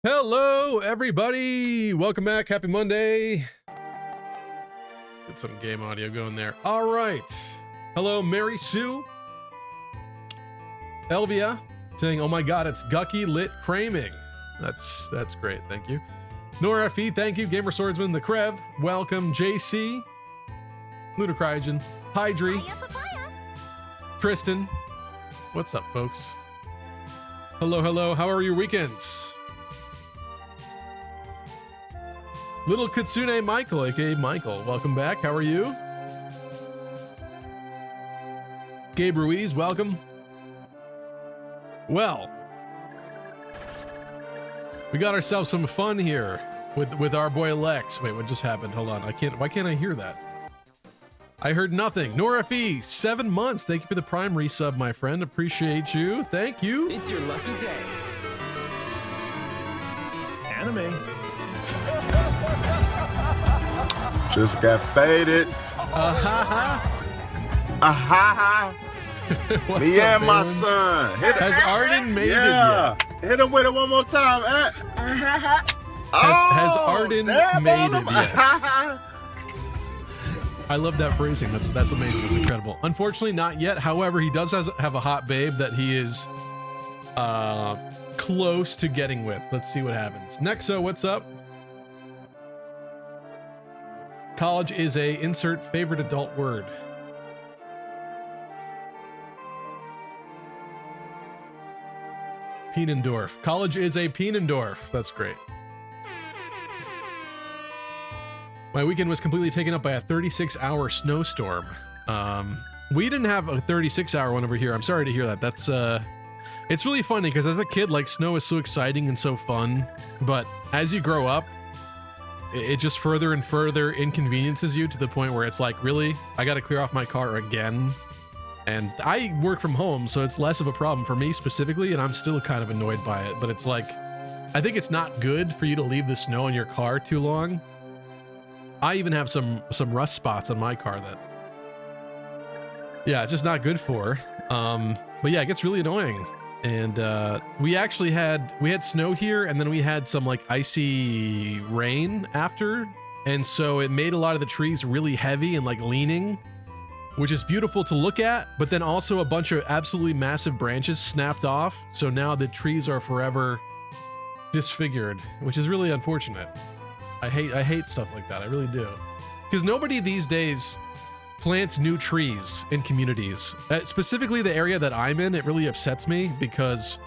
Hello, everybody. Welcome back. Happy Monday. Get some game audio going there. All right. Hello, Mary Sue. Elvia saying, oh my God, it's Gucky Lit Craming. That's great. Thank you. Nora F.E., thank you. Gamer Swordsman, the Krev. Welcome, JC. Ludocryogen. Hydri. Tristan. What's up, folks? Hello, hello. How are your weekends? Little Kitsune Michael, aka Michael, welcome back. How are you? Gabe Ruiz, welcome. Well, we got ourselves some fun here with our boy Lex. Wait, what just happened? Hold on, why can't I hear that? I heard nothing. Nora F.E., 7 months. Thank you for the Prime resub, my friend. Appreciate you. Thank you. It's your lucky day. Anime. Just got faded. Me and my son. Has Arden made it yet? Hit him with it one more time. Has Arden made it yet? I love that phrasing. That's amazing. That's incredible. Unfortunately, not yet. However, he does have a hot babe that he is close to getting with. Let's see what happens. Nexo, what's up? College is a insert favorite adult word. Pienendorf. College is a Pienendorf. That's great. My weekend was completely taken up by a 36-hour snowstorm. We didn't have a 36-hour one over here. I'm sorry to hear that. That's it's really funny because as a kid, like, snow is so exciting and so fun, but as you grow up, it just further and further inconveniences you to the point where it's like, really, I got to clear off my car again. And I work from home, so it's less of a problem for me specifically, and I'm still kind of annoyed by it. But it's like, I think it's not good for you to leave the snow in your car too long. I even have some rust spots on my car that, yeah, it's just not good for. But yeah, it gets really annoying. And we actually had snow here, and then we had some like icy rain after, and so it made a lot of the trees really heavy and like leaning, which is beautiful to look at, but then also a bunch of absolutely massive branches snapped off, so now the trees are forever disfigured, which is really unfortunate. I hate stuff like that. I really do, because nobody these days plants new trees in communities. Specifically the area that I'm in, it really upsets me because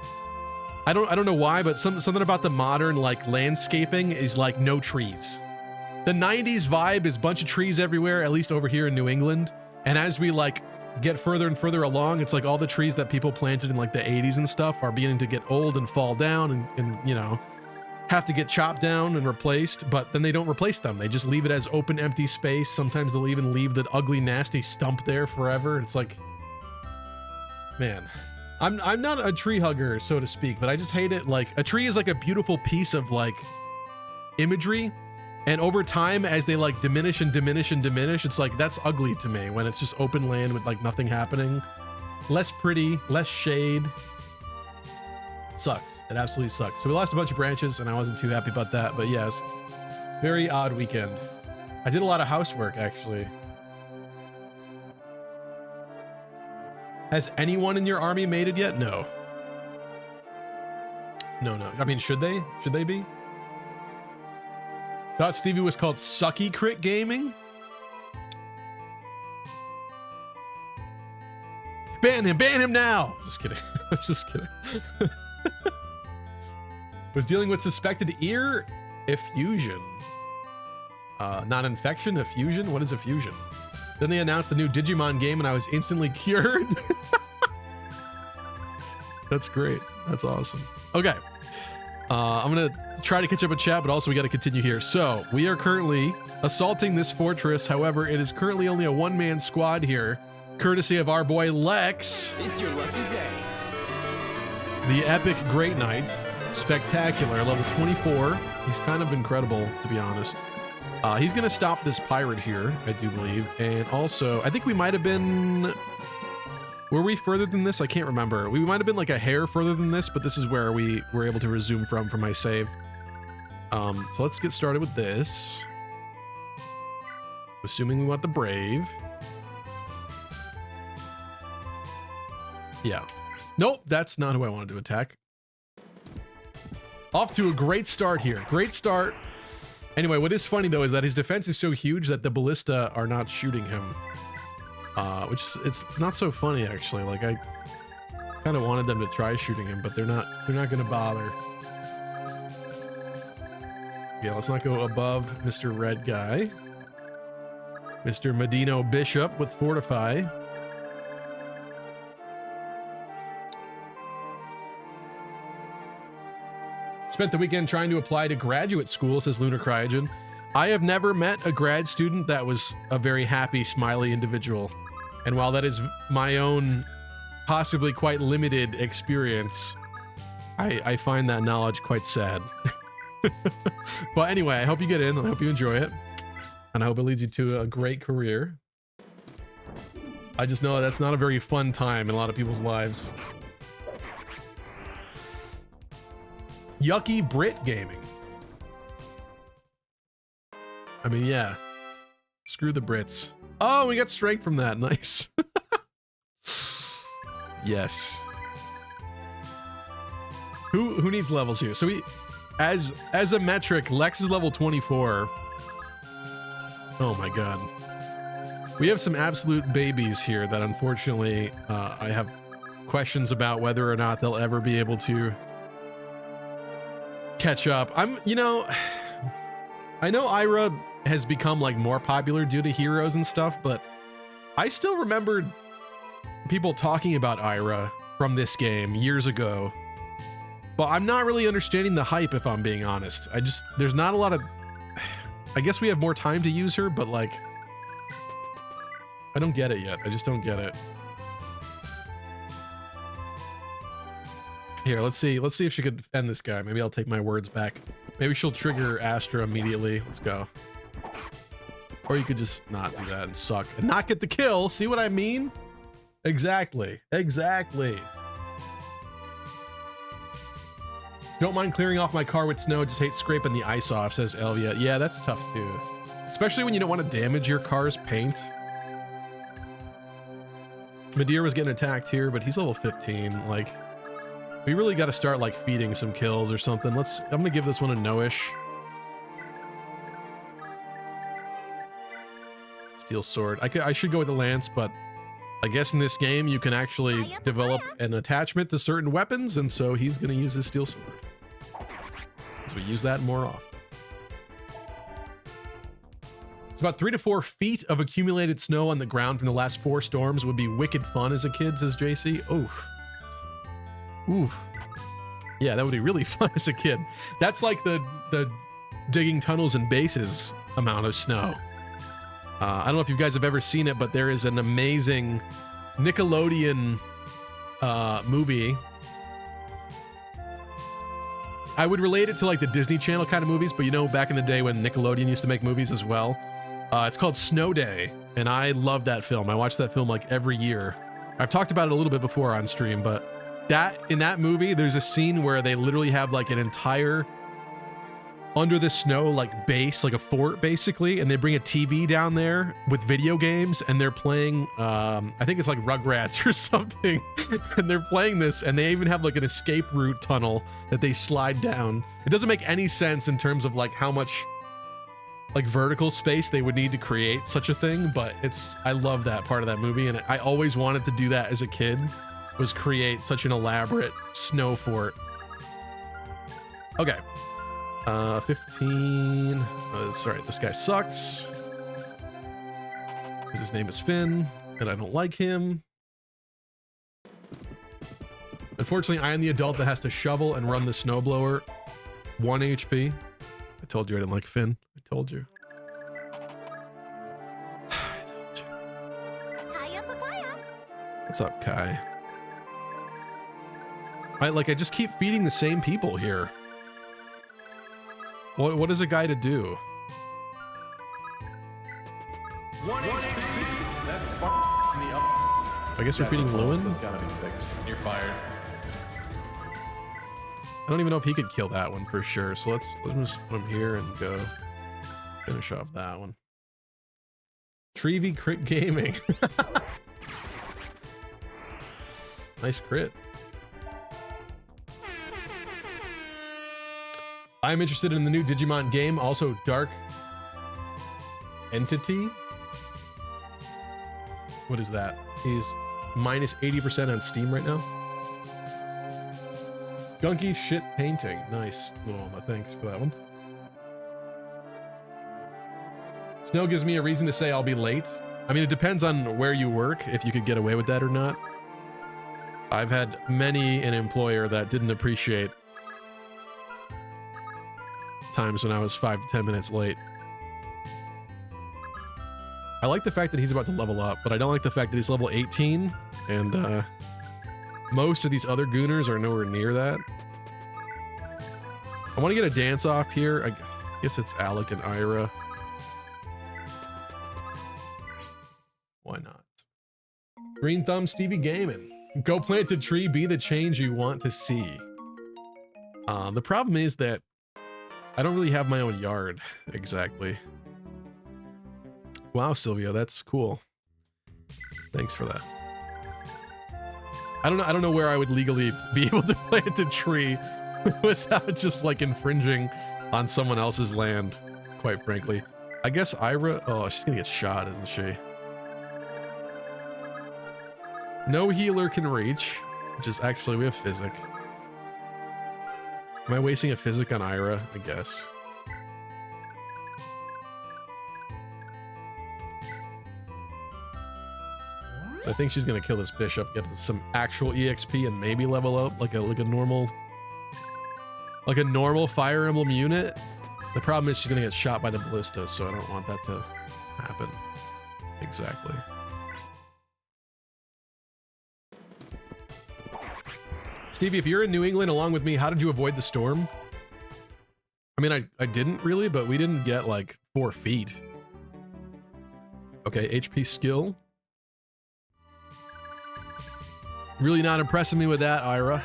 I don't know why, but something about the modern like landscaping is like no trees. The 90s vibe is bunch of trees everywhere, at least over here in New England. And as we like get further and further along, it's like all the trees that people planted in like the 80s and stuff are beginning to get old and fall down and you know, have to get chopped down and replaced, but then they don't replace them. They just leave it as open, empty space. Sometimes they'll even leave the ugly, nasty stump there forever. It's like, man, I'm not a tree hugger, so to speak, but I just hate it. Like, a tree is like a beautiful piece of like imagery, and over time, as they like diminish and diminish and diminish, it's like, that's ugly to me when it's just open land with like nothing happening. Less pretty, less shade. Sucks. It absolutely sucks. So we lost a bunch of branches and I wasn't too happy about that, but yes, very odd weekend. I did a lot of housework actually. Has anyone in your army made it yet? No. No. I mean, should they? Should they be? Thought Stevie was called Sucky Crit Gaming. Ban him now. Just kidding. Just kidding. Was dealing with suspected ear effusion. Not infection, effusion? What is effusion? Then they announced the new Digimon game and I was instantly cured. That's great. That's awesome. Okay. I'm going to try to catch up with chat, but also we got to continue here. So we are currently assaulting this fortress. However, it is currently only a one-man squad here, courtesy of our boy Lex. It's your lucky day. The epic Great Knight, spectacular, level 24. He's kind of incredible, to be honest. He's going to stop this pirate here, I do believe. And also, I think we might have been Were we further than this? I can't remember. We might have been like a hair further than this, but this is where we were able to resume from for my save. So let's get started with this. Assuming we want the Brave. Yeah. Nope, that's not who I wanted to attack. Off to a great start here. Great start. Anyway, what is funny though is that his defense is so huge that the ballista are not shooting him. Which it's not so funny actually. Like I kind of wanted them to try shooting him, but they're not gonna bother. Yeah, let's not go above Mr. Red Guy. Mr. Medino Bishop with Fortify. Spent the weekend trying to apply to graduate school, says Lunar Cryogen. I have never met a grad student that was a very happy, smiley individual. And while that is my own, possibly quite limited experience, I find that knowledge quite sad. But anyway, I hope you get in. I hope you enjoy it. And I hope it leads you to a great career. I just know that's not a very fun time in a lot of people's lives. Yucky Brit Gaming. I mean, yeah. Screw the Brits. Oh, we got strength from that. Nice. Yes. Who needs levels here? So we, as a metric, Lex is level 24. Oh my god. We have some absolute babies here that unfortunately I have questions about whether or not they'll ever be able to catch up. You know, I know Ira has become like more popular due to heroes and stuff, but I still remember people talking about Ira from this game years ago. But I'm not really understanding the hype, if I'm being honest. There's not a lot of, I guess we have more time to use her, but like, I don't get it yet. I just don't get it. Here, let's see if she could end this guy. Maybe I'll take my words back. Maybe she'll trigger Astra immediately. Let's go. Or you could just not do that and suck and not get the kill. See what I mean? Exactly. Exactly. Don't mind clearing off my car with snow. Just hate scraping the ice off, says Elvia. Yeah, that's tough too. Especially when you don't want to damage your car's paint. Madeir was getting attacked here, but he's level 15. Like, we really got to start like feeding some kills or something. I'm gonna give this one a no-ish. Steel sword. I should go with the lance, but I guess in this game you can actually develop an attachment to certain weapons, and so he's gonna use his steel sword. So we use that more often. It's about 3 to 4 feet of accumulated snow on the ground from the last 4 storms. Would be wicked fun as a kid, says JC. Oof. Oof. Yeah, that would be really fun as a kid. That's like the digging tunnels and bases amount of snow. I don't know if you guys have ever seen it, but there is an amazing Nickelodeon movie. I would relate it to like the Disney Channel kind of movies, but you know, back in the day when Nickelodeon used to make movies as well. It's called Snow Day, and I love that film. I watch that film like every year. I've talked about it a little bit before on stream, but in that movie, there's a scene where they literally have like an entire under the snow like base, like a fort basically, and they bring a TV down there with video games, and they're playing I think it's like Rugrats or something, and they're playing this, and they even have like an escape route tunnel that they slide down. It doesn't make any sense in terms of like how much like vertical space they would need to create such a thing, but I love that part of that movie, and I always wanted to do that as a kid, was create such an elaborate snow fort. Okay. 15. Sorry, this guy sucks. Because his name is Finn, and I don't like him. Unfortunately, I am the adult that has to shovel and run the snowblower. 1 HP. I told you I didn't like Finn. I told you. I told you. What's up, Kai? I just keep feeding the same people here. What is a guy to do? 1 HP. That's me up. I guess we're feeding Lewin. That's gotta be fixed. You're fired. I don't even know if he could kill that one for sure. So let's just put him here and go finish off that one. Treevy Crit Gaming. Nice crit. I'm interested in the new Digimon game, also Dark Entity. What is that? He's minus 80% on Steam right now. Gunky shit painting. Nice. Little thanks for that one. Snow gives me a reason to say I'll be late. I mean, it depends on where you work, if you could get away with that or not. I've had many an employer that didn't appreciate times when I was 5 to 10 minutes late. I like the fact that he's about to level up, but I don't like the fact that he's level 18, and most of these other Gooners are nowhere near that. I want to get a dance off here. I guess it's Alec and Ira. Why not? Green Thumb Stevie Gaming. Go plant a tree, be the change you want to see. The problem is that I don't really have my own yard exactly. Wow, Sylvia, that's cool. Thanks for that. I don't know where I would legally be able to plant a tree without just like infringing on someone else's land, quite frankly. I guess Ira, oh, she's gonna get shot, isn't she? No healer can reach, which is actually, we have Physic. Am I wasting a Physic on Ira? I guess. So I think she's gonna kill this bishop, get some actual EXP, and maybe level up like a normal Fire Emblem unit. The problem is she's gonna get shot by the ballista, so I don't want that to happen. Exactly. Stevie, if you're in New England along with me, how did you avoid the storm? I mean, I didn't really, but we didn't get like 4 feet. Okay, HP skill. Really not impressing me with that, Ira.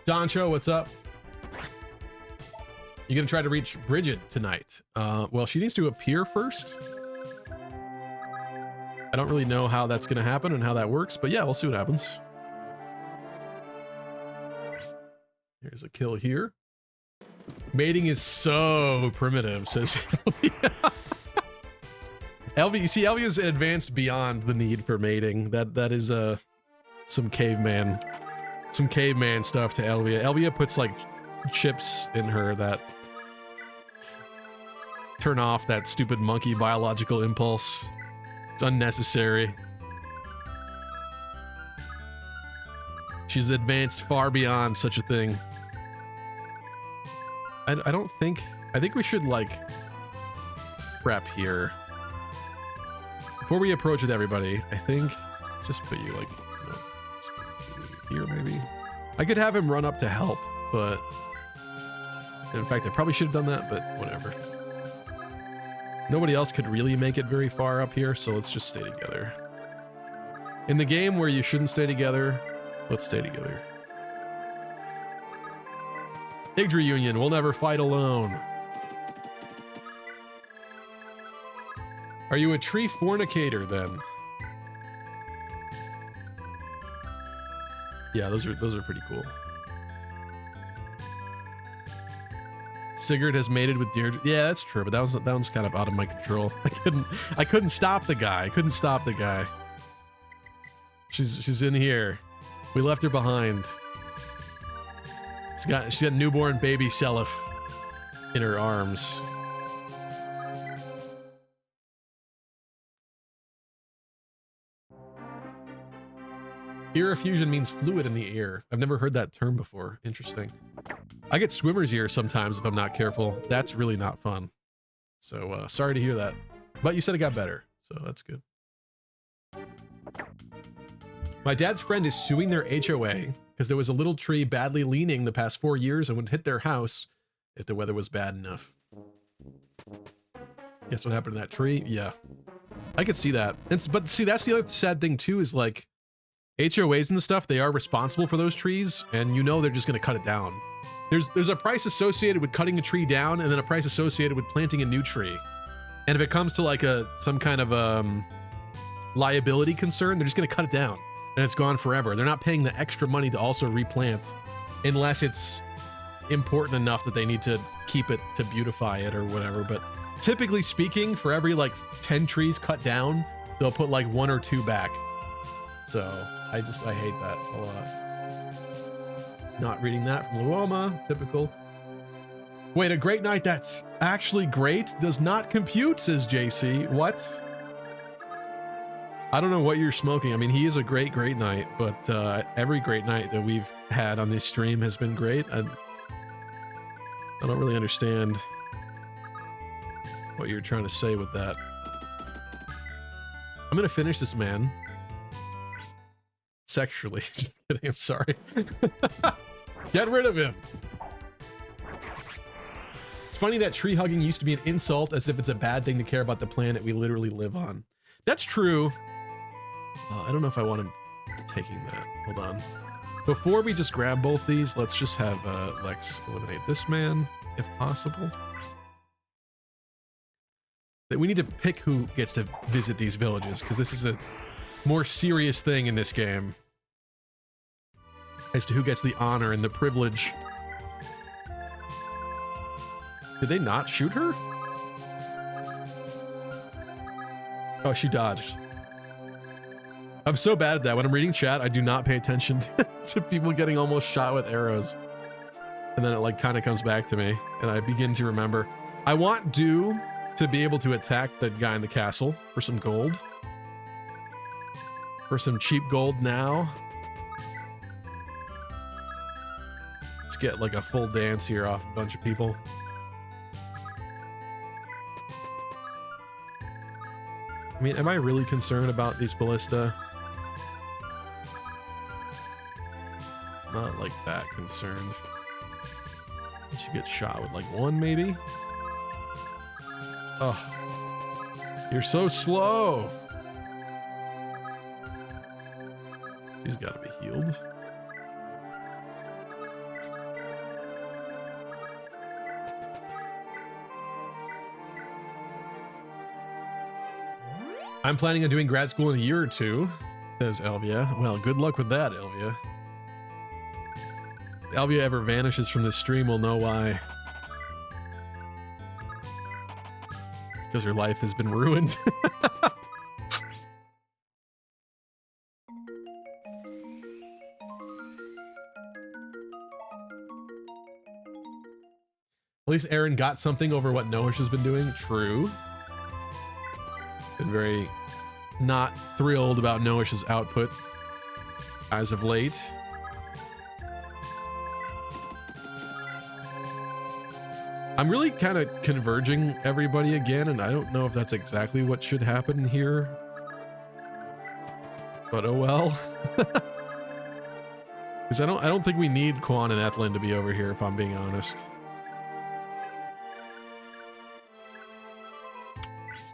Doncho, what's up? You gonna try to reach Bridget tonight? Well, she needs to appear first. I don't really know how that's gonna happen and how that works, but yeah, we'll see what happens. Here's a kill here. Mating is so primitive, says Elvia. Elvia, you see, Elvia's advanced beyond the need for mating. That is some caveman stuff to Elvia. Elvia puts like chips in her that turn off that stupid monkey biological impulse. It's unnecessary. She's advanced far beyond such a thing. I think we should like prep here. Before we approach with everybody, I think just put you like, you know, here maybe. I could have him run up to help, but in fact, I probably should have done that, but whatever. Nobody else could really make it very far up here, so let's just stay together. In the game where you shouldn't stay together, let's stay together. Igdra Union, we'll never fight alone. Are you a tree fornicator then? Yeah, those are pretty cool. Sigurd has mated with Deirdre. Yeah, that's true, but that one's kind of out of my control. I couldn't stop the guy. She's in here. We left her behind. She's got newborn baby Seliph in her arms. Ear effusion means fluid in the ear. I've never heard that term before. Interesting. I get swimmer's ear sometimes if I'm not careful. That's really not fun. So sorry to hear that. But you said it got better, so that's good. My dad's friend is suing their HOA because there was a little tree badly leaning the past 4 years and would hit their house if the weather was bad enough. Guess what happened to that tree? Yeah. I could see that. But see, that's the other sad thing too, is like HOAs and stuff, they are responsible for those trees, and you know they're just gonna cut it down. There's a price associated with cutting a tree down, and then a price associated with planting a new tree. And if it comes to like some kind of liability concern, they're just gonna cut it down, and it's gone forever. They're not paying the extra money to also replant, unless it's important enough that they need to keep it to beautify it or whatever. But typically speaking, for every like 10 trees cut down, they'll put like 1 or 2 back. So I hate that a lot. Not reading that from Luoma, typical. Wait, a great night that's actually great does not compute, says JC. What? I don't know what you're smoking. I mean, he is a great night, but every great night that we've had on this stream has been great. I don't really understand what you're trying to say with that. I'm gonna finish this man. Sexually. Just kidding, I'm sorry. Get rid of him. It's funny that tree hugging used to be an insult, as if it's a bad thing to care about the planet we literally live on. That's true. I don't know if I want him taking that. Hold on. Before we just grab both these, let's just have Lex eliminate this man, if possible. That we need to pick who gets to visit these villages, because this is a more serious thing in this game as to who gets the honor and the privilege. Did they not shoot her? Oh, she dodged. I'm so bad at that. When I'm reading chat, I do not pay attention to people getting almost shot with arrows. And then it like kind of comes back to me, and I begin to remember. I want Dew to be able to attack the guy in the castle for some gold. For some cheap gold now. Let's get like a full dance here off a bunch of people. I mean, am I really concerned about these ballista? Not like that concerned. You should get shot with like 1 maybe. Oh, you're so slow. She's got to be healed. I'm planning on doing grad school in a year or 2, says Elvia. Well, good luck with that, Elvia. If Elvia ever vanishes from this stream, we'll know why. It's because her life has been ruined. At least Aaron got something over what Noash has been doing. True. Been very not thrilled about Noash's output as of late. I'm really kind of converging everybody again, and I don't know if that's exactly what should happen here. But oh well. Because I don't think we need Quan and Ethlyn to be over here, if I'm being honest.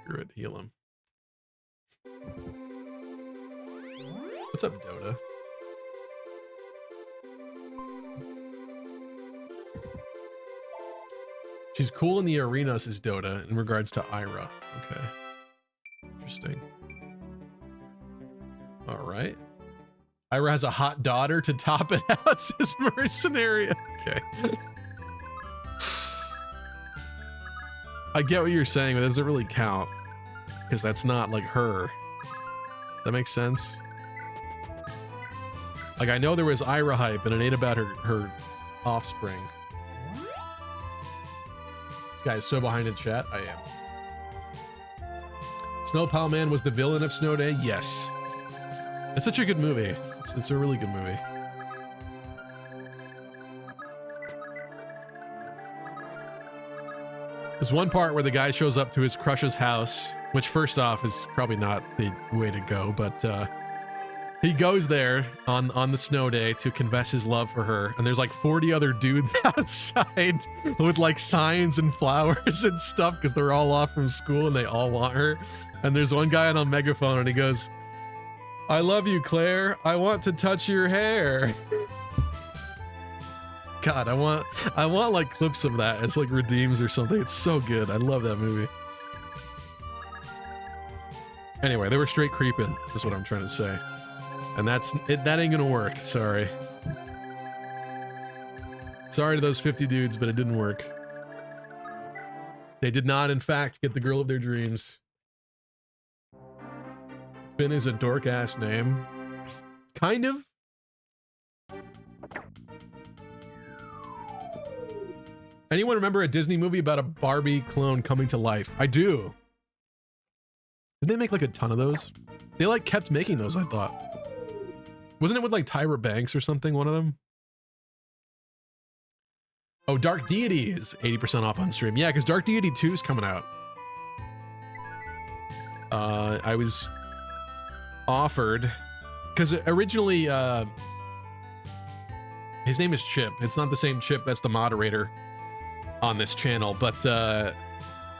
Screw it, heal him. What's up, Dota? She's cool in the arena, says Dota, in regards to Ira. Okay. Interesting. All right. Ira has a hot daughter to top it out, says Mercenary. Okay. I get what you're saying, but it doesn't really count. Because that's not like her. That makes sense? Like, I know there was Ira hype, and it ain't about her offspring. This guy is so behind in chat. I am. Snow Pal Man was the villain of Snow Day? Yes. It's such a good movie. It's a really good movie. There's one part where the guy shows up to his crush's house, which first off is probably not the way to go, but He goes there on the snow day to confess his love for her, and there's like 40 other dudes outside with like signs and flowers and stuff because they're all off from school and they all want her. And there's one guy on a megaphone and he goes, "I love you, Claire. I want to touch your hair." God, I want like clips of that. It's like redeems or something. It's so good. I love that movie. Anyway, they were straight creeping, is what I'm trying to say. And that ain't gonna work. Sorry. Sorry to those 50 dudes, but it didn't work. They did not, in fact, get the girl of their dreams. Finn is a dork-ass name. Kind of. Anyone remember a Disney movie about a Barbie clone coming to life? I do. Did they make like a ton of those? They like kept making those, I thought. Wasn't it with like Tyra Banks or something, one of them? Oh, Dark Deity is 80% off on stream. Yeah, because Dark Deity 2 is coming out. I was offered, because originally, his name is Chip. It's not the same Chip that's the moderator on this channel, but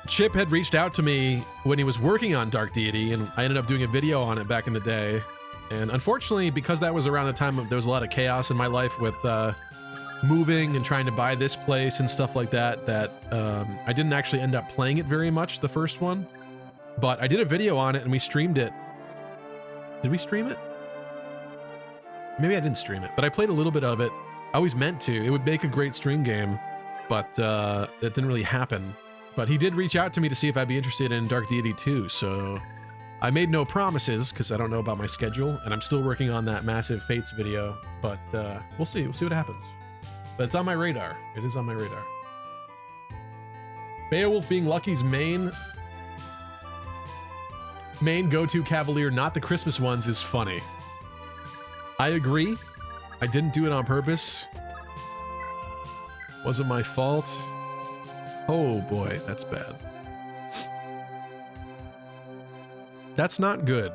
Chip had reached out to me when he was working on Dark Deity, and I ended up doing a video on it back in the day. And unfortunately, because that was around the time there was a lot of chaos in my life with moving and trying to buy this place and stuff like that, I didn't actually end up playing it very much, the first one. But I did a video on it and we streamed it. Did we stream it? Maybe I didn't stream it, but I played a little bit of it. I always meant to. It would make a great stream game, but that didn't really happen. But he did reach out to me to see if I'd be interested in Dark Deity 2, so I made no promises because I don't know about my schedule, and I'm still working on that Massive Fates video, but we'll see. We'll see what happens. But it's on my radar. It is on my radar. Beowulf being Lucky's main go-to cavalier, not the Christmas ones, is funny. I agree. I didn't do it on purpose. Wasn't my fault. Oh boy, that's bad. That's not good.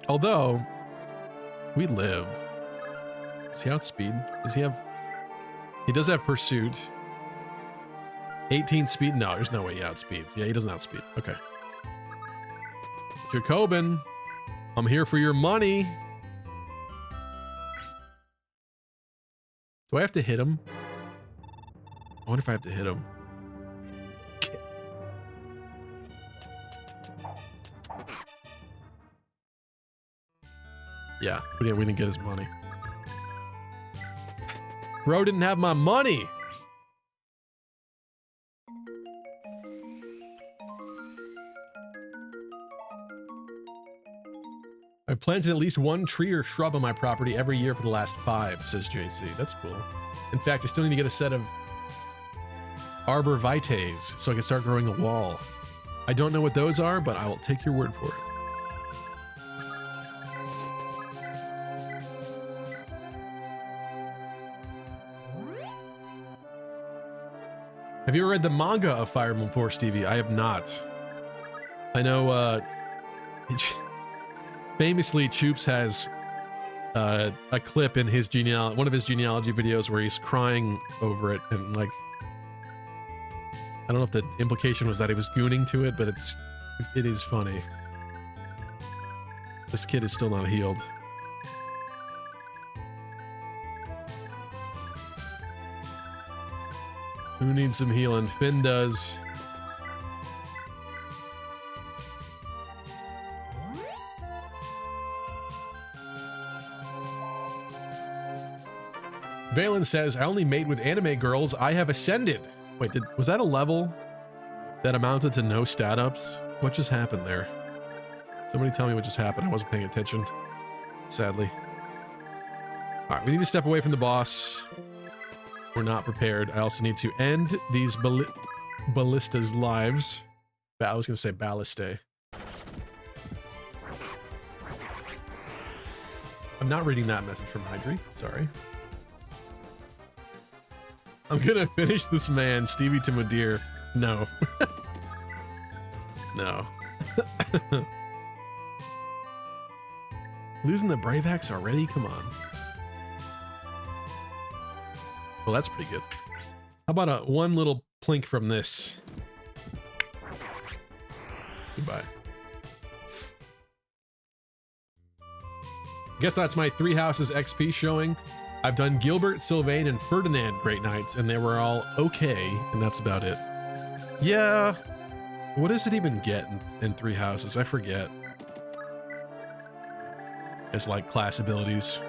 Although, we live. Does he outspeed? Does he have... He does have pursuit. 18 speed? No, there's no way he outspeeds. Yeah, he doesn't outspeed. Okay. Jacobin, I'm here for your money. Do I have to hit him? I wonder if I have to hit him. Yeah, we didn't get his money. Bro didn't have my money. I've planted at least one tree or shrub on my property every year for the last 5, says JC. That's cool. In fact, I still need to get a set of arbor vitaes so I can start growing a wall. I don't know what those are, but I will take your word for it. Have you ever read the manga of Fire Emblem 4, Stevie? I have not. I know, famously, Choops has a clip in his one of his genealogy videos where he's crying over it, and like, I don't know if the implication was that he was gooning to it, but it is funny. This kid is still not healed. Who needs some healing? Finn does. Valen says, I only mate with anime girls. I have ascended. Wait, was that a level that amounted to no stat ups? What just happened there? Somebody tell me what just happened. I wasn't paying attention, sadly. All right, we need to step away from the boss. We're not prepared. I also need to end these ballista's lives. I was going to say ballistae. I'm not reading that message from Hydri. Sorry. I'm going to finish this man, Stevie to Mudir. No. No. Losing the Brave Axe already? Come on. Well, that's pretty good. How about one little plink from this? Goodbye. Guess that's my 3 houses XP showing. I've done Gilbert, Sylvain, and Ferdinand Great Knights, and they were all okay, and that's about it. Yeah. What does it even get in 3 houses? I forget. It's like class abilities.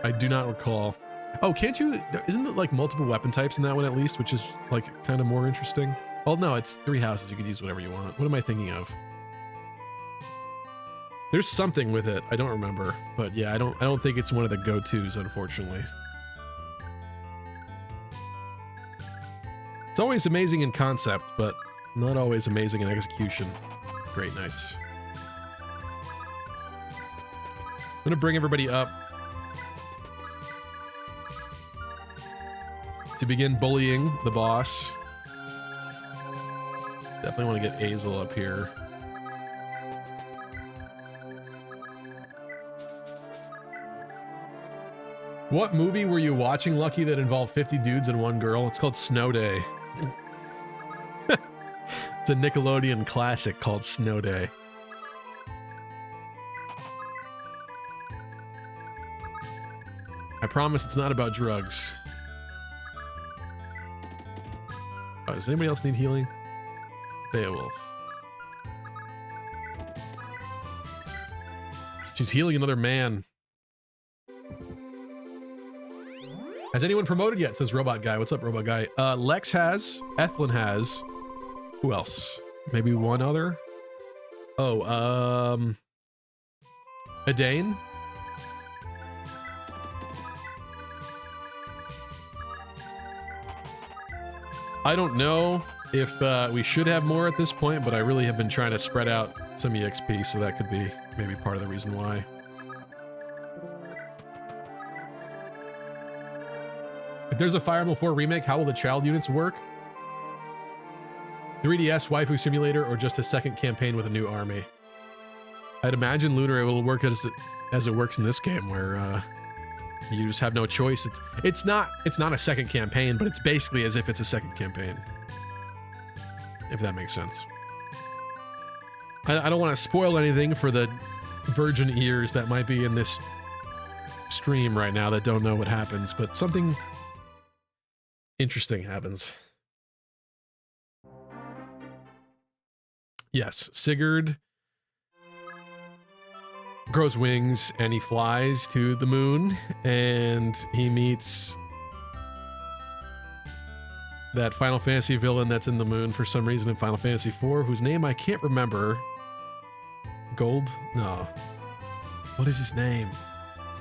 I do not recall. Oh, can't you? Isn't it like multiple weapon types in that one at least, which is like kind of more interesting? Well, no, it's 3 houses. You could use whatever you want. What am I thinking of? There's something with it. I don't remember, but yeah, I don't think it's one of the go-tos, unfortunately. It's always amazing in concept, but not always amazing in execution. Great Knights. I'm gonna bring everybody up to begin bullying the boss. Definitely want to get Azel up here. What movie were you watching, Lucky, that involved 50 dudes and 1 girl? It's called Snow Day. It's a Nickelodeon classic called Snow Day. I promise it's not about drugs. Oh, does anybody else need healing? Beowulf. She's healing another man. Has anyone promoted yet? Says Robot Guy. What's up, Robot Guy? Lex has. Ethlin has. Who else? Maybe one other? Oh, Adane? I don't know if we should have more at this point, but I really have been trying to spread out some EXP, so that could be maybe part of the reason why. If there's a Fire Emblem 4 remake, how will the child units work? 3DS, Waifu Simulator, or just a second campaign with a new army? I'd imagine Lunar will work as it works in this game, where you just have no choice. It's not a second campaign, but it's basically as if it's a second campaign. If that makes sense. I don't want to spoil anything for the virgin ears that might be in this stream right now that don't know what happens, but something interesting happens. Yes, Sigurd grows wings and he flies to the moon and he meets that Final Fantasy villain that's in the moon for some reason in Final Fantasy IV, whose name I can't remember. Gold? No. What is his name?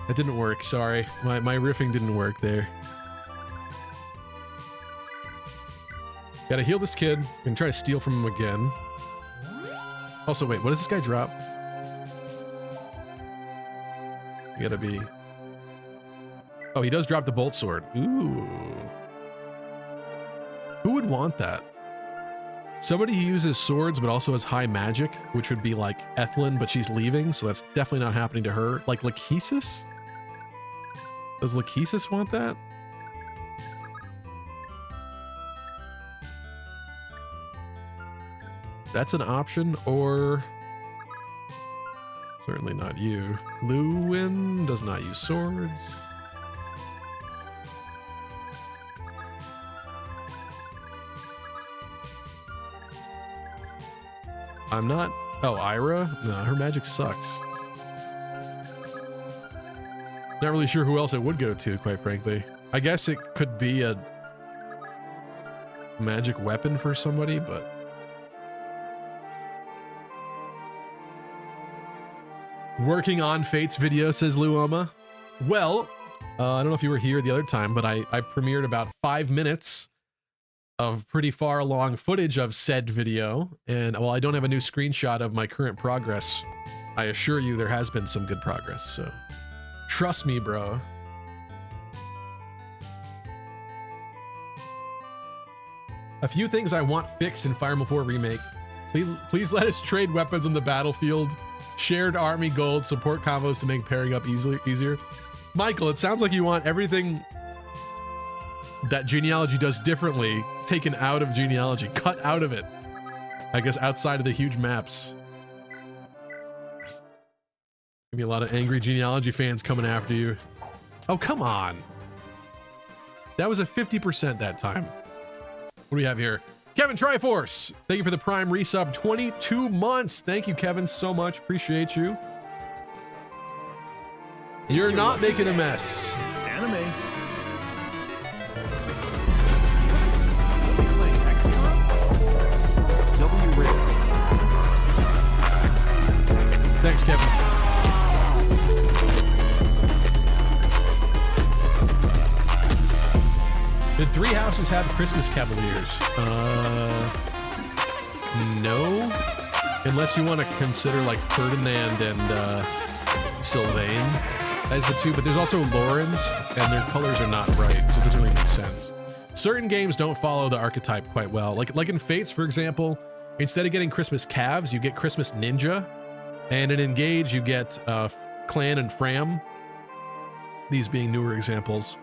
That didn't work, sorry. My riffing didn't work there. Gotta heal this kid and try to steal from him again. Also, wait, what does this guy drop? You gotta be... Oh, he does drop the bolt sword. Ooh. Who would want that? Somebody who uses swords but also has high magic, which would be like Ethlin, but she's leaving, so that's definitely not happening to her. Like Lachesis? Does Lachesis want that? That's an option, or... Certainly not you. Lewin does not use swords. I'm not... Oh, Ira? No, her magic sucks. Not really sure who else it would go to, quite frankly. I guess it could be a magic weapon for somebody, but... Working on Fate's video, says Luoma. Well, I don't know if you were here the other time, but I premiered about 5 minutes of pretty far along footage of said video. And while I don't have a new screenshot of my current progress, I assure you there has been some good progress. So trust me, bro. A few things I want fixed in Fire Emblem 4 Remake. Please let us trade weapons on the battlefield. Shared army gold, support combos to make pairing up easier. Michael, it sounds like you want everything that Genealogy does differently taken out of Genealogy, cut out of it. I guess outside of the huge maps. Gonna be a lot of angry Genealogy fans coming after you. Oh, come on. That was a 50% that time. What do we have here? Kevin Triforce, thank you for the Prime resub. 22 months. Thank you, Kevin, so much. Appreciate you. You're not making a mess. Anime. Thanks, Kevin. Did Three Houses have Christmas Cavaliers? No. Unless you want to consider like Ferdinand and Sylvain as the two, but there's also Lawrence, and their colors are not bright, so it doesn't really make sense. Certain games don't follow the archetype quite well. Like in Fates, for example, instead of getting Christmas Cavs, you get Christmas Ninja. And in Engage, you get Clan and Fram, these being newer examples.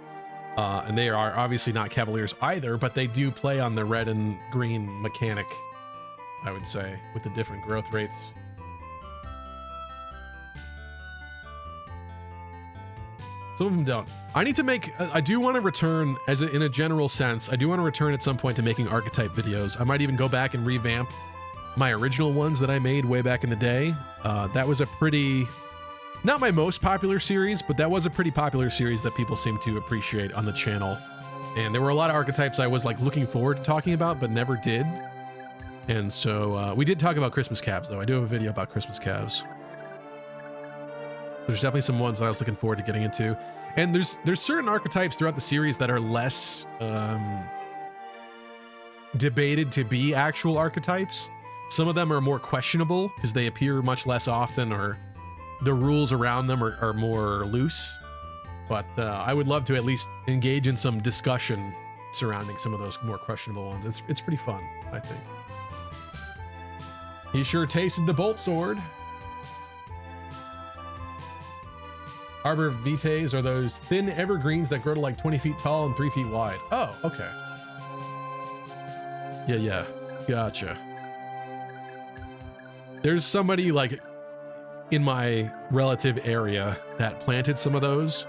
And they are obviously not Cavaliers either, but they do play on the red and green mechanic, I would say, with the different growth rates. Some of them don't. I need to make, I do want to return, in a general sense, I do want to return at some point to making archetype videos. I might even go back and revamp my original ones that I made way back in the day. That was a pretty, not my most popular series, but that was a pretty popular series that people seem to appreciate on the channel. And there were a lot of archetypes I was like looking forward to talking about, but never did. And so we did talk about Christmas Cavs though. I do have a video about Christmas Cavs. There's definitely some ones that I was looking forward to getting into. And there's certain archetypes throughout the series that are less debated to be actual archetypes. Some of them are more questionable because they appear much less often, or the rules around them are more loose. But I would love to at least engage in some discussion surrounding some of those more questionable ones. It's pretty fun, I think. He sure tasted the bolt sword. Arbor Vitaes are those thin evergreens that grow to like 20 feet tall and 3 feet wide. Oh, okay. Yeah. Gotcha. There's somebody like in my relative area that planted some of those,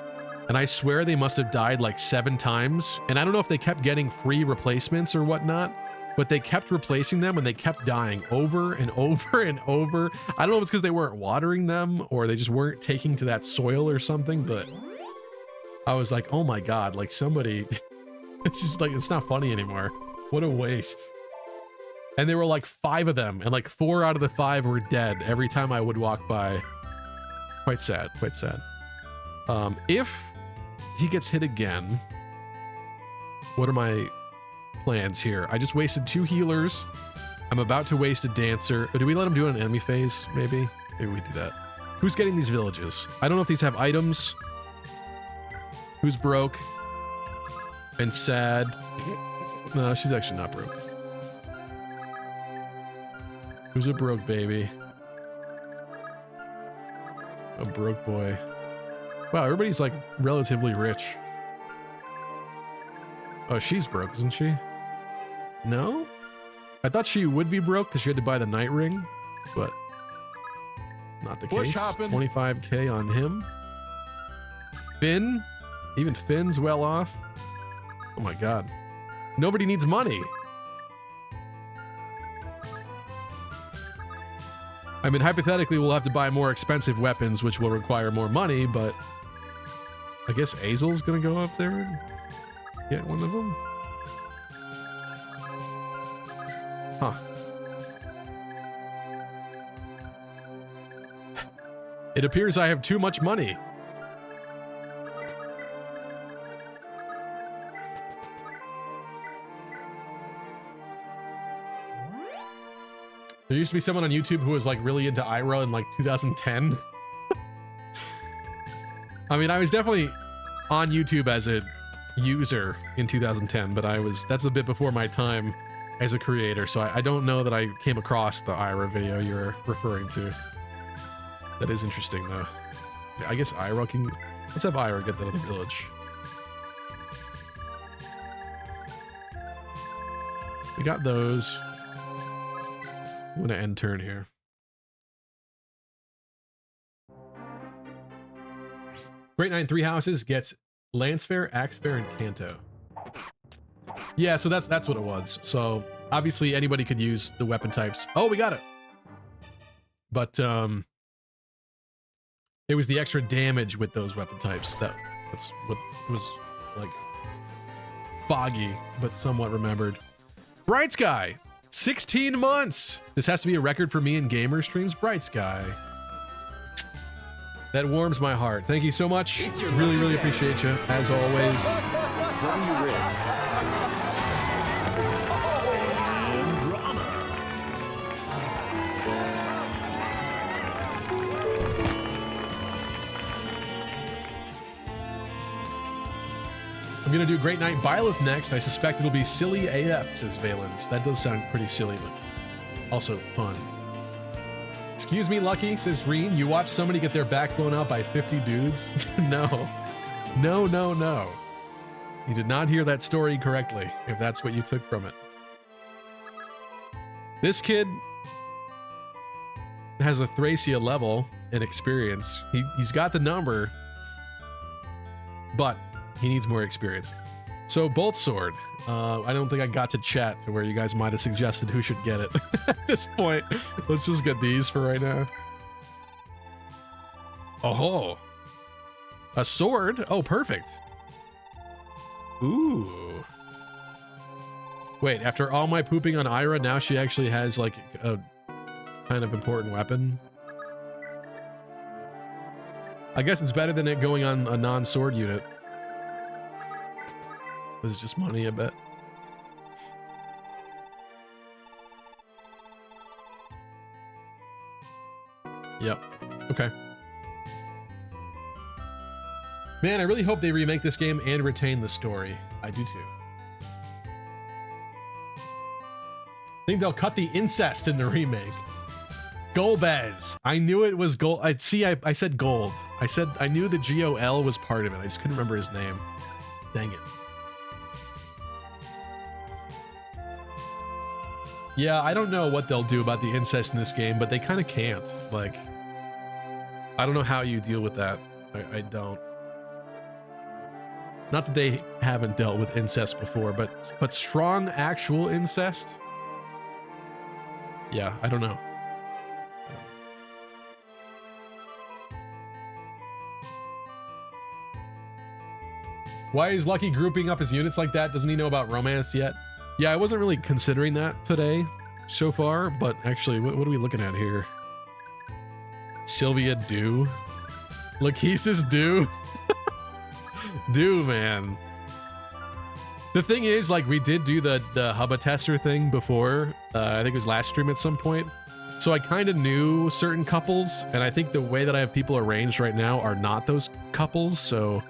and I swear they must have died like 7 times. And I don't know if they kept getting free replacements or whatnot, but they kept replacing them and they kept dying over and over and over. I don't know if it's because they weren't watering them or they just weren't taking to that soil or something, but I was like, oh my God, like somebody, it's just like, it's not funny anymore. What a waste. And there were like 5 of them, and like 4 out of the 5 were dead every time I would walk by. Quite sad, quite sad. If he gets hit again, what are my plans here? I just wasted 2 healers. I'm about to waste a dancer. Or do we let him do an enemy phase? Maybe we do that. Who's getting these villages? I don't know if these have items. Who's broke and sad? No, she's actually not broke. Who's a broke baby? A broke boy. Wow, everybody's like relatively rich. Oh, she's broke, isn't she? No? I thought she would be broke because she had to buy the night ring, but not the case. 25k on him. Finn? Even Finn's well off. Oh my God. Nobody needs money. I mean, hypothetically, we'll have to buy more expensive weapons, which will require more money, but I guess Azel's gonna go up there and get one of them. Huh. It appears I have too much money. There used to be someone on YouTube who was like really into Ira in like 2010. I mean, I was definitely on YouTube as a user in 2010, but that's a bit before my time as a creator, so I don't know that I came across the Ira video you're referring to. That is interesting, though. I guess Ira can... Let's have Ira get that other village. We got those. I'm going to end turn here. Great Knight in 3 houses gets Lance Fair, Axe Fair, and Canto. Yeah, so that's what it was. So obviously anybody could use the weapon types. Oh, we got it. But it was the extra damage with those weapon types. That's what was like foggy, but somewhat remembered. Bright Sky, 16 months. This has to be a record for me in gamer streams. Bright Sky. That warms my heart. Thank you so much. Really, really appreciate you, as always. I'm gonna do Great Knight Byleth next. I suspect it'll be silly AF, says Valens. That does sound pretty silly, but also fun. Excuse me, Lucky, says Reen. You watched somebody get their back blown out by 50 dudes? No. No, no, no. You did not hear that story correctly, if that's what you took from it. This kid has a Thracia level and experience. He's got the number, but he needs more experience. So Bolt Sword. I don't think I got to chat to where you guys might have suggested who should get it at this point. Let's just get these for right now. Oh, a sword. Oh, perfect. Ooh. Wait, after all my pooping on Ira, now she actually has like a kind of important weapon. I guess it's better than it going on a non-sword unit. This is just money, I bet. Yep. Okay. Man, I really hope they remake this game and retain the story. I do too. I think they'll cut the incest in the remake. Golbez. I knew it was gold. I said gold. I knew the GOL was part of it. I just couldn't remember his name. Dang it. Yeah, I don't know what they'll do about the incest in this game, but they kind of can't. Like, I don't know how you deal with that. I don't. Not that they haven't dealt with incest before, but strong actual incest? Yeah, I don't know. Why is Lucky grouping up his units like that? Doesn't he know about romance yet? Yeah, I wasn't really considering that today so far, but actually, what are we looking at here? Sylvia Do? Lachesis Do? Do, man. The thing is, like, we did do the Hubba Tester thing before. I think it was last stream at some point. So I kind of knew certain couples, and I think the way that I have people arranged right now are not those couples, so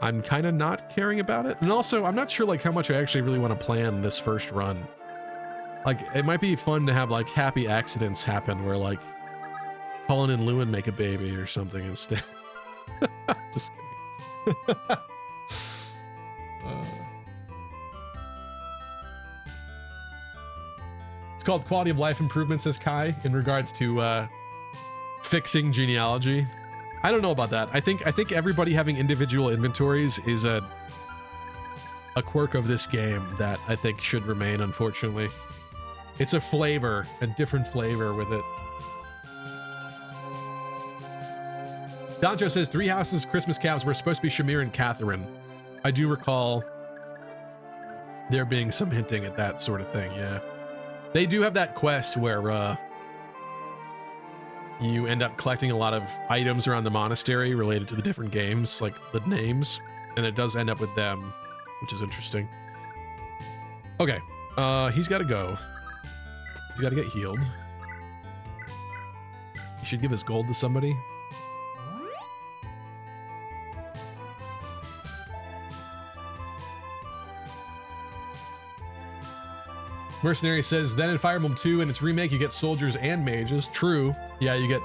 I'm kind of not caring about it. And also, I'm not sure like how much I actually really want to plan this first run. Like, it might be fun to have like happy accidents happen where like Colin and Lewin make a baby or something instead. Just kidding. It's called quality of life improvement, says Kai, in regards to fixing genealogy. I don't know about that. I think everybody having individual inventories is a quirk of this game that I think should remain, unfortunately. It's a flavor, a different flavor with it. Doncho says 3 houses, Christmas cows were supposed to be Shamir and Catherine. I do recall there being some hinting at that sort of thing, yeah. They do have that quest where you end up collecting a lot of items around the monastery related to the different games, like the names, and it does end up with them, which is interesting. Okay, he's got to go. He's got to get healed. He should give his gold to somebody. Mercenary says, then in Fire Emblem 2 and its remake, you get soldiers and mages. True. Yeah, you get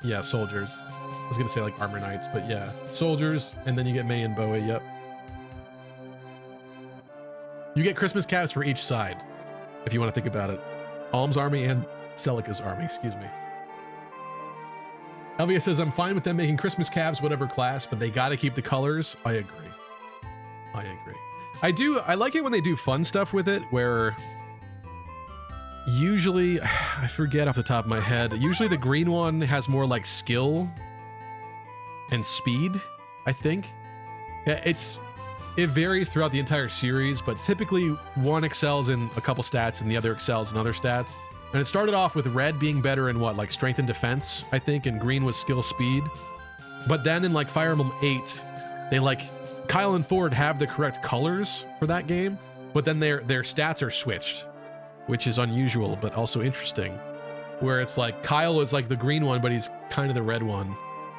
Yeah, soldiers. I was gonna say like armor knights, but yeah, soldiers, and then you get May and Bowie. Yep. You get Christmas calves for each side, if you want to think about it. Alm's army and Celica's army, excuse me. Elvia says, I'm fine with them making Christmas calves, whatever class, but they got to keep the colors. I agree. I agree. I like it when they do fun stuff with it, where usually, I forget off the top of my head, usually the green one has more like skill and speed, I think. Yeah, it varies throughout the entire series, but typically one excels in a couple stats and the other excels in other stats. And it started off with red being better in what, like strength and defense, I think, and green was skill speed. But then in like Fire Emblem 8, they like, Kyle and Ford have the correct colors for that game, but then their stats are switched, which is unusual, but also interesting. Where it's like Kyle is like the green one, but he's kind of the red one.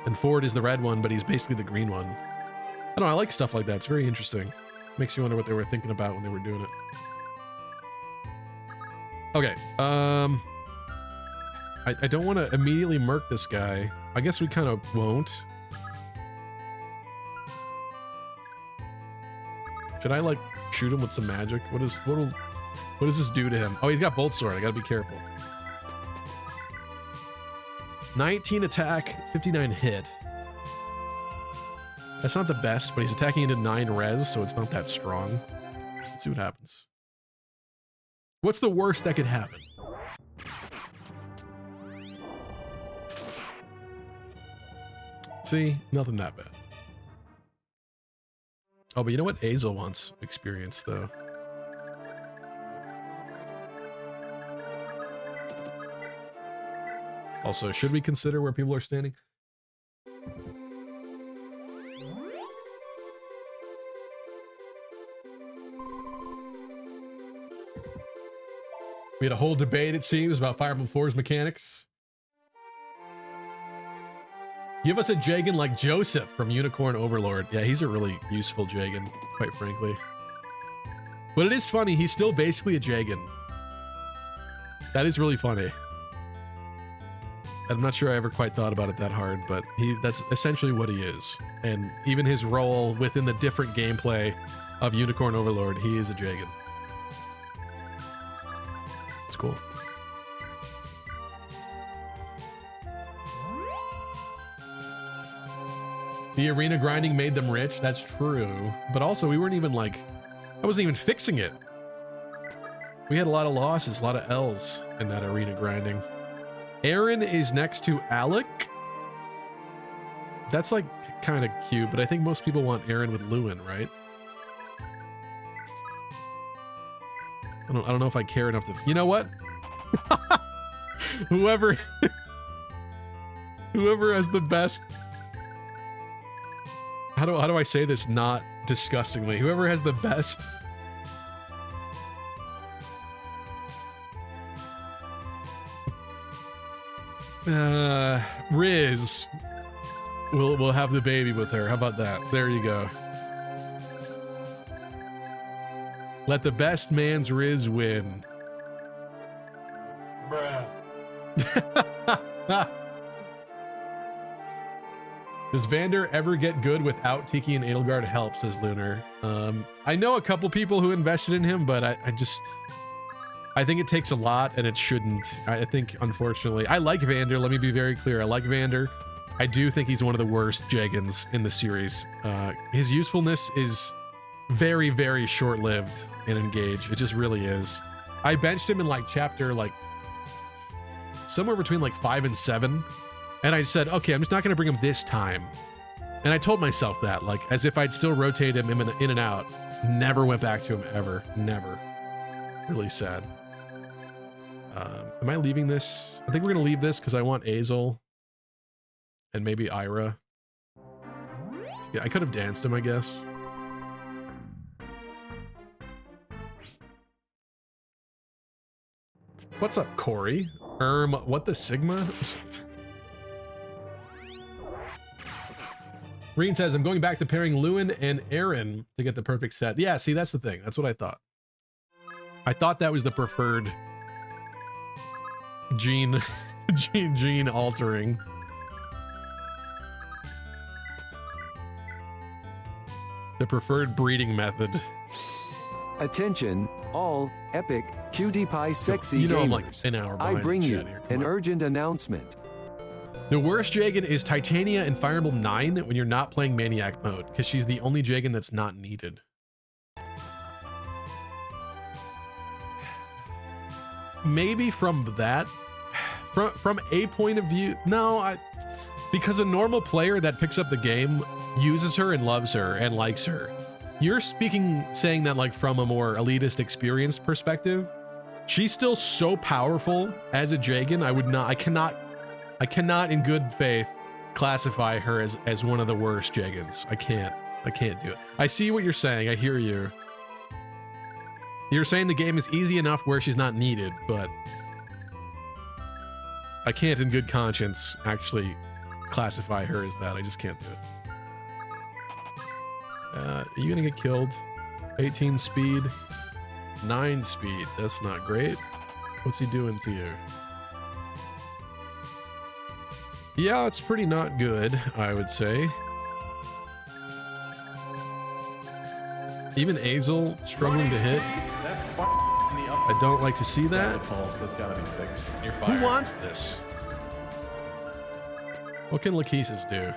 And Ford is the red one, but he's basically the green one. I don't know, I like stuff like that. It's very interesting. Makes you wonder what they were thinking about when they were doing it. Okay, I don't want to immediately murk this guy. I guess we kind of won't. Should I like shoot him with some magic? What does this do to him? Oh, he's got bolt sword. I gotta be careful. 19 attack, 59 hit. That's not the best, but he's attacking into 9 res, so it's not that strong. Let's see what happens. What's the worst that could happen? See, nothing that bad. Oh, but you know what? Azel wants experience, though. Also, should we consider where people are standing? We had a whole debate, it seems, about Fire Emblem 4's mechanics. Give us a Jagan like Joseph from Unicorn Overlord. Yeah, he's a really useful Jagan, quite frankly. But it is funny, he's still basically a Jagan. That is really funny. I'm not sure I ever quite thought about it that hard, but that's essentially what he is. And even his role within the different gameplay of Unicorn Overlord, he is a Jagan. It's cool. The arena grinding made them rich. That's true. But also, we weren't even like, I wasn't even fixing it. We had a lot of losses, a lot of L's in that arena grinding. Aaron is next to Alec. That's like kind of cute, but I think most people want Aaron with Lewin, right? I don't know if I care enough to, you know what? whoever has the best, how do I say this not disgustingly? Whoever has the best Riz will have the baby with her. How about that? There you go. Let the best man's Riz win. Bruh. Does Vander ever get good without Tiki and Edelgard help, says Lunar. I know a couple people who invested in him, but I think it takes a lot and it shouldn't. I think, unfortunately, I like Vander. Let me be very clear. I like Vander. I do think he's one of the worst Jagans in the series. His usefulness is very, very short-lived in Engage. It just really is. I benched him in like chapter like somewhere between like 5 and 7. And I said, okay, I'm just not going to bring him this time. And I told myself that, like, as if I'd still rotate him in and out. Never went back to him ever. Never. Really sad. Am I leaving this? I think we're going to leave this because I want Azel and maybe Ira. Yeah, I could have danced him, I guess. What's up, Corey? What the Sigma? Reen says, I'm going back to pairing Lewin and Aaron to get the perfect set. Yeah, see, that's the thing. That's what I thought. I thought that was the preferred gene altering. The preferred breeding method. Attention, all epic, cutie pie sexy You know I'm gamers. like an hour I behind bring the you chat here. an urgent announcement. The worst Jagan is Titania in Fire Emblem 9 when you're not playing Maniac mode, because she's the only Jagan that's not needed. Maybe from that, from a point of view, no, because a normal player that picks up the game uses her and loves her and likes her. You're saying that like from a more elitist experienced perspective. She's still so powerful as a Jagan. I cannot in good faith classify her as one of the worst Jagans. I can't do it. I see what you're saying. I hear you. You're saying the game is easy enough where she's not needed, but I can't in good conscience actually classify her as that. I just can't do it. Are you gonna get killed? 18 speed, 9 speed. That's not great. What's he doing to you? Yeah, it's pretty not good, I would say. Even Azel struggling to hit. That's f***ing the up. I don't like to see that. That's a pulse. That's gotta be fixed. You're fired. Who wants this? What can Lachesis do?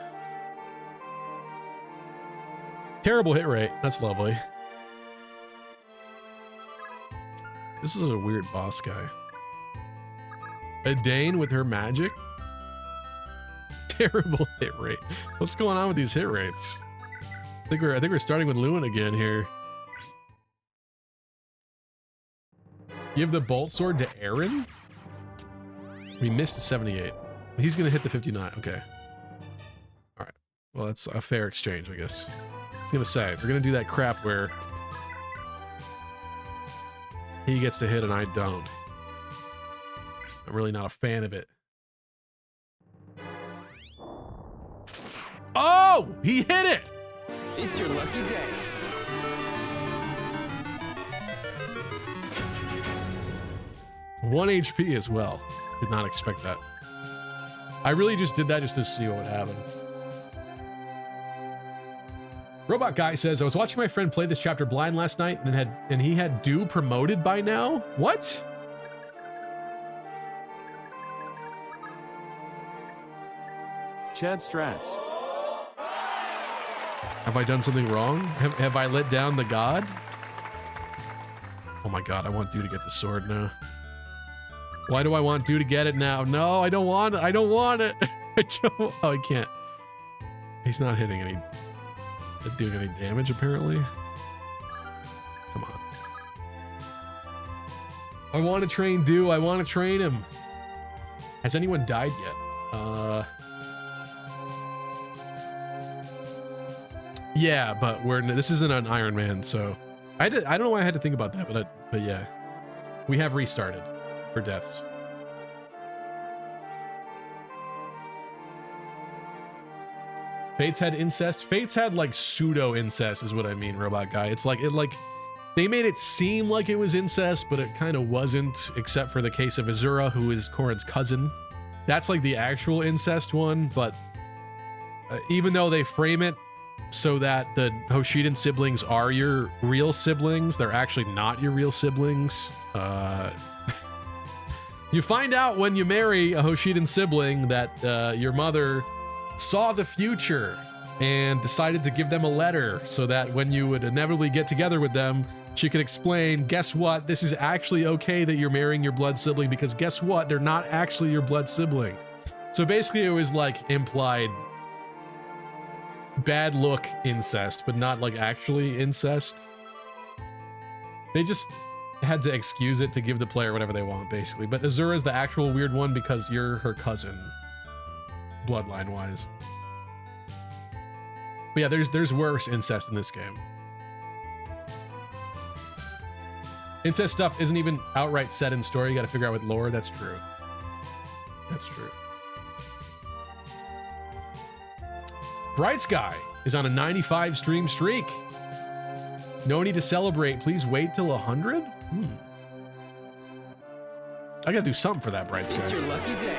Terrible hit rate. That's lovely. This is a weird boss guy. A Dane with her magic? Terrible hit rate. What's going on with these hit rates? I think we're starting with Lewin again here. Give the bolt sword to Aaron? We missed the 78. He's gonna hit the 59. Okay. All right. Well, that's a fair exchange, I guess. I was gonna say, we're gonna do that crap where he gets to hit and I don't. I'm really not a fan of it. Oh, he hit it. It's your lucky day. One HP as well. Did not expect that. I really just did that just to see what would happen. Robot Guy says, I was watching my friend play this chapter blind last night and he had Do promoted by now. What? Chad Strats. Have I done something wrong? Have I let down the god? Oh my god, I want Do to get the sword now. Why do I want Do to get it now? No, I don't want it. I don't want it. Oh, I can't. He's not hitting any, doing any damage apparently. Come on. I want to train Do. I want to train him. Has anyone died yet? Yeah, but this isn't an Iron Man, so I don't know why I had to think about that, but yeah, we have restarted for deaths. Fates had incest. Fates had like pseudo incest is what I mean, Robot Guy. It's like they made it seem like it was incest, but it kind of wasn't, except for the case of Azura, who is Corrin's cousin. That's like the actual incest one, but even though they frame it so that the Hoshidan siblings are your real siblings, they're actually not your real siblings. You find out when you marry a Hoshidan sibling that your mother saw the future and decided to give them a letter so that when you would inevitably get together with them, she could explain, guess what? This is actually okay that you're marrying your blood sibling because guess what? They're not actually your blood sibling. So basically it was like implied bad look incest, but not like actually incest. They just had to excuse it to give the player whatever they want, basically. But Azura is the actual weird one because you're her cousin, bloodline wise. But yeah, there's worse incest in this game. Incest stuff isn't even outright set in story. You got to figure out with lore. That's true. That's true. Bright Sky is on a 95 stream streak. No need to celebrate. Please wait till 100. I gotta do something for that, Bright Sky. It's your lucky day.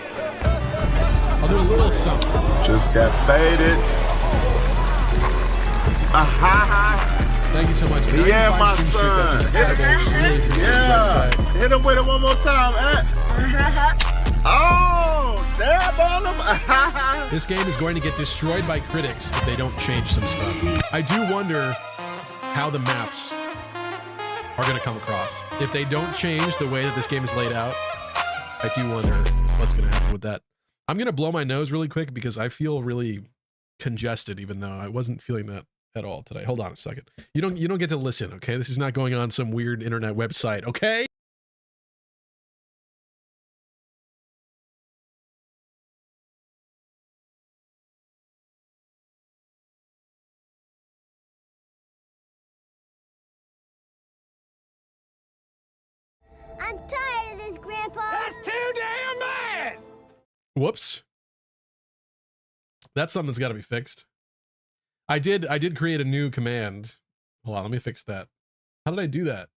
I'll do a little something. Just got faded. Thank you so much. Yeah, 95 my stream streak, son. that's incredible. Really appreciate Yeah. it. Hit him with it one more time. Oh, dab on him. This game is going to get destroyed by critics if they don't change some stuff. I do wonder how the maps are going to come across. If they don't change the way that this game is laid out, I do wonder what's going to happen with that. I'm going to blow my nose really quick because I feel really congested, even though I wasn't feeling that at all today. Hold on a second. You don't get to listen, okay? This is not going on some weird internet website, okay? I'm tired of this, Grandpa. That's too damn bad! Whoops. That's something that's got to be fixed. I did create a new command. Hold on, let me fix that. How did I do that?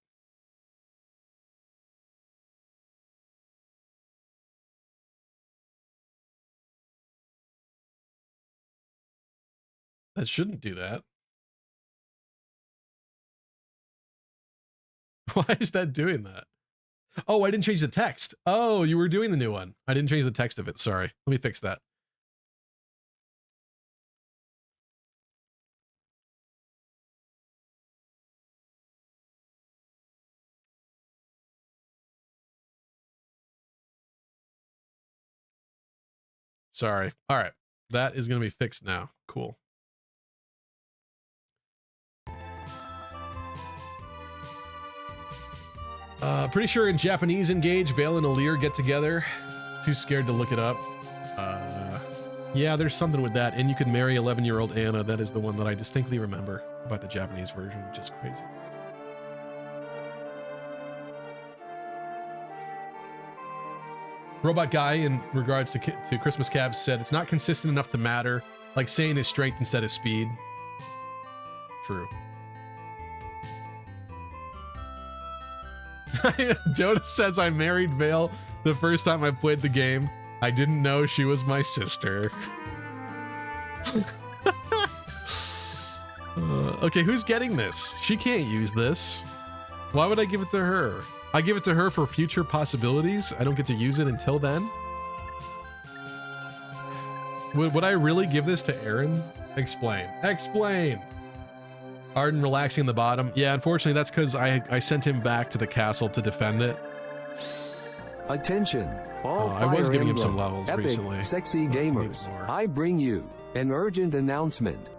That shouldn't do that. Why is that doing that? Oh, I didn't change the text. Oh, you were doing the new one. I didn't change the text of it. Sorry. Let me fix that. Sorry. All right. That is going to be fixed now. Cool. Pretty sure in Japanese Engage, Vale and Alir get together. Too scared to look it up. Yeah, there's something with that. And you could marry 11-year-old Anna. That is the one that I distinctly remember about the Japanese version, which is crazy. Robot Guy, in regards to Christmas Cavs, said it's not consistent enough to matter, like saying his strength instead of speed. True. Dota says I married Vale the first time I played the game. I didn't know she was my sister. Okay, who's getting this? She can't use this. Why would I give it to her? I give it to her for future possibilities. I don't get to use it until then. Would I really give this to Aaron? Explain. Explain. Arden relaxing in the bottom. Yeah, unfortunately, that's because I sent him back to the castle to defend it. Attention, all I was Fire giving him some Emblem levels epic, recently. Sexy gamers, I bring you an urgent announcement.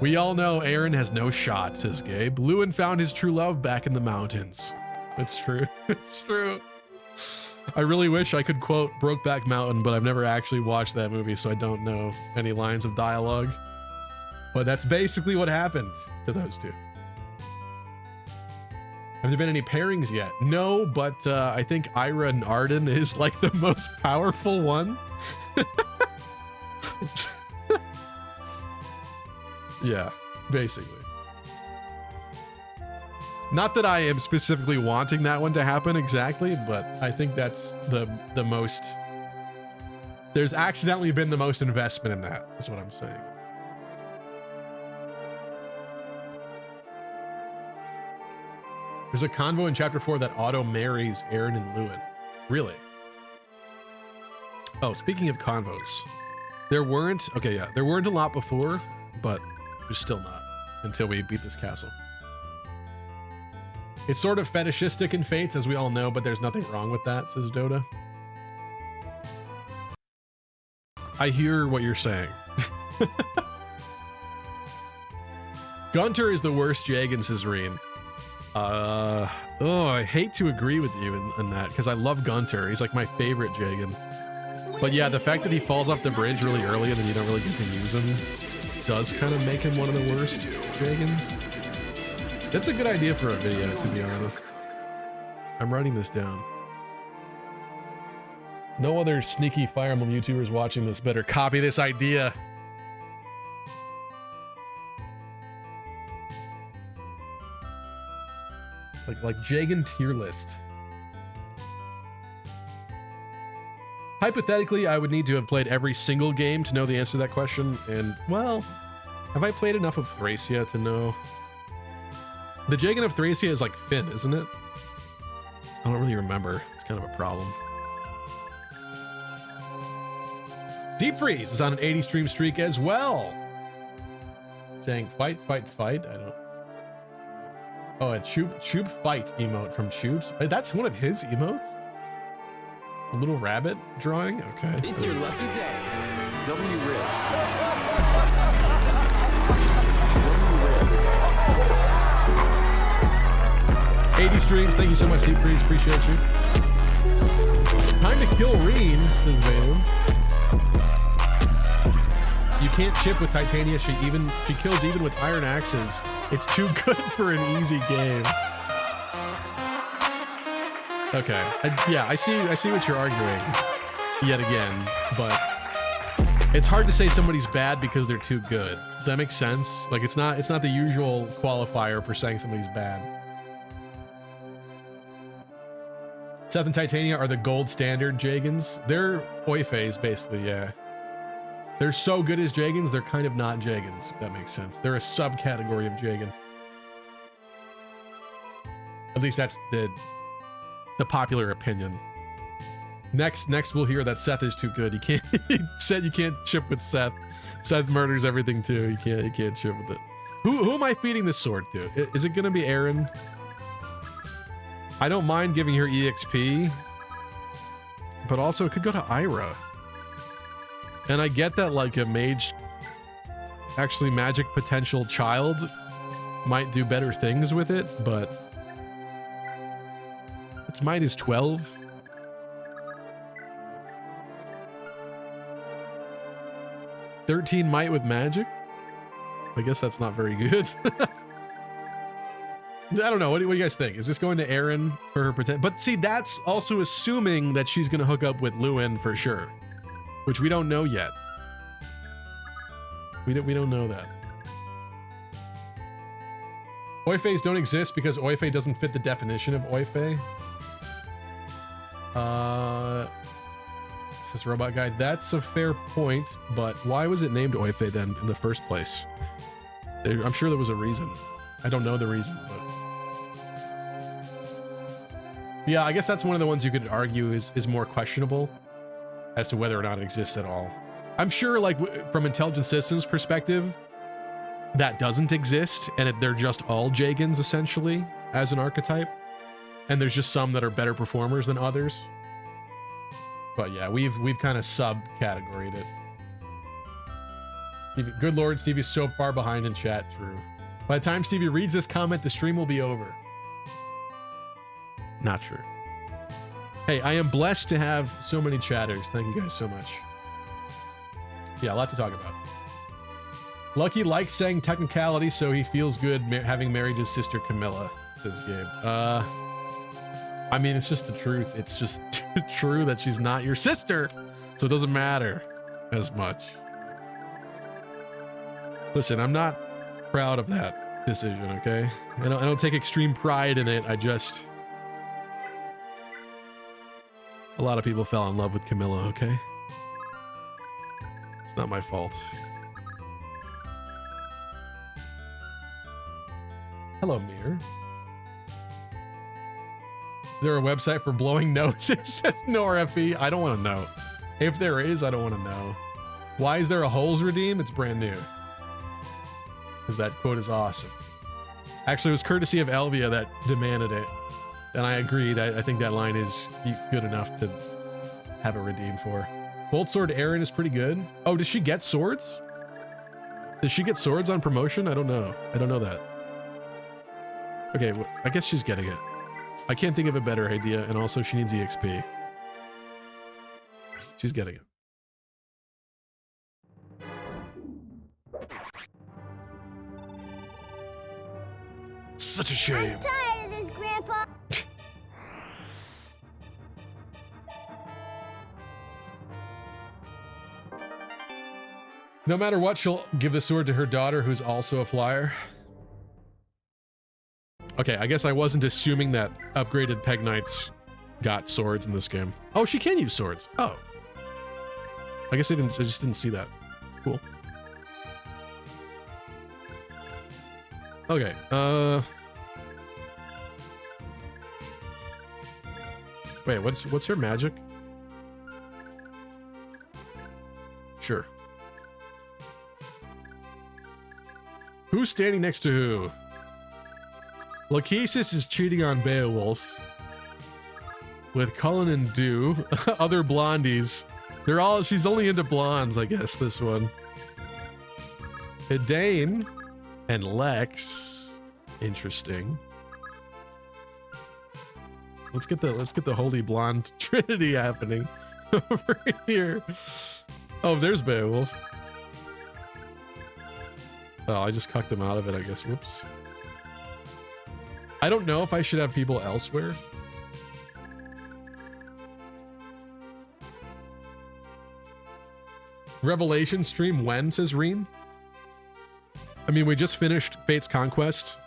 We all know Aaron has no shot, says Gabe. Lewin found his true love back in the mountains. It's true. It's true. I really wish I could quote Brokeback Mountain, but I've never actually watched that movie, so I don't know any lines of dialogue. But that's basically what happened to those two. Have there been any pairings yet? No, but I think Ira and Arden is like the most powerful one. Yeah, basically. Not that I am specifically wanting that one to happen exactly, but I think that's the most... There's accidentally been the most investment in that, is what I'm saying. There's a convo in chapter 4 that auto marries Aaron and Lewin. Really? Oh, speaking of convos, there weren't a lot before, but there's still not until we beat this castle. It's sort of fetishistic in Fates, as we all know, but there's nothing wrong with that, says Dota. I hear what you're saying. Gunter is the worst Jagan, says Reen. I hate to agree with you in that, because I love Gunter. He's like my favorite Jagan. But yeah, the fact that he falls off the bridge really early and then you don't really get to use him does kind of make him one of the worst Jagans. That's a good idea for a video, to be honest. I'm writing this down. No other sneaky Fire Emblem YouTubers watching this better copy this idea. Like Jagan tier list. Hypothetically, I would need to have played every single game to know the answer to that question, and well, Have I played enough of Thracia to know? The Jagan of Thracia is like Finn, isn't it? I don't really remember. It's kind of a problem. Deep Freeze is on an 80 stream streak as well. Saying fight, fight, fight. I don't. Oh, a Choop fight emote from Choops. That's one of his emotes? A little rabbit drawing? Okay. It's your lucky day. W Riz. 80 streams. Thank you so much, Deep Freeze. Appreciate you. Time to kill Reen, says Valens. You can't chip with Titania. She kills even with iron axes. It's too good for an easy game. Okay. Yeah, I see what you're arguing yet again, but it's hard to say somebody's bad because they're too good. Does that make sense? Like it's not the usual qualifier for saying somebody's bad. Seth and Titania are the gold standard Jagans. They're Oifeis, basically, yeah. They're so good as Jagans, they're kind of not Jagans, if that makes sense. They're a subcategory of Jagan. At least that's the popular opinion. Next we'll hear that Seth is too good. You can't chip with Seth. Seth murders everything too. You can't chip with it. Who am I feeding this sword to? Is it gonna be Aaron? I don't mind giving her EXP, but also it could go to Ira. And I get that like a mage, actually magic potential child might do better things with it, but its might is 12. $13 might with magic? I guess that's not very good. I don't know. What do you guys think? Is this going to Aaron for her pretend? But see, that's also assuming that she's going to hook up with Lewin for sure, which we don't know yet. We don't know that. Oifeis don't exist because Oife doesn't fit the definition of Oife. Says Robot Guy. That's a fair point, but why was it named Oife then in the first place? I'm sure there was a reason. I don't know the reason, but yeah, I guess that's one of the ones you could argue is more questionable as to whether or not it exists at all. I'm sure, like, from Intelligent Systems perspective, that doesn't exist, and they're just all Jagans, essentially, as an archetype. And there's just some that are better performers than others. But yeah, we've kind of sub-categoried it. Stevie, good lord, Stevie's so far behind in chat, true. By the time Stevie reads this comment, the stream will be over. Not true. Hey, I am blessed to have so many chatters. Thank you guys so much. Yeah, a lot to talk about. Lucky likes saying technicality, so he feels good having married his sister Camilla, says Gabe. I mean, it's just the truth. It's just true that she's not your sister, so it doesn't matter as much. Listen, I'm not proud of that decision, okay? I don't take extreme pride in it. A lot of people fell in love with Camilla, okay? It's not my fault. Hello, Mir. Is there a website for blowing noses? Says NoRFE. I don't want to know. If there is, I don't want to know. Why is there a holes redeem? It's brand new. Because that quote is awesome. Actually, it was courtesy of Elvia that demanded it. And I agreed. I think that line is good enough to have a redeem for. Bolt Sword Aaron is pretty good. Oh, does she get swords? Does she get swords on promotion? I don't know. I don't know that. Okay, well, I guess she's getting it. I can't think of a better idea, and also she needs EXP. She's getting it. Such a shame. I'm tired of this, Grandpa. No matter what, she'll give the sword to her daughter, who's also a flyer. Okay, I guess I wasn't assuming that upgraded Peg Knights got swords in this game. Oh, she can use swords. Oh. I guess I just didn't see that. Cool. Okay. Wait, what's her magic? Sure. Who's standing next to who? Lachesis is cheating on Beowulf with Cullen and Dew. Other blondies. She's only into blondes, I guess, this one. Hidane and Lex. Interesting. Let's get the holy blonde trinity happening over here. Oh, there's Beowulf. Oh, I just cucked him out of it, I guess. Whoops. I don't know if I should have people elsewhere. Revelation stream when, says Reen? I mean, we just finished Fate's Conquest.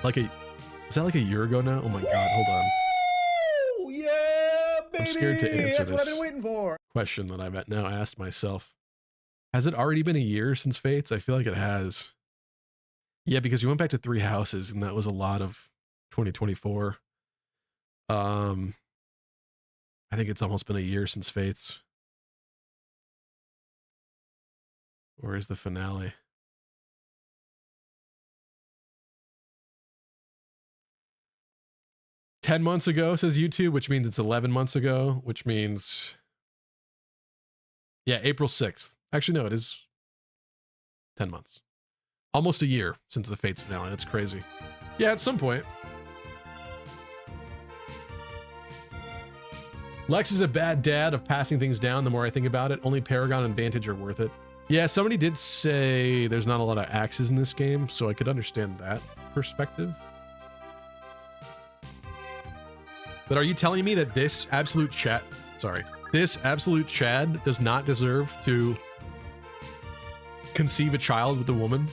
Is that like a year ago now? Oh my god, hold on. Ooh, yeah, baby. I'm scared to answer That's what I've this been waiting for. question that I've now asked myself. Has it already been a year since Fates? I feel like it has. Yeah, because you went back to 3 houses and that was a lot of 2024. I think it's almost been a year since Fates. Or is the finale? "10 months ago," says YouTube, which means it's 11 months ago, which means, yeah, April 6th. Actually, no, it is 10 months. Almost a year since the Fates finale. That's crazy. Yeah, at some point. Lex is a bad dad of passing things down the more I think about it. Only Paragon and Vantage are worth it. Yeah, somebody did say there's not a lot of axes in this game, so I could understand that perspective. But are you telling me that this absolute Chad does not deserve to conceive a child with a woman?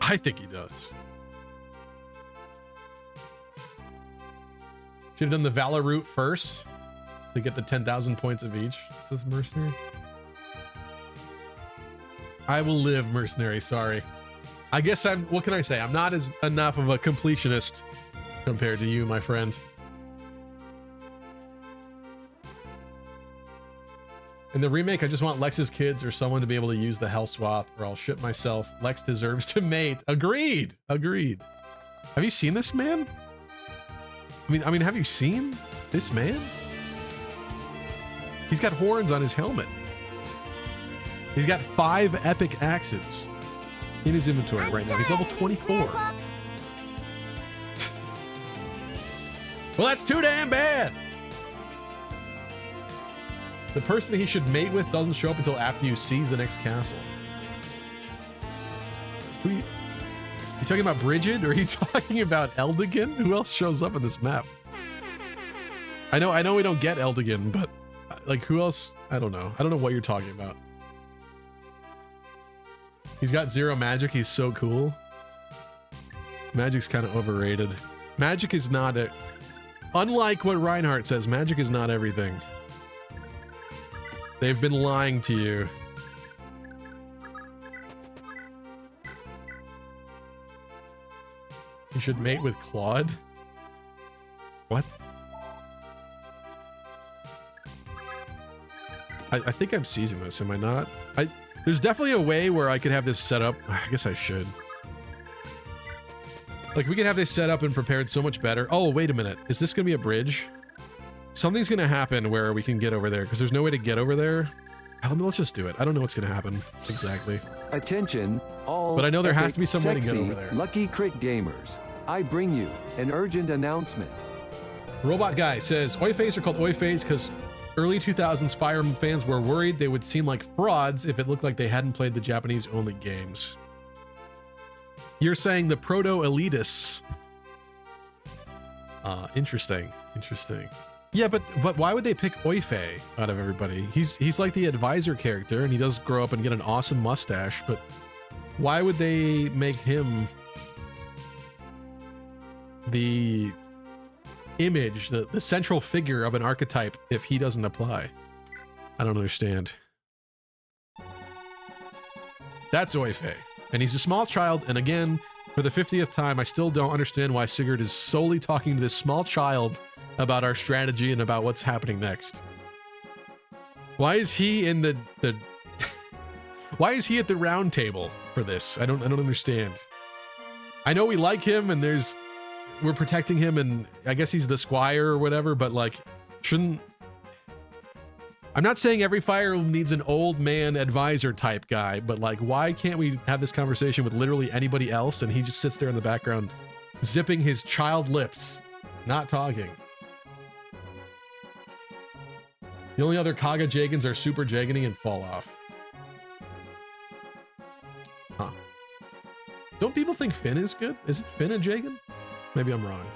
I think he does. Should have done the Valor route first to get the 10,000 points of each, says Mercenary. I will live, Mercenary, sorry. I guess what can I say? I'm not as enough of a completionist compared to you, my friend. In the remake, I just want Lex's kids or someone to be able to use the Hell Swap, or I'll shit myself. Lex deserves to mate. Agreed. Agreed. Have you seen this man? I mean, have you seen this man? He's got horns on his helmet. He's got 5 epic axes in his inventory right now. He's level 24. Well, that's too damn bad. The person he should mate with doesn't show up until after you seize the next castle. Who you talking about, Bridget? Or are you talking about Eldigan? Who else shows up in this map? I know we don't get Eldigan, but like who else? I don't know. I don't know what you're talking about. He's got 0 magic. He's so cool. Magic's kind of overrated. Magic is not a... Unlike what Reinhardt says, magic is not everything. They've been lying to you. You should mate with Claude? What? I think I'm seizing this, am I not? There's definitely a way where I could have this set up. I guess I should. Like, we could have this set up and prepared so much better. Oh, wait a minute. Is this going to be a bridge? Something's going to happen where we can get over there, because there's no way to get over there. Let's just do it. I don't know what's going to happen exactly. Attention, all but I know there has epic, to be some way to get sexy, over there. Lucky Crit gamers, I bring you an urgent announcement. Robot Guy says, Oifays are called Oifays because early 2000s Fire Emblem fans were worried they would seem like frauds if it looked like they hadn't played the Japanese-only games. You're saying the proto-elitists. Interesting. Interesting. Yeah, but why would they pick Oifei out of everybody? He's like the advisor character, and he does grow up and get an awesome mustache, but why would they make him the image, the central figure of an archetype if he doesn't apply? I don't understand. That's Oife. And he's a small child, and again, for the 50th time, I still don't understand why Sigurd is solely talking to this small child about our strategy and about what's happening next. Why is he in the why is he at the round table for this? I don't understand. I know we like him and we're protecting him, and I guess he's the squire or whatever, but like, shouldn't... I'm not saying every fire needs an old man advisor type guy, but like, why can't we have this conversation with literally anybody else and he just sits there in the background zipping his child lips, not talking? The only other Kaga Jagans are Super Jagany and Fall Off. Huh. Don't people think Finn is good? Is it Finn and Jagan? Maybe I'm wrong.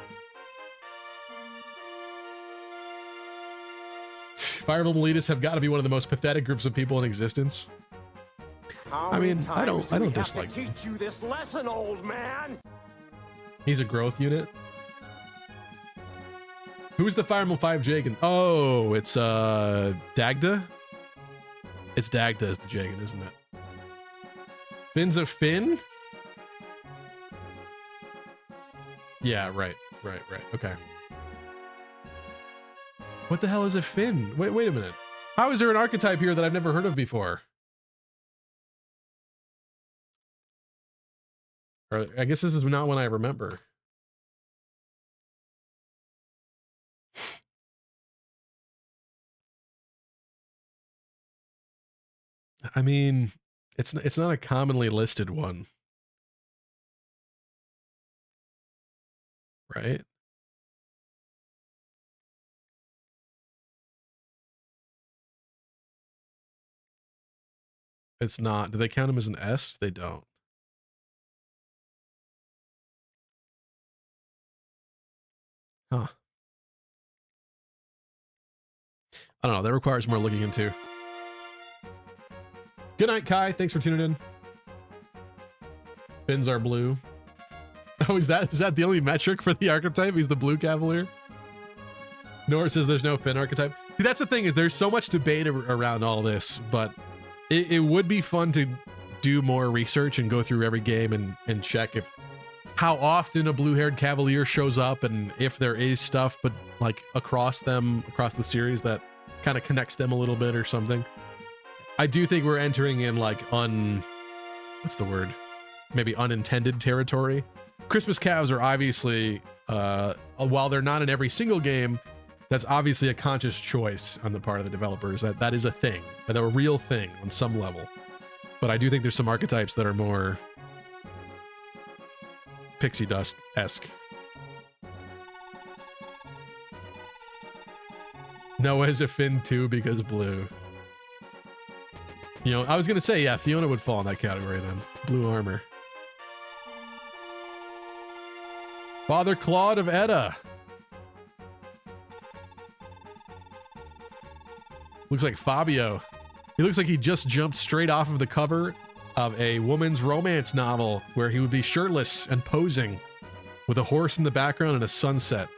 Fire Emblem elitists have got to be one of the most pathetic groups of people in existence. I mean, I don't dislike them. Teach you this lesson, old man. He's a growth unit. Who's the Fire Emblem 5 Jagan? Oh, it's Dagda? It's Dagda as the Jagan, isn't it? Finn's a Finn? Yeah, right. Okay. What the hell is a Finn? Wait a minute. How is there an archetype here that I've never heard of before? Or I guess this is not one I remember. I mean, it's not a commonly listed one. Right? It's not. Do they count him as an S? They don't. Huh. I don't know. That requires more looking into. Good night, Kai. Thanks for tuning in. Fins are blue. Oh, is that the only metric for the archetype? He's the blue cavalier? Nora says there's no Finn archetype. See, that's the thing, is there's so much debate around all this, but it would be fun to do more research and go through every game and check how often a blue-haired cavalier shows up, and if there is stuff, but like across the series that kind of connects them a little bit or something. I do think we're entering in like what's the word? Maybe unintended territory. Christmas calves are obviously, while they're not in every single game, that's obviously a conscious choice on the part of the developers. That is a thing, a real thing on some level. But I do think there's some archetypes that are more pixie dust-esque. Noah's a Finn too because blue. You know, I was gonna say, yeah, Fiona would fall in that category then. Blue armor. Father Claude of Edda. Looks like Fabio. He looks like he just jumped straight off of the cover of a woman's romance novel where he would be shirtless and posing with a horse in the background and a sunset.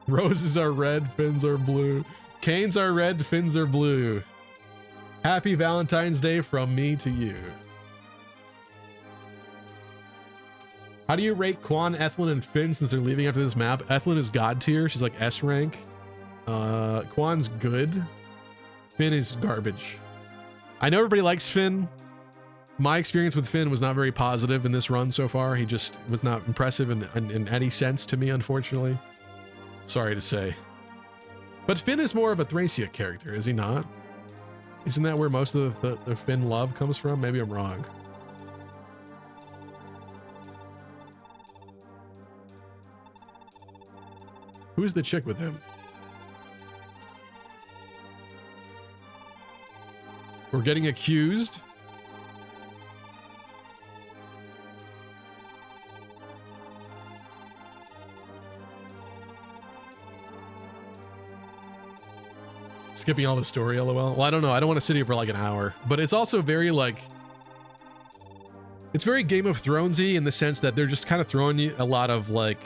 Roses are red, fins are blue. Canes are red, fins are blue. Happy Valentine's Day from me to you. How do you rate Quan, Ethlyn, and Finn since they're leaving after this map? Ethlyn is god tier. She's like S rank. Quan's good. Finn is garbage. I know everybody likes Finn. My experience with Finn was not very positive in this run so far. He just was not impressive in any sense to me, unfortunately. Sorry to say. But Finn is more of a Thracia character, is he not? Isn't that where most of the Finn love comes from? Maybe I'm wrong. Who's the chick with him? We're getting accused. Skipping all the story, lol. Well, I don't know. I don't want to sit here for like an hour, but it's also very like, it's very Game of Thronesy in the sense that they're just kind of throwing you a lot of like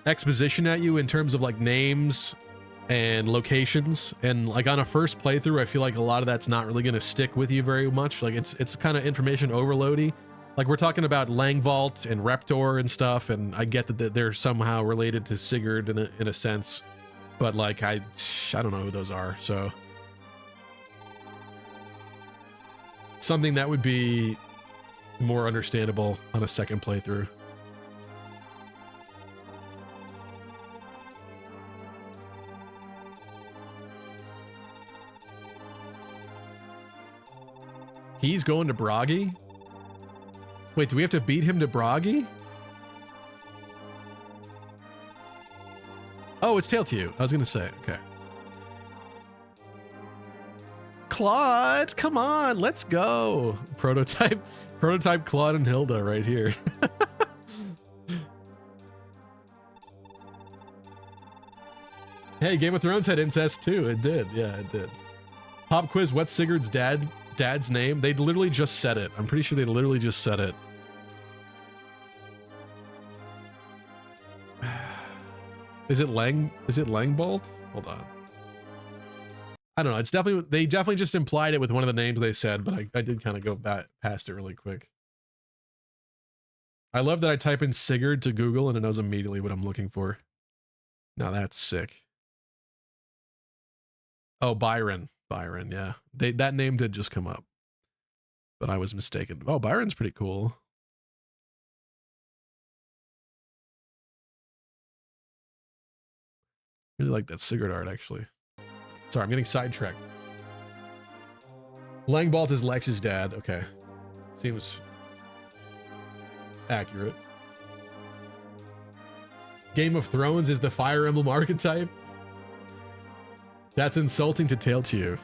exposition at you in terms of like names and locations, and like on a first playthrough I feel like a lot of that's not really going to stick with you very much. Like it's kind of information overloady. Like we're talking about Langvault and Reptor and stuff, and I get that they're somehow related to Sigurd in a sense, but like I don't know who those are, so something that would be more understandable on a second playthrough. He's going to Bragi? Wait, do we have to beat him to Bragi? Oh, it's Tail to You. I was gonna say, okay. Claude, come on, let's go. Prototype Claude and Hilda right here. Hey, Game of Thrones had incest too. It did, yeah, it did. Pop quiz, what's Sigurd's dad's name? They literally just said it. I'm pretty sure they literally just said it. Is it Langbolt? Hold on. I don't know. It's definitely, they definitely just implied it with one of the names they said, but I did kind of go past it really quick. I love that I type in Sigurd to Google and it knows immediately what I'm looking for. Now that's sick. Oh, Byron, yeah. That name did just come up, but I was mistaken. Oh, Byron's pretty cool. Really like that Sigurd art, actually. Sorry, I'm getting sidetracked. Langbolt is Lex's dad. Okay. Seems accurate. Game of Thrones is the Fire Emblem archetype? That's insulting to Tail to You.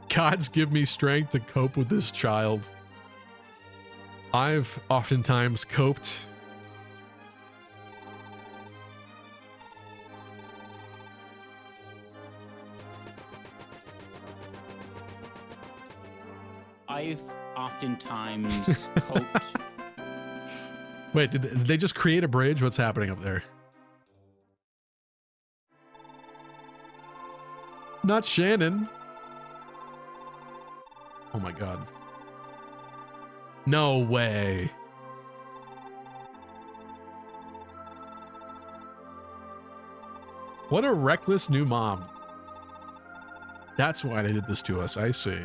Gods give me strength to cope with this child. I've oftentimes coped. I've oftentimes coped. Wait, did they just create a bridge? What's happening up there? Not Shannon. Oh my god. No way. What a reckless new mom. That's why they did this to us. I see.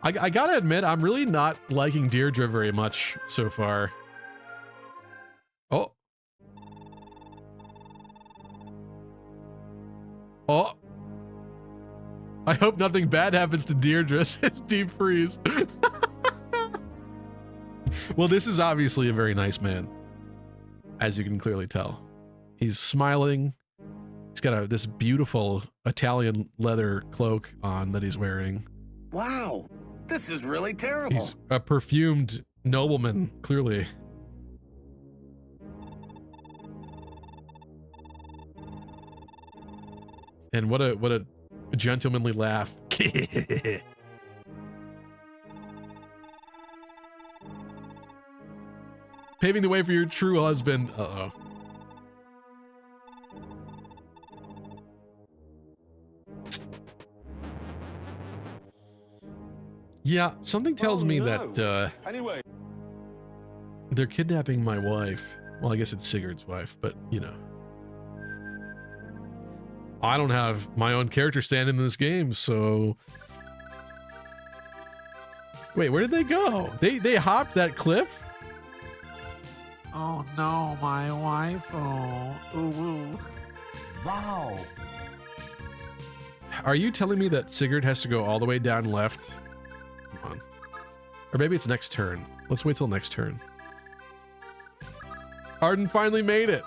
I gotta admit, I'm really not liking Deirdre very much so far. Oh. Oh. I hope nothing bad happens to Deirdre, says Deep Freeze. Well, this is obviously a very nice man, as you can clearly tell. He's smiling. He's got this beautiful Italian leather cloak on that he's wearing. Wow, this is really terrible. He's a perfumed nobleman, clearly. And what a gentlemanly laugh. Paving the way for your true husband. Uh-oh. Yeah, something tells me that Anyway, they're kidnapping my wife. Well, I guess it's Sigurd's wife, but you know. I don't have my own character stand in this game, so... Wait, where did they go? They hopped that cliff? Oh no, my wife. Oh, ooh. wow. Are you telling me that Sigurd has to go all the way down left? Come on. Or maybe it's next turn. Let's wait till next turn. Arden finally made it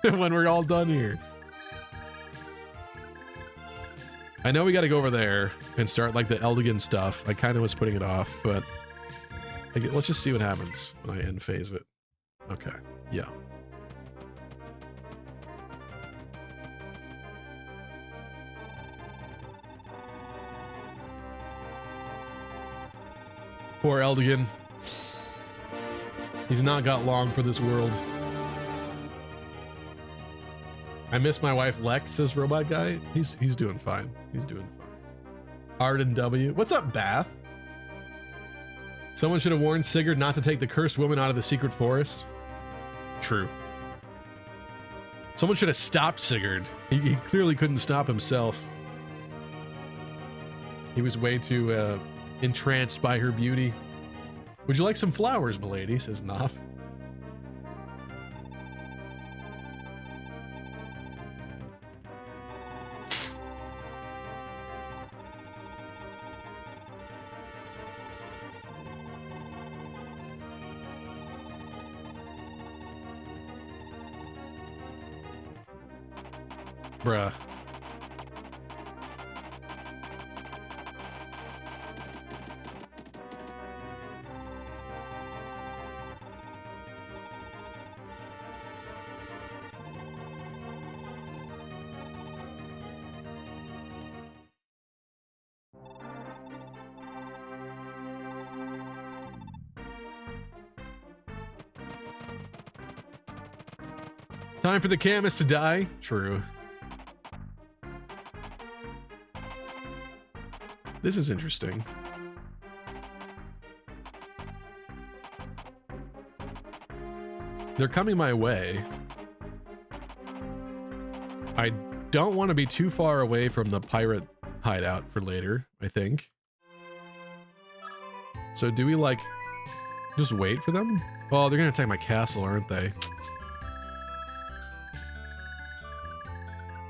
when we're all done here. I know we got to go over there and start like the Eldigan stuff. I kind of was putting it off, but let's just see what happens when I end phase it. Okay. Yeah. Poor Eldigan. He's not got long for this world. I miss my wife Lex, says Robot Guy. He's doing fine. He's doing fine. Arden W. What's up, Bath? Someone should have warned Sigurd not to take the cursed woman out of the secret forest. True. Someone should have stopped Sigurd. He clearly couldn't stop himself. He was way too entranced by her beauty. Would you like some flowers, milady? Says Knopf. Bruh. Time for the Camus to die? True. This is interesting. They're coming my way. I don't want to be too far away from the pirate hideout for later, I think. So do we like just wait for them? Oh, they're gonna attack my castle, aren't they?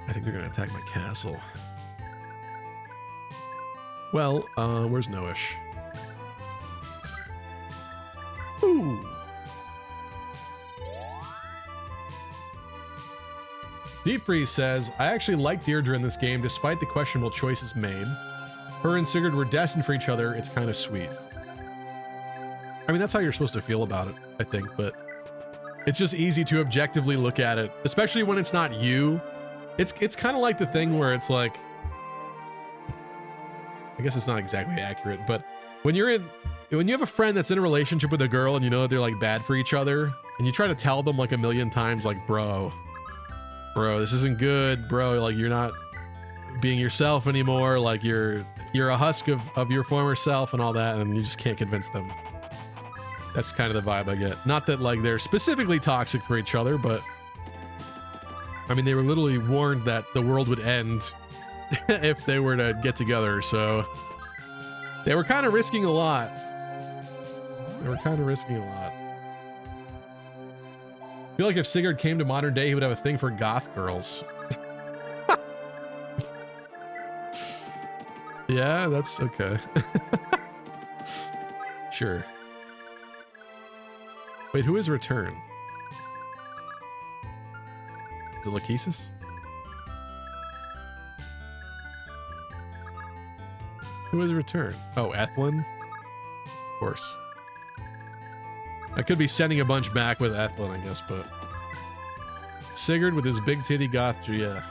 I think they're gonna attack my castle. Well, where's Noish? Ooh. Deep Freeze says, I actually like Deirdre in this game despite the questionable choices made. Her and Sigurd were destined for each other. It's kind of sweet. I mean, that's how you're supposed to feel about it, I think, but it's just easy to objectively look at it, especially when it's not you. It's kind of like the thing where it's like, I guess it's not exactly accurate, but when you have a friend that's in a relationship with a girl and you know that they're like bad for each other, and you try to tell them like a million times, like, bro, this isn't good, bro. Like, you're not being yourself anymore. Like, you're a husk of your former self and all that, and you just can't convince them. That's kind of the vibe I get. Not that like they're specifically toxic for each other, but I mean, they were literally warned that the world would end if they were to get together, so they were kind of risking a lot. I feel like if Sigurd came to modern day, he would have a thing for goth girls. Yeah, that's okay. Sure. Wait, who is Return? Is it Lachesis? Who is Return? Oh, Ethlin? Of course. I could be sending a bunch back with Ethlin, I guess, but... Sigurd with his big titty goth, yeah.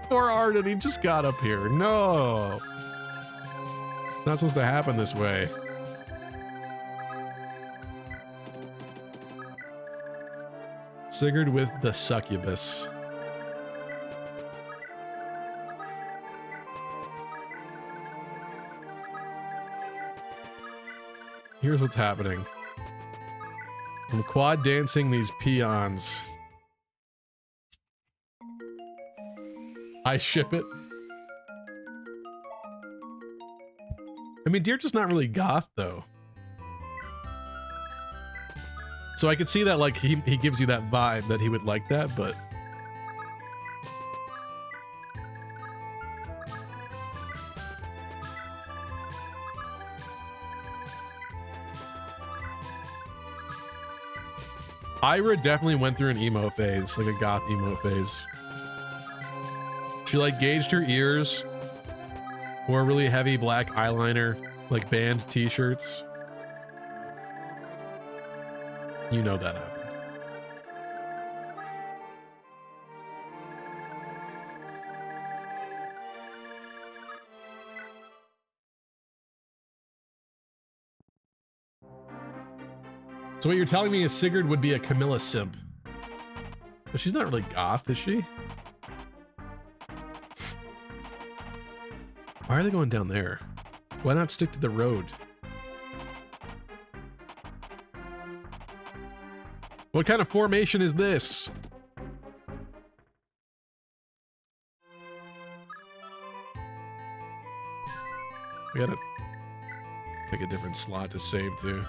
Poor Arden, he just got up here. No! It's not supposed to happen this way. Sigurd with the succubus. Here's what's happening. I'm quad dancing these peons. I ship it. I mean, Deirdre's not really goth, though. So I could see that, like, he gives you that vibe that he would like that, but... Ira definitely went through an emo phase, like a goth emo phase. She, like, gauged her ears, wore really heavy black eyeliner, like band t-shirts. You know that happened. So what you're telling me is Sigurd would be a Camilla simp. But she's not really goth, is she? Why are they going down there? Why not stick to the road? What kind of formation is this? We gotta pick a different slot to save to.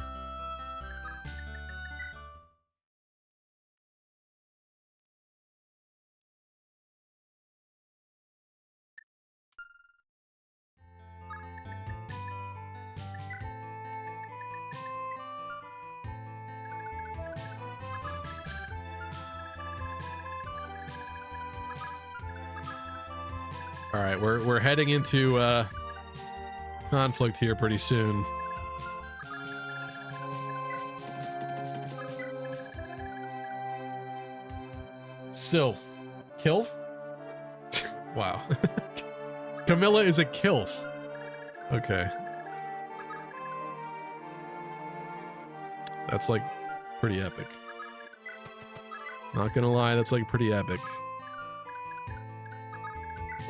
All right, we're heading into conflict here pretty soon. Sylph. Kilf? Wow. Camilla is a Kilf. Okay. That's like pretty epic. Not gonna lie, that's like pretty epic.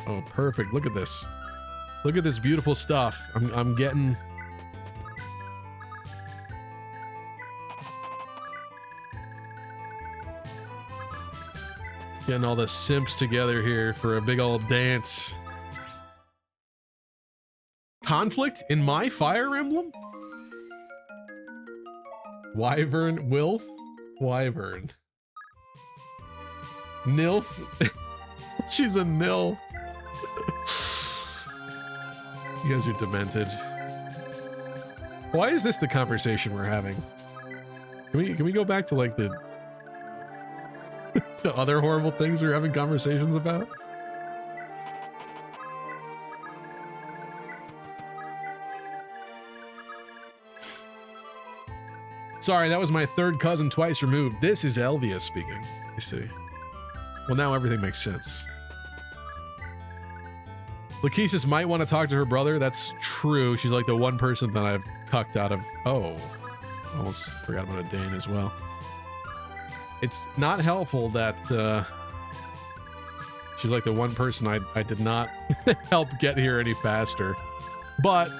Oh, perfect. Look at this. Look at this beautiful stuff. I'm getting... Getting all the simps together here for a big old dance. Conflict in my Fire Emblem? Wyvern, Wilf? Wyvern. Nilf? She's a Nil. You guys are demented. Why is this the conversation we're having? Can we go back to like the the other horrible things we're having conversations about? Sorry, that was my third cousin twice removed. This is Elvia speaking. I see. Well, now everything makes sense. Lachesis might want to talk to her brother. That's true. She's like the one person that I've cucked out of. Oh, almost forgot about a Dane as well. It's not helpful that she's like the one person I did not help get here any faster. But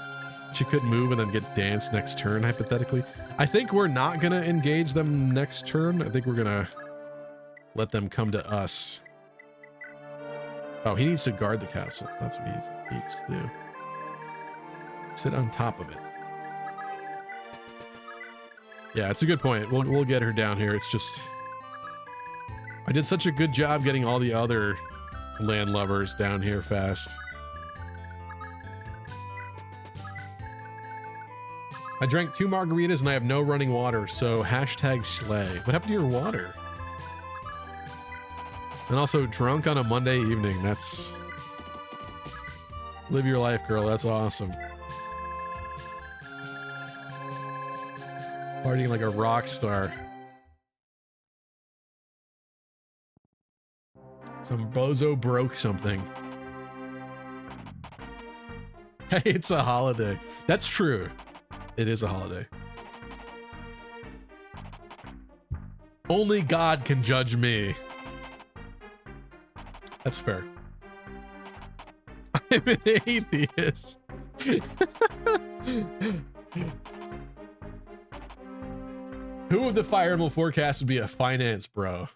she could move and then get danced next turn, hypothetically. I think we're not going to engage them next turn. I think we're going to let them come to us. Oh, he needs to guard the castle. That's what he needs to do. Sit on top of it. Yeah, it's a good point. We'll get her down here. It's just... I did such a good job getting all the other landlubbers down here fast. I drank 2 margaritas and I have no running water, so hashtag slay. What happened to your water? And also drunk on a Monday evening. That's... Live your life, girl. That's awesome. Partying like a rock star. Some bozo broke something. Hey, it's a holiday. That's true. It is a holiday. Only God can judge me. That's fair. I'm an atheist. Who of the Fire Emblem forecast would be a finance bro?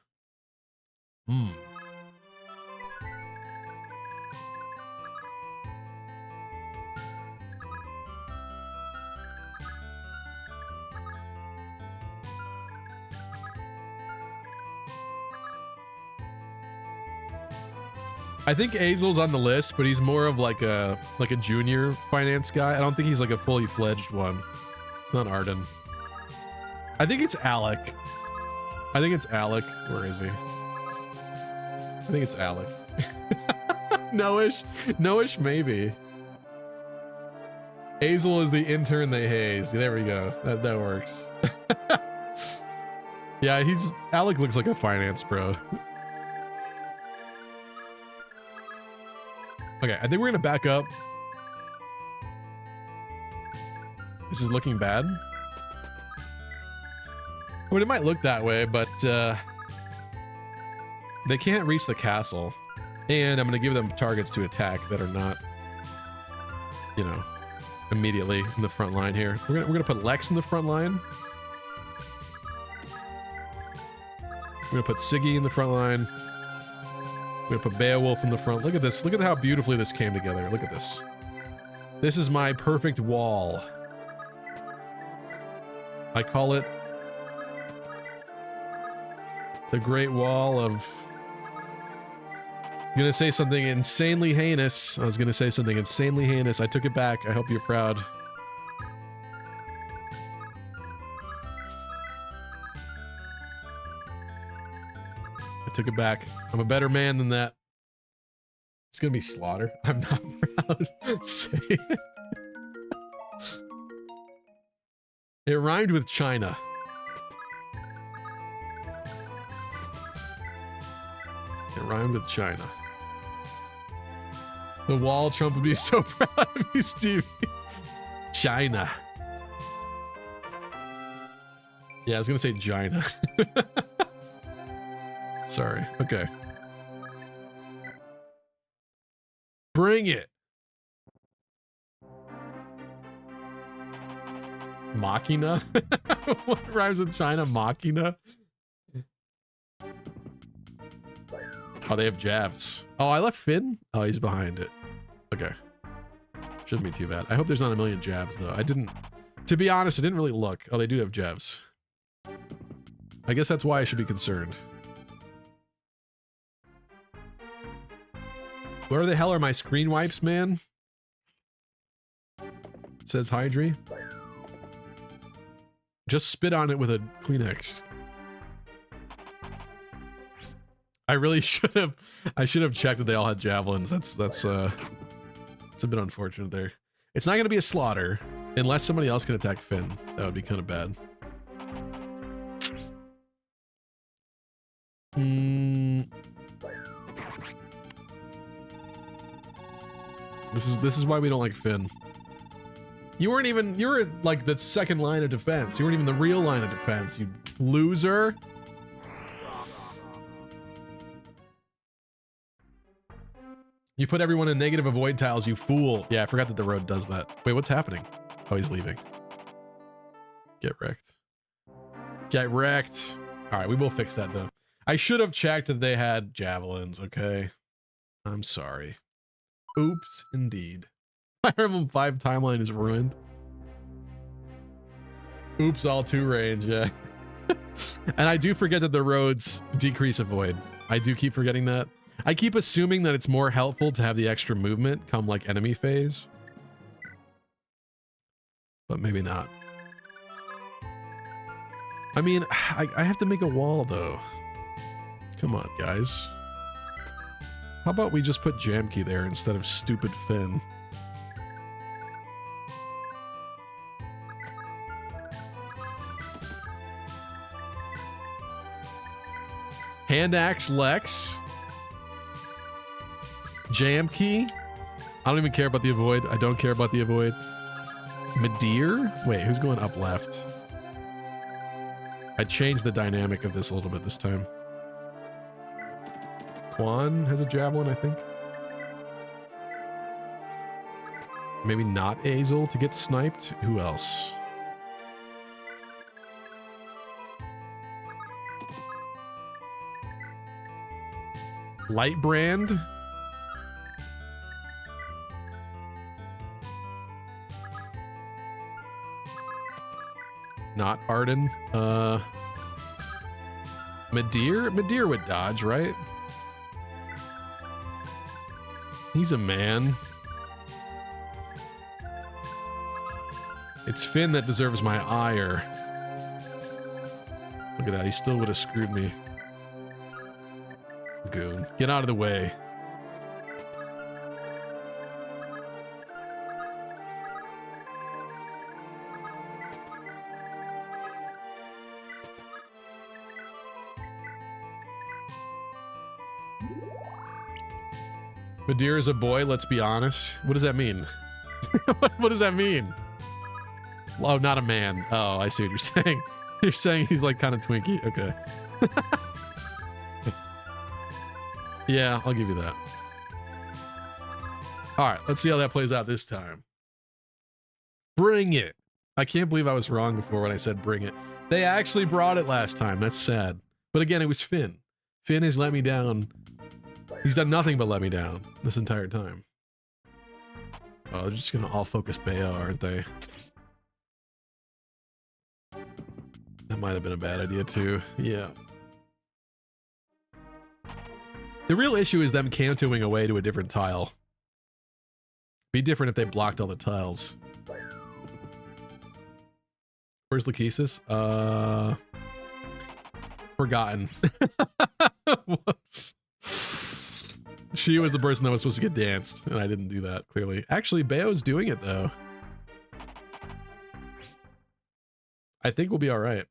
I think Azel's on the list, but he's more of like a junior finance guy. I don't think he's like a fully fledged one. It's not Arden. I think it's Alec. I think it's Alec. Where is he? I think it's Alec. Noish, maybe. Azel is the intern they haze. There we go. That works. Yeah, Alec looks like a finance bro. Okay, I think we're gonna back up. This is looking bad. mean, it might look that way, but they can't reach the castle. And I'm going to give them targets to attack that are not, you know, immediately in the front line here. We're gonna put Lex in the front line. We're gonna put Siggy in the front line. We're gonna put Beowulf in the front. Look at this. Look at how beautifully this came together. Look at this. This is my perfect wall. I call it the Great Wall of... I'm gonna say something insanely heinous. I was gonna say something insanely heinous. I took it back. I hope you're proud. I took it back. I'm a better man than that. It's gonna be slaughter. I'm not proud to say it. It rhymed with China. It rhymed with China. The wall Trump would be so proud of you, Steve. China. Yeah, I was gonna say China. Sorry. Okay. Bring it. Machina? What rhymes with China? Machina? Oh, they have jabs. Oh, I left Finn? Oh, he's behind it. Okay. Shouldn't be too bad. I hope there's not a million jabs, though. I didn't... To be honest, I didn't really look. Oh, they do have jabs. I guess that's why I should be concerned. Where the hell are my screen wipes, man? Says Hydri. Just spit on it with a Kleenex. I really should have. I should have checked that they all had javelins. It's a bit unfortunate there. It's not going to be a slaughter unless somebody else can attack Finn. That would be kind of bad. This is why we don't like Finn. You were like the second line of defense. You weren't even the real line of defense, you loser. You put everyone in negative avoid tiles, you fool. Yeah, I forgot that the road does that. Wait, what's happening? Oh, he's leaving. Get wrecked. Get wrecked. All right, we will fix that though. I should have checked that they had javelins, okay? I'm sorry. Oops, indeed. Fire Emblem 5 timeline is ruined. Oops, all 2 range, yeah. And I do forget that the roads decrease avoid. I do keep forgetting that. I keep assuming that it's more helpful to have the extra movement come like enemy phase. But maybe not. I mean, I have to make a wall though. Come on, guys. How about we just put Jamkey there instead of stupid Finn? Hand Axe Lex. Jamkey. I don't even care about the avoid. I don't care about the avoid. Medir? Wait, who's going up left? I changed the dynamic of this a little bit this time. Quan has a javelin, I think. Maybe not Azel to get sniped. Who else? Lightbrand. Not Arden. Medir? Medir would dodge, right? He's a man. It's Finn that deserves my ire. Look at that, he still would have screwed me. Goon. Get out of the way. Medir is a boy, let's be honest. What does that mean? What does that mean? Oh, not a man. Oh, I see what you're saying. You're saying he's like kind of twinky. Okay. Yeah, I'll give you that. All right, let's see how that plays out this time. Bring it. I can't believe I was wrong before when I said bring it. They actually brought it last time. That's sad. But again, it was Finn. Finn has let me down. He's done nothing but let me down this entire time. Oh, they're just gonna all focus Bayo, aren't they? That might have been a bad idea too. Yeah. The real issue is them cantoing away to a different tile. Be different if they blocked all the tiles. Where's Lachesis? Forgotten. Whoops. She was the person that was supposed to get danced, and I didn't do that, clearly. Actually, Bayo's doing it, though. I think we'll be all right.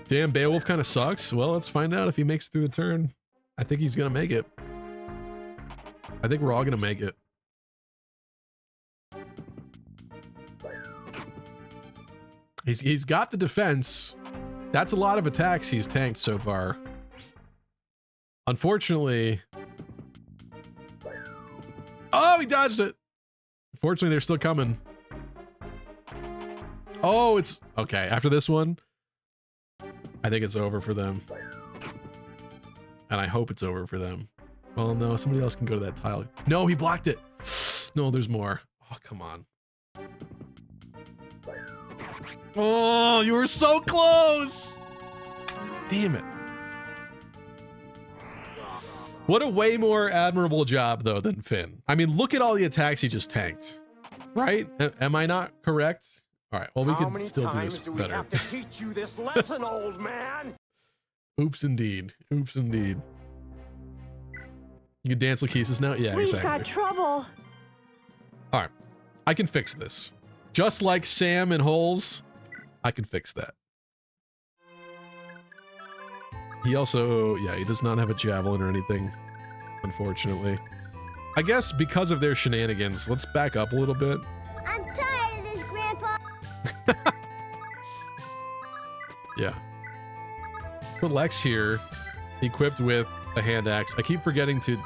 Damn, Beowulf kind of sucks. Well, let's find out if he makes it through the turn. I think he's going to make it. I think we're all going to make it. He's got the defense. That's a lot of attacks he's tanked so far. Unfortunately... Oh, he dodged it. Fortunately, they're still coming. Oh, it's... Okay, after this one, I think it's over for them. And I hope it's over for them. Well, no, somebody else can go to that tile. No, he blocked it. No, there's more. Oh, come on. Oh, you were so close. Damn it. What a way more admirable job, though, than Finn. I mean, look at all the attacks he just tanked. Right? Am I not correct? All right, well, we can still do this better. Have to teach you this lesson, old man? Oops, indeed. Oops, indeed. You can dance Lachesis now? Yeah, We've exactly. got trouble. All right, I can fix this. Just like Sam and Holes, I can fix that. He also, yeah, he does not have a javelin or anything, unfortunately. I guess because of their shenanigans, let's back up a little bit. I'm tired of this, Grandpa. Yeah. Put Lex here, equipped with a hand axe. I keep forgetting to...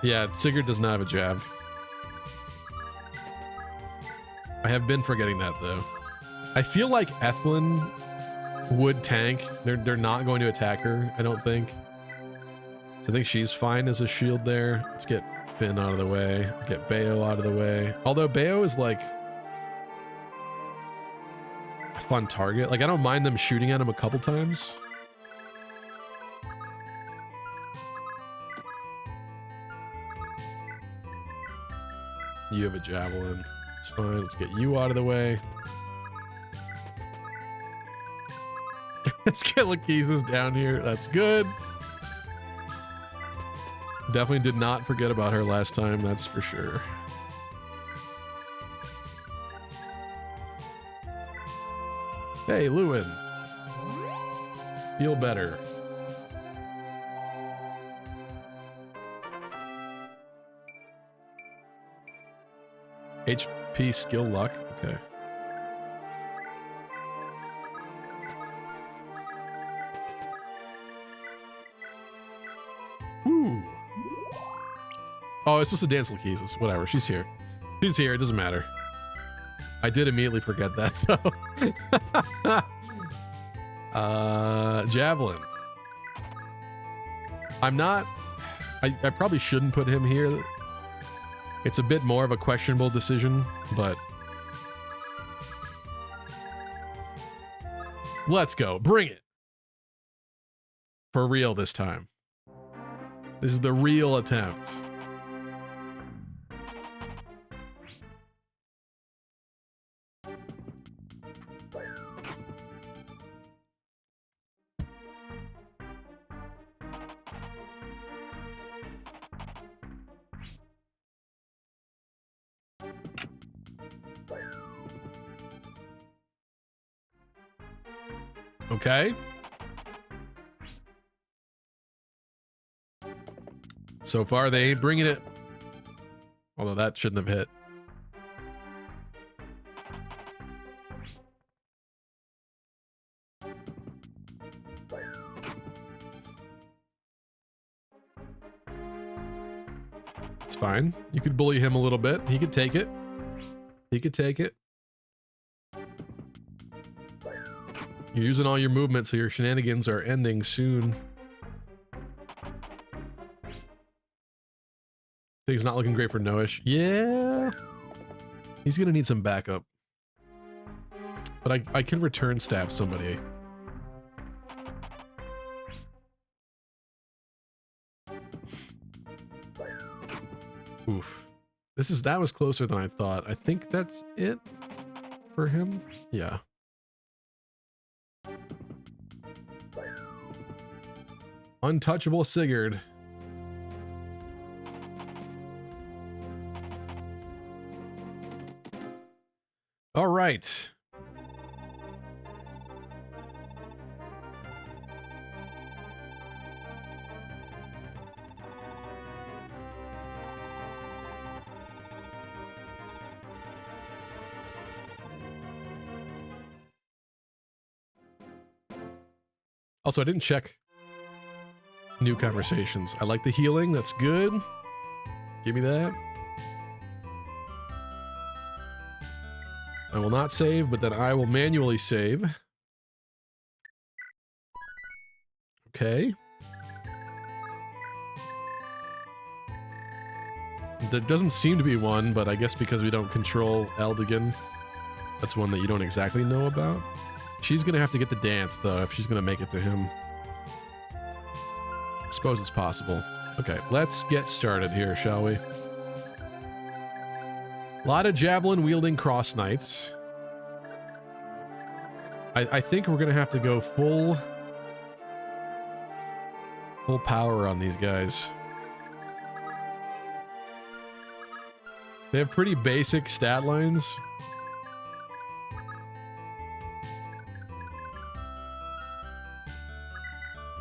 Yeah, Sigurd does not have a jab. I have been forgetting that, though. I feel like Ethlyn would tank. They're not going to attack her, I don't think. So I think she's fine as a shield there. Let's get Finn out of the way. Get Bayo out of the way. Although Bayo is like a fun target. Like, I don't mind them shooting at him a couple times. You have a javelin. It's fine. Let's get you out of the way. Let's get Lachesis down here. That's good. Definitely did not forget about her last time, that's for sure. Hey, Lewin. Feel better. HP skill luck. Okay. Ooh. Oh, it's supposed to dance Lachesis. Whatever. She's here. She's here. It doesn't matter. I did immediately forget that, though. Javelin. I'm not... I probably shouldn't put him here. It's a bit more of a questionable decision, but... Let's go. Bring it. For real this time. This is the real attempt. Okay. So far, they ain't bringing it. Although that shouldn't have hit. It's fine. You could bully him a little bit. He could take it. He could take it. You're using all your movement, so your shenanigans are ending soon. Things not looking great for Noish. Yeah. He's gonna need some backup. But I can return stab somebody. Oof. That was closer than I thought. I think that's it for him. Yeah. Untouchable Sigurd. All right. Also, I didn't check new conversations. I like the healing. That's good. Give me that. I will not save, but then I will manually save. Okay. There doesn't seem to be one, but I guess because we don't control Eldigan, that's one that you don't exactly know about. She's gonna have to get the dance, though, if she's gonna make it to him. I suppose it's possible. Okay, let's get started here, shall we? A lot of javelin-wielding cross knights. I think we're gonna have to go full power on these guys. They have pretty basic stat lines.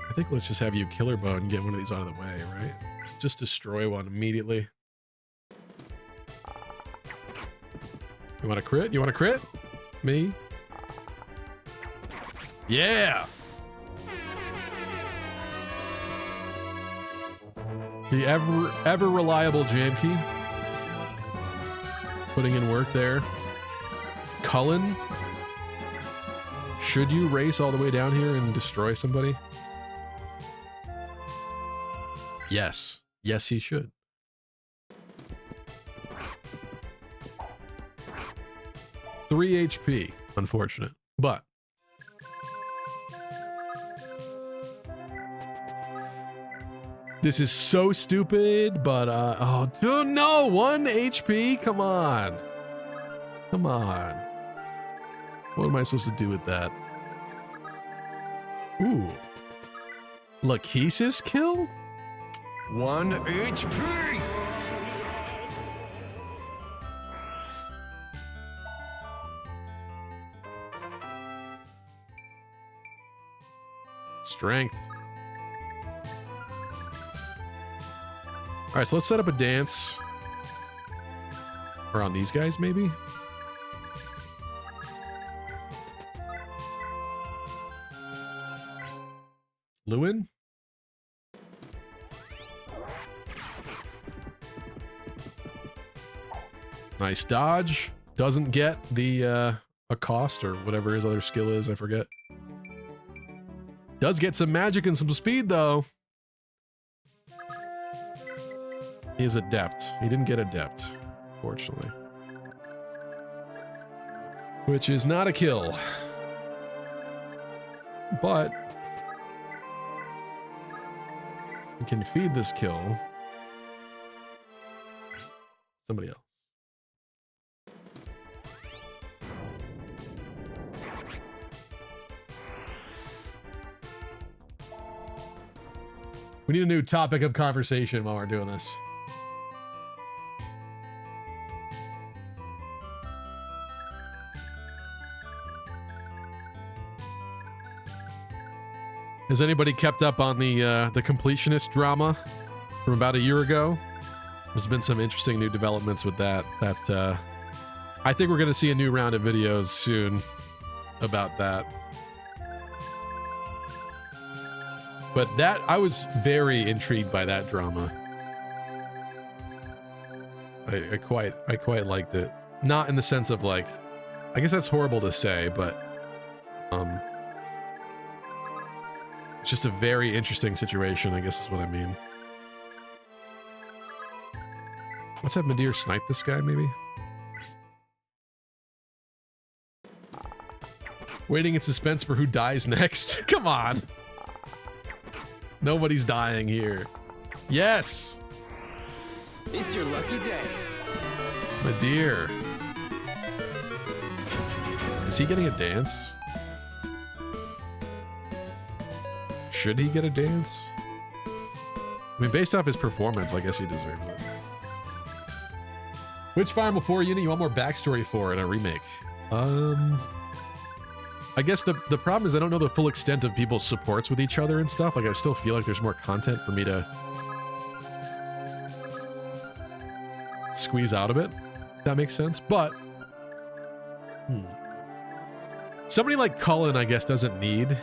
I think let's just have you killer bow and get one of these out of the way, right? Just destroy one immediately. You want a crit? You want a crit? Me? Yeah! The ever reliable jam key. Putting in work there. Cullen. Should you race all the way down here and destroy somebody? Yes. Yes, he should. Three HP. Unfortunate. But this is so stupid, but oh dude, no, 1 HP. Come on. Come on. What am I supposed to do with that? Ooh. Lachesis kill? 1 HP. Strength. All right, so let's set up a dance around these guys, maybe. Lewin. Nice dodge. Doesn't get the accost or whatever his other skill is. I forget. Does get some magic and some speed though. He is adept. He didn't get adept, fortunately. Which is not a kill. But we can feed this kill somebody else. We need a new topic of conversation while we're doing this. Has anybody kept up on the completionist drama from about a year ago? There's been some interesting new developments with that. I think we're going to see a new round of videos soon about that. But that, I was very intrigued by that drama. I quite liked it. Not in the sense of like, I guess that's horrible to say, but it's just a very interesting situation, I guess is what I mean. Let's have Madeir snipe this guy, maybe? Waiting in suspense for who dies next. Come on. Nobody's dying here. Yes! It's your lucky day. Madeir. Is he getting a dance? Should he get a dance? I mean, based off his performance, I guess he deserves it. Which Fire Emblem 4 unit you want more backstory for in a remake? I guess the problem is I don't know the full extent of people's supports with each other and stuff. Like, I still feel like there's more content for me to squeeze out of it. If that makes sense. But somebody like Cullen, I guess, doesn't need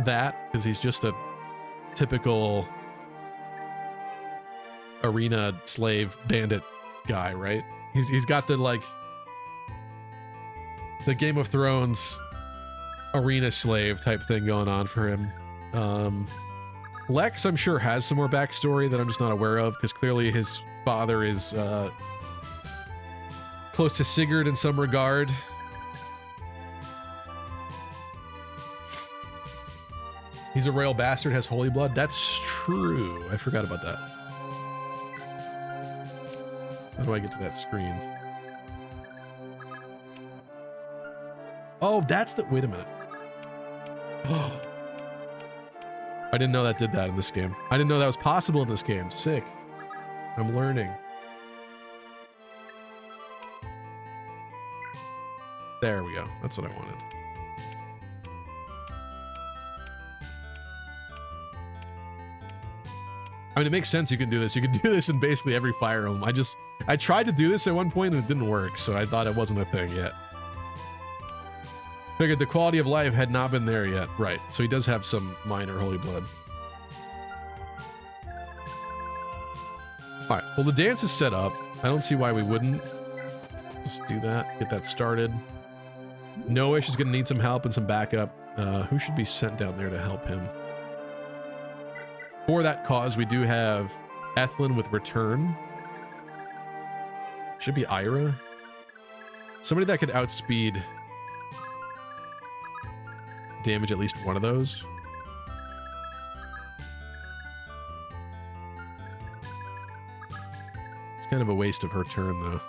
that because he's just a typical arena slave bandit guy, right? He's got the like the Game of Thrones arena slave type thing going on for him. Lex, I'm sure, has some more backstory that I'm just not aware of because clearly his father is close to Sigurd in some regard. He's a royal bastard, has holy blood. That's true. I forgot about that. How do I get to that screen? Oh, that's the... Wait a minute. Oh. I didn't know that did that in this game. I didn't know that was possible in this game. Sick. I'm learning. There we go. That's what I wanted. I mean, it makes sense you can do this. You can do this in basically every Fire Emblem. I tried to do this at one point and it didn't work, so I thought it wasn't a thing yet. Figured the quality of life had not been there yet. Right, so he does have some minor holy blood. All right, well, the dance is set up. I don't see why we wouldn't. Just do that, get that started. Noish is gonna need some help and some backup. Who should be sent down there to help him? For that cause, we do have Ethlin with Return. Should be Ira. Somebody that could outspeed damage at least one of those. It's kind of a waste of her turn, though.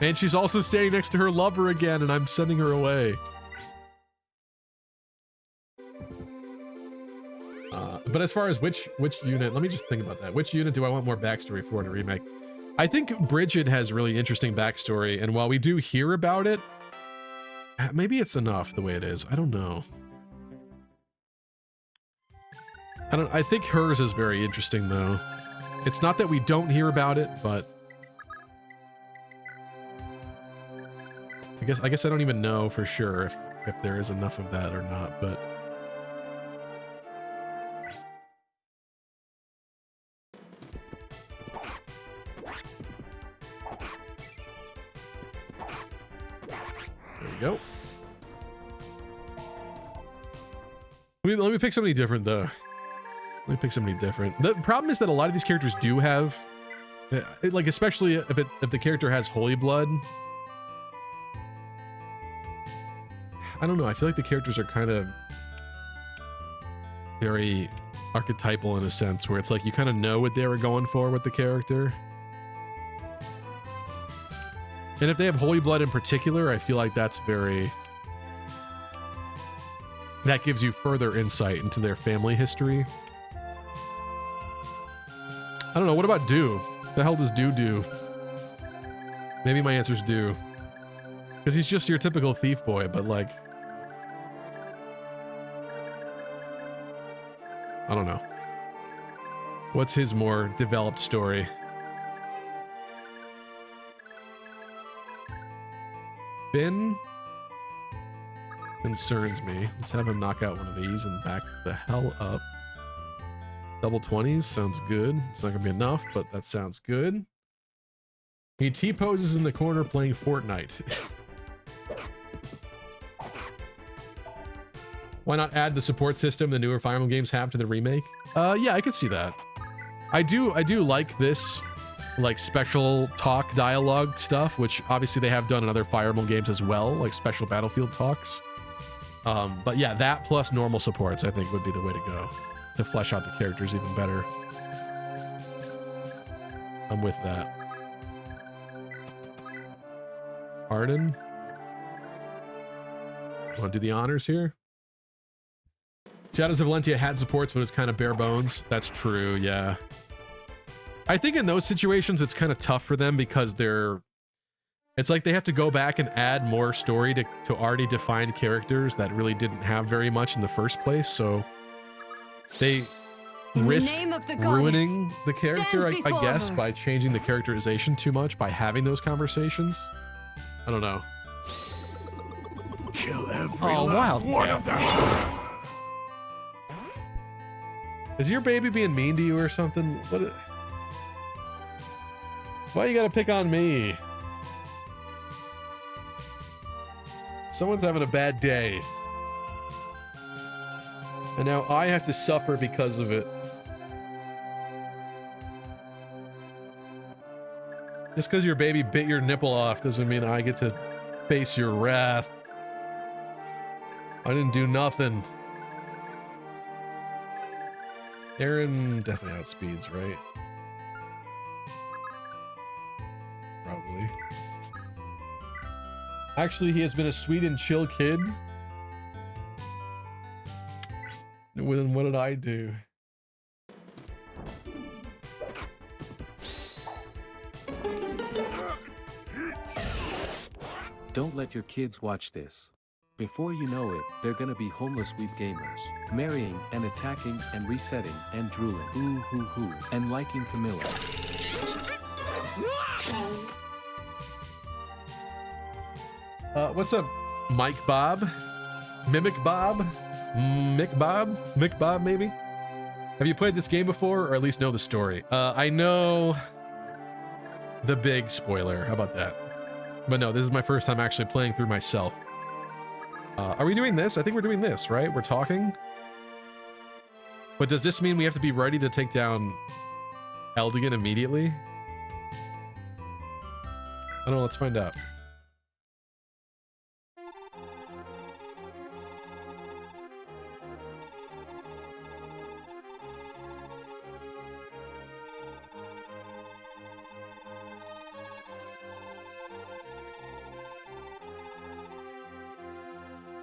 And she's also standing next to her lover again, and I'm sending her away. But as far as which unit, let me just think about that. Which unit do I want more backstory for in a remake? I think Bridget has really interesting backstory, and while we do hear about it, maybe it's enough the way it is. I don't know. I think hers is very interesting, though. It's not that we don't hear about it, but I guess I don't even know for sure if there is enough of that or not, but there we go. Let me pick somebody different, though. Let me pick somebody different. The problem is that a lot of these characters do have, like, especially if the character has holy blood. I don't know. I feel like the characters are kind of very archetypal in a sense, where it's like you kind of know what they were going for with the character. And if they have holy blood in particular, I feel like that's very... that gives you further insight into their family history. I don't know. What about Do? The hell does Do do? Maybe my answer's Do. Because he's just your typical thief boy, but like... I don't know. What's his more developed story? Finn? concerns me. Let's have him knock out one of these and back the hell up. Double 20s sounds good. It's not gonna be enough, but that sounds good. He T-poses in the corner playing Fortnite. Why not add the support system the newer Fire Emblem games have to the remake? Yeah, I could see that. I do like this, like, special talk dialogue stuff, which obviously they have done in other Fire Emblem games as well, like special battlefield talks. But yeah, that plus normal supports I think would be the way to go to flesh out the characters even better. I'm with that. Arden? Want to do the honors here? Shadows of Valentia had supports, but it's kind of bare bones. That's true, yeah. I think in those situations, it's kind of tough for them because it's like they have to go back and add more story to already defined characters that really didn't have very much in the first place. So they risk ruining the character, I guess, by changing the characterization too much by having those conversations. I don't know. Kill every last one of them. Is your baby being mean to you or something? Why you gotta pick on me? Someone's having a bad day. And now I have to suffer because of it. Just because your baby bit your nipple off doesn't mean I get to face your wrath. I didn't do nothing. Aaron definitely outspeeds, right? Probably. Actually, he has been a sweet and chill kid. Then what did I do? Don't let your kids watch this. Before you know it, they're gonna be homeless weeb gamers, marrying and attacking and resetting and drooling, ooh hoo hoo, and liking Camilla. What's up, Mike Bob? Mimic Bob? Mick Bob? Mick Bob, maybe? Have you played this game before, or at least know the story? I know the big spoiler. How about that? But no, this is my first time actually playing through myself. Are we doing this? I think we're doing this, right? We're talking. But does this mean we have to be ready to take down Eldigan immediately? I don't know, let's find out.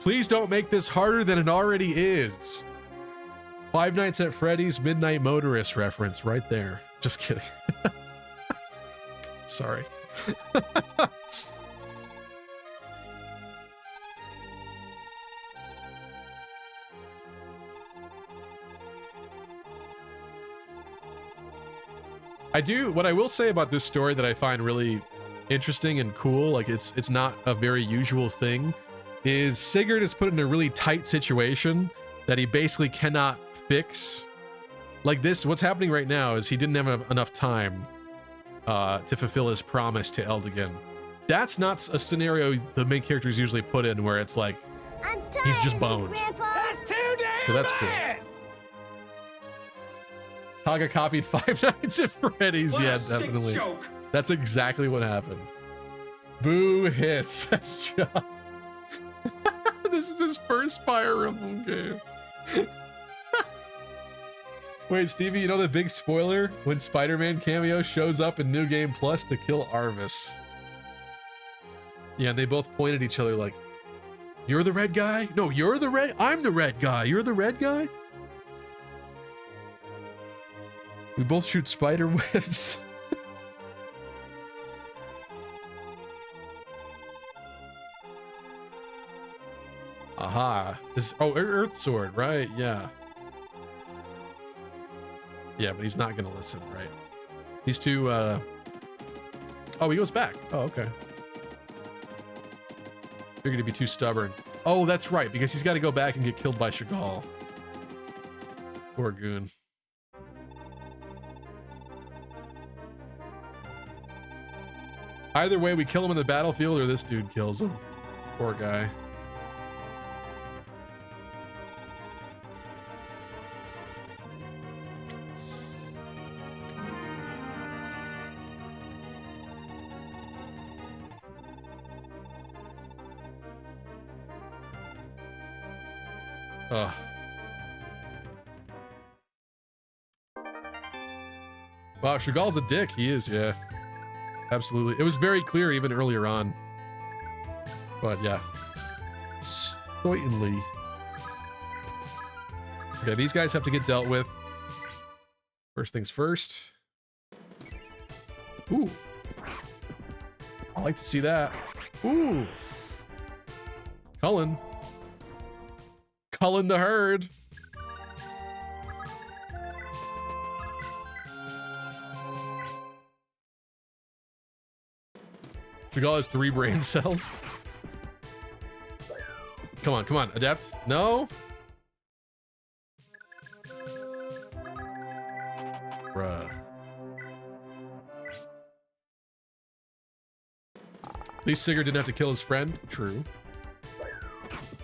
Please don't make this harder than it already is. Five Nights at Freddy's Midnight Motorist reference right there. Just kidding. Sorry. What I will say about this story that I find really interesting and cool, like it's not a very usual thing, is Sigurd is put in a really tight situation that he basically cannot fix. Like this, what's happening right now is he didn't have enough time to fulfill his promise to Eldigan. That's not a scenario the main character is usually put in where it's like, he's just boned. So that's cool. Kaga copied Five Nights at Freddy's. Yeah, definitely. That's exactly what happened. Boo hiss. That's John. This is his first Fire Emblem game. Wait, Stevie, you know the big spoiler? When Spider-Man cameo shows up in New Game Plus to kill Arvis. Yeah, and they both point at each other like, you're the red guy? No, you're the red. I'm the red guy. You're the red guy? We both shoot spider webs. Aha. Earth Sword, right? Yeah. Yeah, but he's not gonna listen, right? He's too, oh, he goes back. Oh, okay. Figured he'd be too stubborn. Oh, that's right, because he's got to go back and get killed by Chagall. Poor goon. Either way, we kill him in the battlefield or this dude kills him. Poor guy. Ugh. Wow, Chagall's a dick. He is, yeah. Absolutely. It was very clear even earlier on. But yeah. Certainly. Okay, these guys have to get dealt with. First things first. Ooh. I like to see that. Ooh. Cullen. Cullen the herd. Chagall has 3 brain cells. Come on, come on, adept. No. Bruh. At least Sigurd didn't have to kill his friend. True.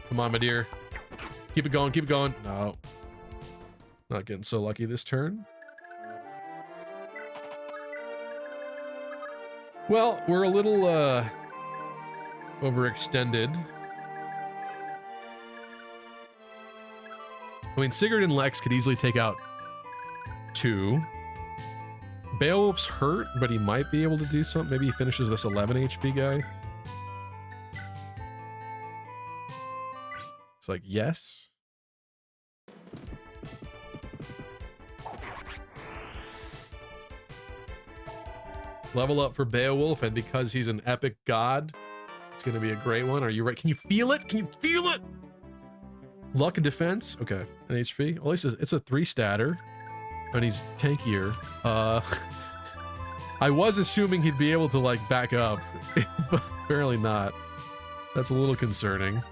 Come on, my dear. Keep it going, keep it going. No. Not getting so lucky this turn. Well, we're a little overextended. I mean, Sigurd and Lex could easily take out 2. Beowulf's hurt, but he might be able to do something. Maybe he finishes this 11 HP guy. It's like, yes. Level up for Beowulf, and because he's an epic god, it's going to be a great one. Are you right? Can you feel it? Can you feel it? Luck and defense. Okay. An HP. Well, at least it's a 3-statter, and he's tankier. I was assuming he'd be able to, like, back up, but apparently not. That's a little concerning.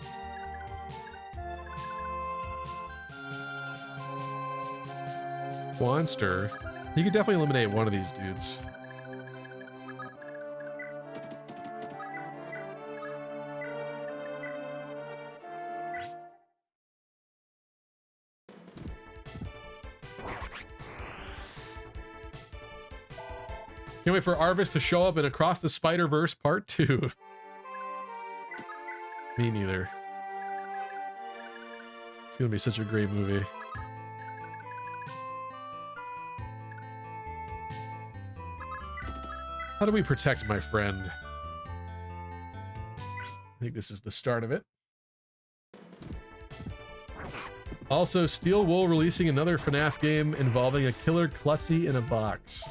Monster. You could definitely eliminate one of these dudes. Can't wait for Arvis to show up in Across the Spider-Verse Part 2. Me neither. It's gonna be such a great movie. How do we protect my friend? I think this is the start of it. Also, Steel Wool releasing another FNAF game involving a killer Clussy in a box.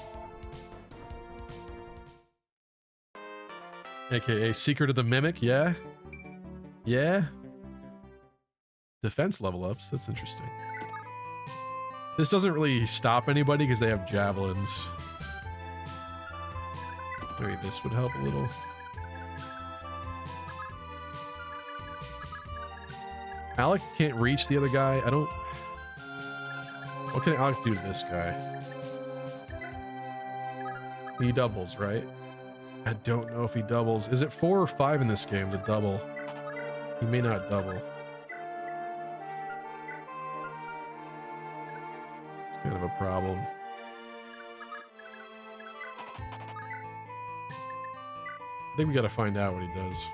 AKA Secret of the Mimic, yeah? Yeah? Defense level ups, that's interesting. This doesn't really stop anybody because they have javelins. Maybe this would help a little. Alec can't reach the other guy. I don't... What can Alec do to this guy? He doubles, right? I don't know if he doubles. Is it 4 or 5 in this game to double? He may not double. It's kind of a problem. I think we got to find out what he does.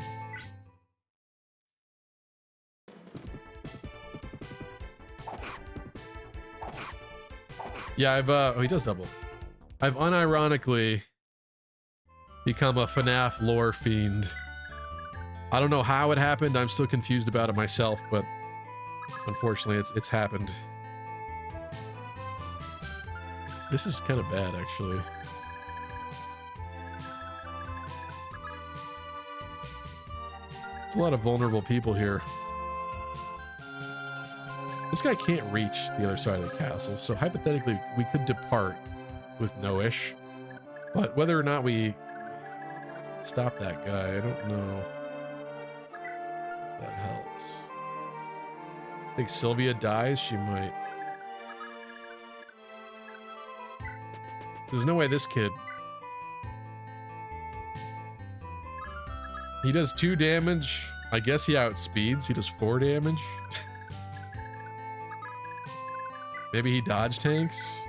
Yeah, oh, he does double. I've unironically become a FNAF lore fiend. I don't know how it happened. I'm still confused about it myself, but unfortunately it's happened. This is kind of bad, actually. There's a lot of vulnerable people here. This guy can't reach the other side of the castle, so hypothetically we could depart with no-ish. But whether or not we stop that guy, I don't know if that helps. think Sylvia dies, she might. There's no way this kid. He does 2 damage. I guess he outspeeds. He does 4 damage. Maybe he dodge tanks.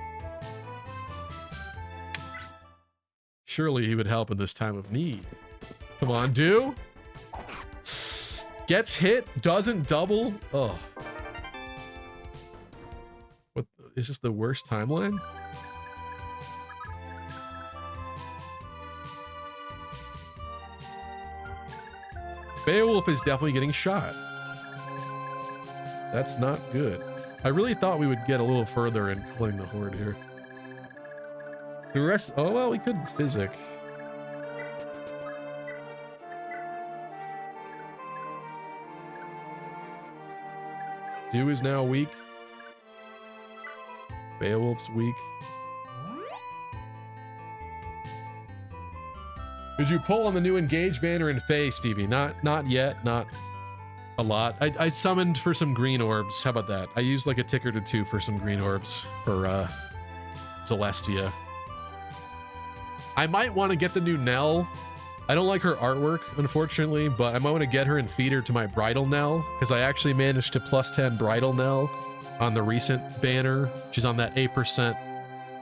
Surely he would help in this time of need. Come on, do. Gets hit, doesn't double. Oh. What is this, the worst timeline? Beowulf is definitely getting shot. That's not good. I really thought we would get a little further in pulling the horde here. The rest, oh well, we could physic. Dew is now weak. Beowulf's weak. Did you pull on the new engage banner in Fae, Stevie? Not yet, not a lot. I summoned for some green orbs. How about that? I used like a ticker to 2 for some green orbs for Celestia. I might want to get the new Nell. I don't like her artwork, unfortunately, but I might want to get her and feed her to my bridal Nell, because I actually managed to +10 bridal Nell on the recent banner. She's on that 8%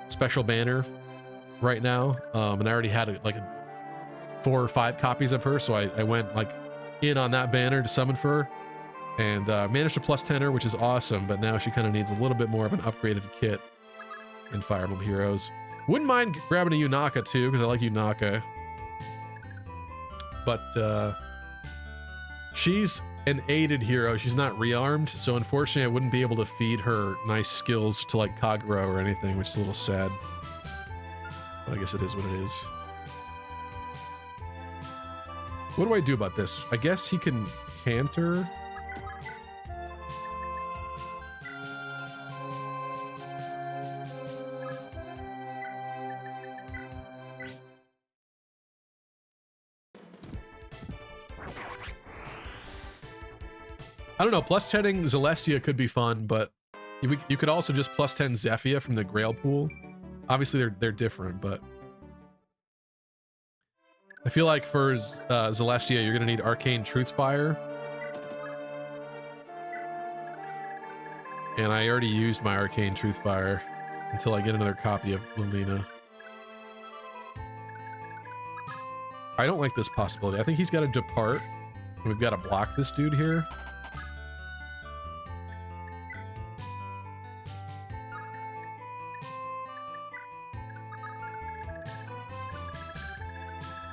special banner right now, and I already had like 4 or 5 copies of her, so I went like in on that banner to summon for her, and managed to +10 her, which is awesome, but now she kind of needs a little bit more of an upgraded kit in Fire Emblem Heroes. Wouldn't mind grabbing a Yunaka too, because I like Yunaka. But she's an aided hero. She's not rearmed, so unfortunately I wouldn't be able to feed her nice skills to like Kagura or anything, which is a little sad. But I guess it is what it is. What do I do about this? I guess he can canter. I don't know, +10ing Celestia could be fun, but you could also just +10 Zephia from the Grail pool. Obviously they're different, but I feel like for Celestia, you're gonna need Arcane Truthfire. And I already used my Arcane Truthfire until I get another copy of Lilina. I don't like this possibility. I think he's got to depart. And we've got to block this dude here.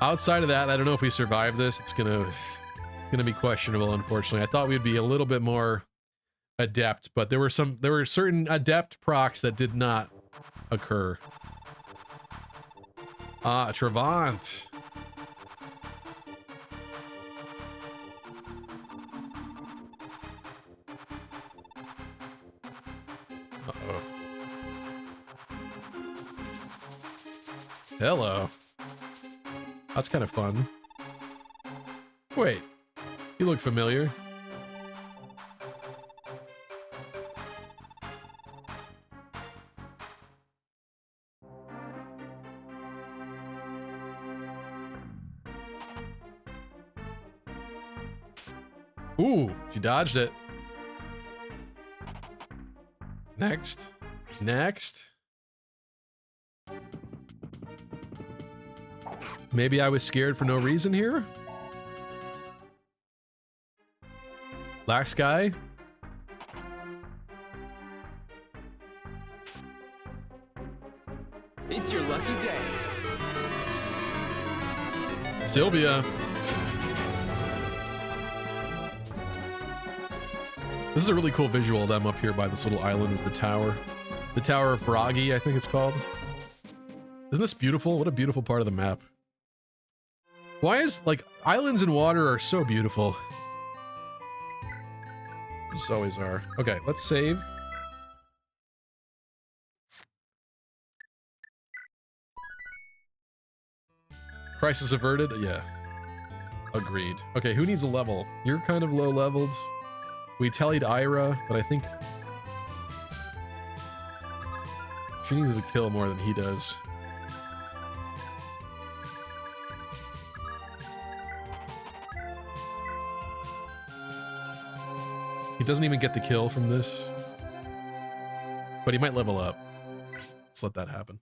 Outside of that, I don't know if we survive this. It's gonna be questionable, unfortunately. I thought we'd be a little bit more adept, but there were certain adept procs that did not occur. Ah, Trevant. Uh-oh. Hello. That's kind of fun. Wait, you look familiar. Ooh, she dodged it. Next. Next. Maybe I was scared for no reason here? Last guy? It's your lucky day. Sylvia. This is a really cool visual of them up here by this little island with the tower. The Tower of Bragi, I think it's called. Isn't this beautiful? What a beautiful part of the map. Why is, like, islands and water are so beautiful. Just always are. Okay, let's save. Crisis averted? Yeah. Agreed. Okay, who needs a level? You're kind of low leveled. We tallied Ira, but I think she needs to kill more than he does. He doesn't even get the kill from this, but he might level up. Let's let that happen.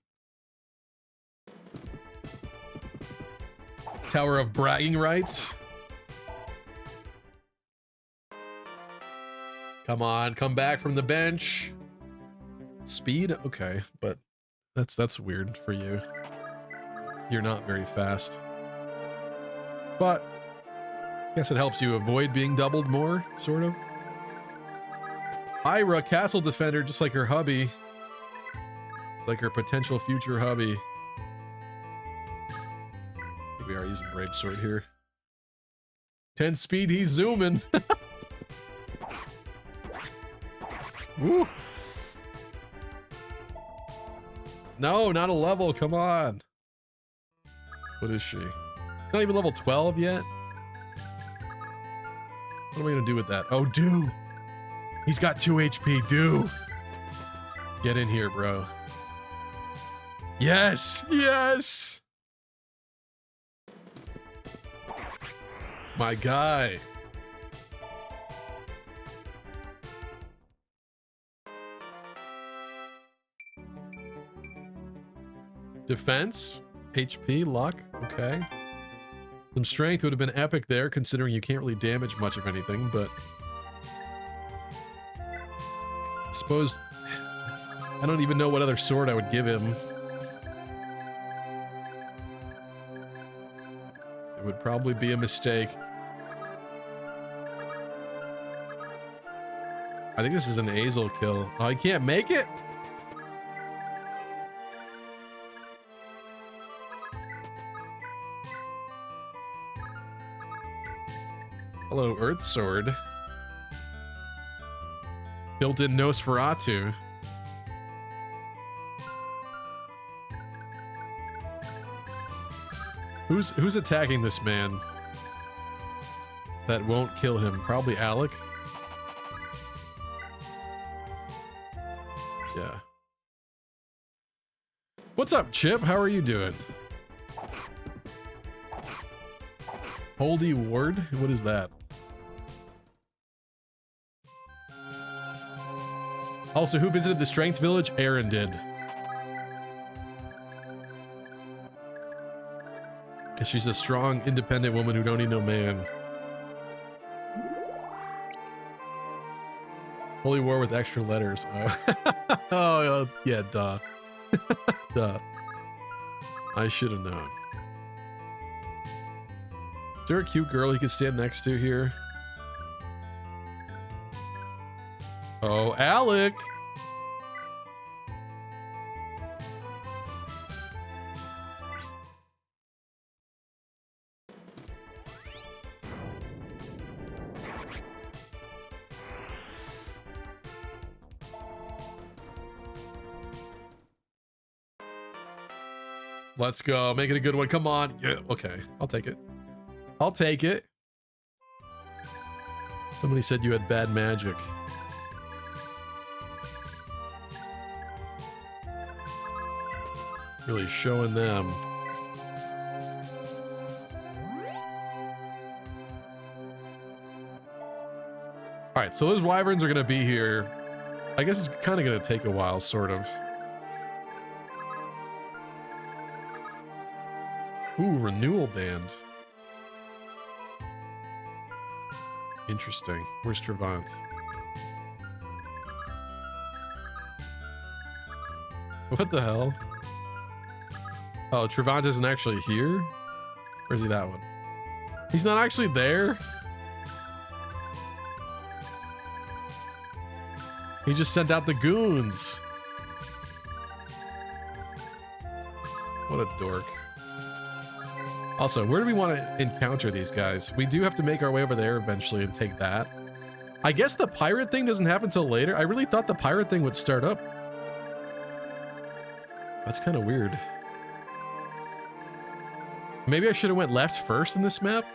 Tower of bragging rights. Come on, come back from the bench. Speed, okay, but that's weird for you. You're not very fast, but I guess it helps you avoid being doubled more, sort of. Ira, castle defender, just like her hubby. It's like her potential future hubby. I think we are using Brave Sword here. 10 speed, he's zooming. Woo. No, not a level, come on. What is she? Not even level 12 yet? What am I gonna do with that? Oh, do. He's got 2 HP, do. Get in here, bro. Yes, yes. My guy. Defense, HP, luck, okay. Some strength would have been epic there, considering you can't really damage much of anything, but I suppose I don't even know what other sword I would give him. It would probably be a mistake. I think this is an Azel kill. Oh, I can't make it? Hello, Earth Sword. Built-in Nosferatu. Who's attacking this man that won't kill him? Probably Alec. Yeah. What's up, Chip? How are you doing? Holy Ward? What is that? Also, who visited the Strength Village? Aaron did. Because she's a strong, independent woman who don't need no man. Holy War with extra letters. Oh, oh yeah, duh. Duh. I should have known. Is there a cute girl he could stand next to here? Oh, Alec! Let's go. Make it a good one. Come on. Yeah, okay. I'll take it. I'll take it. Somebody said you had bad magic. Really showing them. All right, so those wyverns are going to be here. I guess it's kind of going to take a while, sort of. Ooh, renewal band. Interesting. Where's Travant? What the hell? Oh, Travant isn't actually here? Or is he that one? He's not actually there? He just sent out the goons. What a dork. Also, where do we want to encounter these guys? We do have to make our way over there eventually and take that. I guess the pirate thing doesn't happen till later. I really thought the pirate thing would start up. That's kind of weird. Maybe I should have went left first in this map.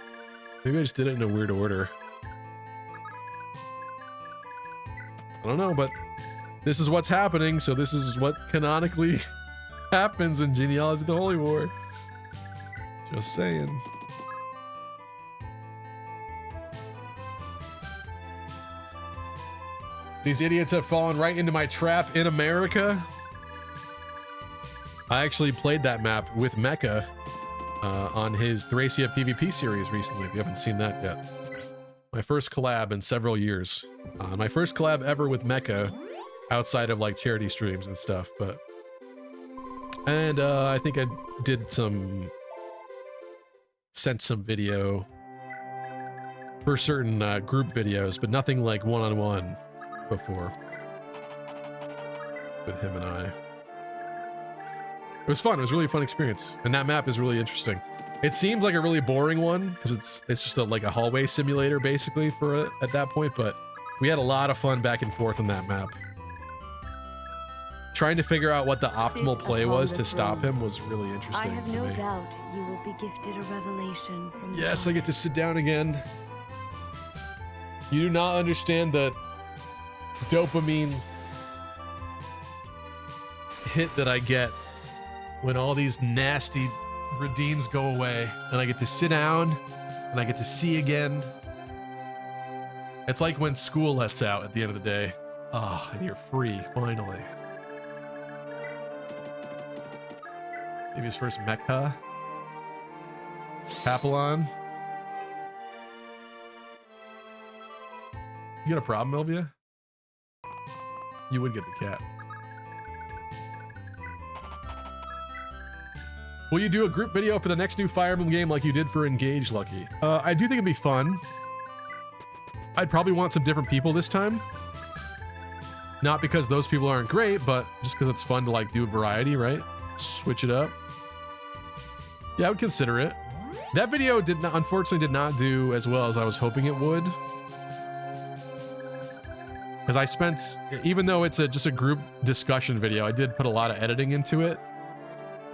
Maybe I just did it in a weird order. I don't know, but this is what's happening, so this is what canonically happens in Genealogy of the Holy War. Just saying. These idiots have fallen right into my trap in America. I actually played that map with Mecha on his Thracia PvP series recently, if you haven't seen that yet. My first collab in several years. My first collab ever with Mecha outside of like charity streams and stuff, but... And I think I did sent some video for certain group videos, but nothing like one-on-one before with him and I. It was fun. It was a really fun experience, and that map is really interesting. It seemed like a really boring one because it's just like a hallway simulator basically for at that point, but we had a lot of fun back and forth on that map. Trying to figure out what the optimal play was to stop him was really interesting. I have no doubt you will be gifted a revelation from the Yes, I get to sit down again. You do not understand the dopamine hit that I get when all these nasty redeems go away and I get to sit down and I get to see again. It's like when school lets out at the end of the day. Oh, and you're free, finally. Maybe his first Mecha. Papillon. You got a problem, Elvia? You would get the cat. Will you do a group video for the next new Fire Emblem game like you did for Engage, Lucky? I do think it'd be fun. I'd probably want some different people this time. Not because those people aren't great, but just because it's fun to like do a variety, right? Switch it up. Yeah, I would consider it. That video unfortunately did not do as well as I was hoping it would. Because I spent, even though it's just a group discussion video, I did put a lot of editing into it.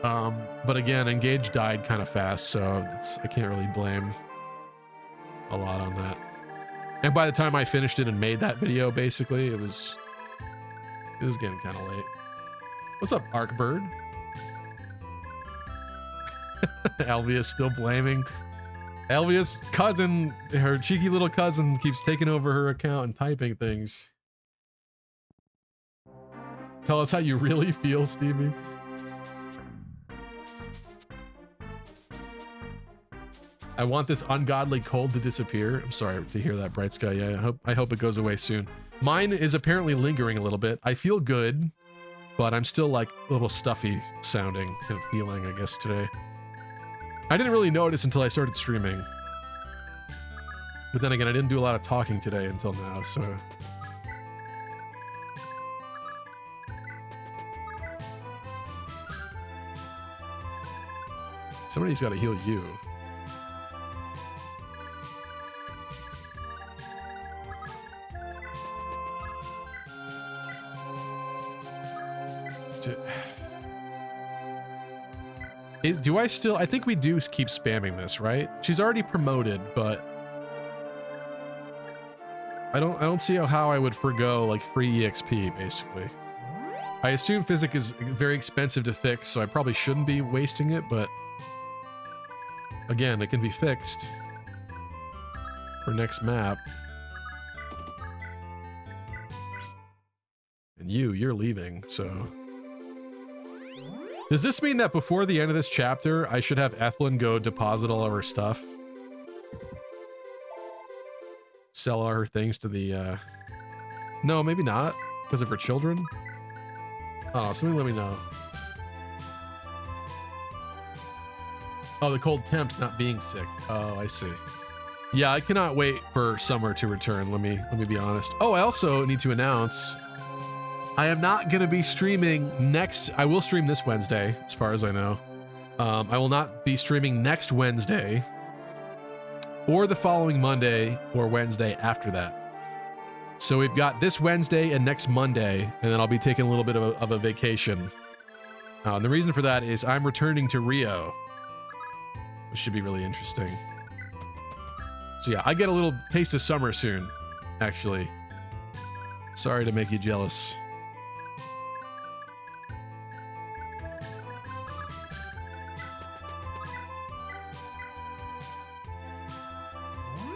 But again, Engage died kind of fast, so I can't really blame a lot on that. And by the time I finished it and made that video, basically, it was getting kind of late. What's up, Arkbird? Elvia's still blaming. Elvia's cousin, her cheeky little cousin, keeps taking over her account and typing things. Tell us how you really feel, Stevie. I want this ungodly cold to disappear. I'm sorry to hear that, Bright Sky. Yeah, I hope it goes away soon. Mine is apparently lingering a little bit. I feel good, but I'm still like a little stuffy sounding and feeling, I guess, today. I didn't really notice until I started streaming. But then again, I didn't do a lot of talking today until now, so... Somebody's got to heal you. Do I still... I think we do keep spamming this, right? She's already promoted, but... I don't see how I would forgo, like, free EXP, basically. I assume Physic is very expensive to fix, so I probably shouldn't be wasting it, but... Again, it can be fixed. For next map. And you're leaving, so... Does this mean that before the end of this chapter, I should have Ethlyn go deposit all of her stuff? Sell all her things to the, No, maybe not. Because of her children? Oh, somebody let me know. Oh, the cold temps not being sick. Oh, I see. Yeah, I cannot wait for summer to return. Let me be honest. Oh, I also need to announce... I am not going to be streaming next... I will stream this Wednesday, as far as I know. I will not be streaming next Wednesday, or the following Monday, or Wednesday after that. So we've got this Wednesday and next Monday, and then I'll be taking a little bit of a vacation. And the reason for that is I'm returning to Rio, which should be really interesting. So yeah, I get a little taste of summer soon, actually. Sorry to make you jealous.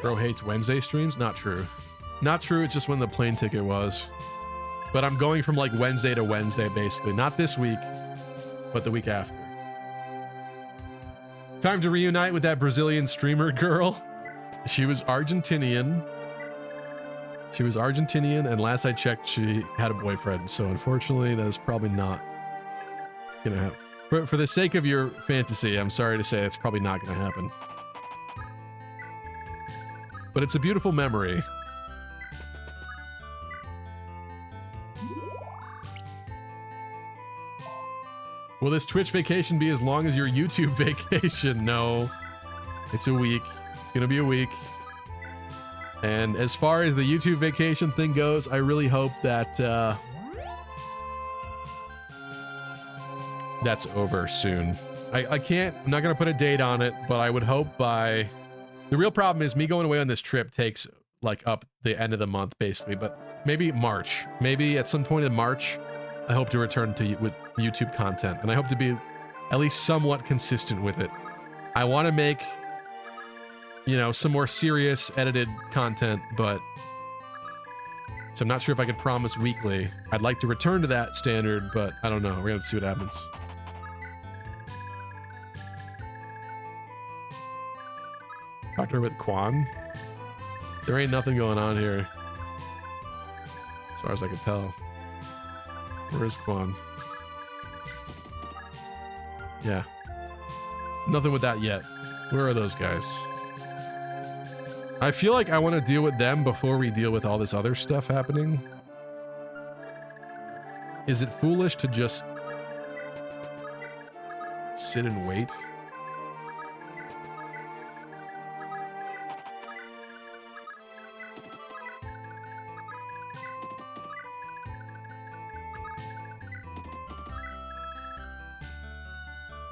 Bro hates Wednesday streams? Not true. Not true, it's just when the plane ticket was. But I'm going from like Wednesday to Wednesday, basically. Not this week, but the week after. Time to reunite with that Brazilian streamer girl. She was Argentinian. She was Argentinian, and last I checked, she had a boyfriend. So unfortunately, that is probably not gonna happen. For the sake of your fantasy, I'm sorry to say it's probably not gonna happen. But it's a beautiful memory. Will this Twitch vacation be as long as your YouTube vacation? No. It's a week. It's gonna be a week. And as far as the YouTube vacation thing goes, I really hope that that's over soon. I'm not gonna put a date on it, but I would hope by... The real problem is me going away on this trip takes like up the end of the month basically, but maybe March. Maybe at some point in March, I hope to return to with YouTube content, and I hope to be at least somewhat consistent with it. I want to make, you know, some more serious edited content, but so I'm not sure if I could promise weekly. I'd like to return to that standard, but I don't know. We're gonna see what happens. Doctor with Quan? There ain't nothing going on here. As far as I can tell. Where is Quan? Yeah. Nothing with that yet. Where are those guys? I feel like I want to deal with them before we deal with all this other stuff happening. Is it foolish to just sit and wait?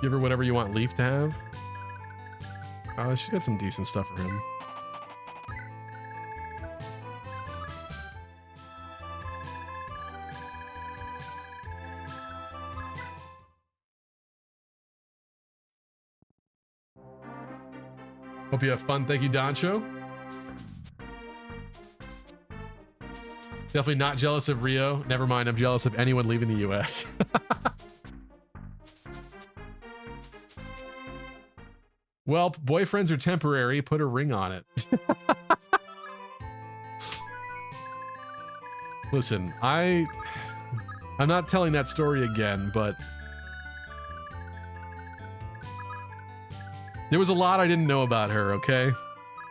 Give her whatever you want Leaf to have. She's got some decent stuff for him. Hope you have fun. Thank you, Doncho. Definitely not jealous of Rio. Never mind, I'm jealous of anyone leaving the US. Well, boyfriends are temporary. Put a ring on it. Listen, I'm not telling that story again, but there was a lot I didn't know about her, okay?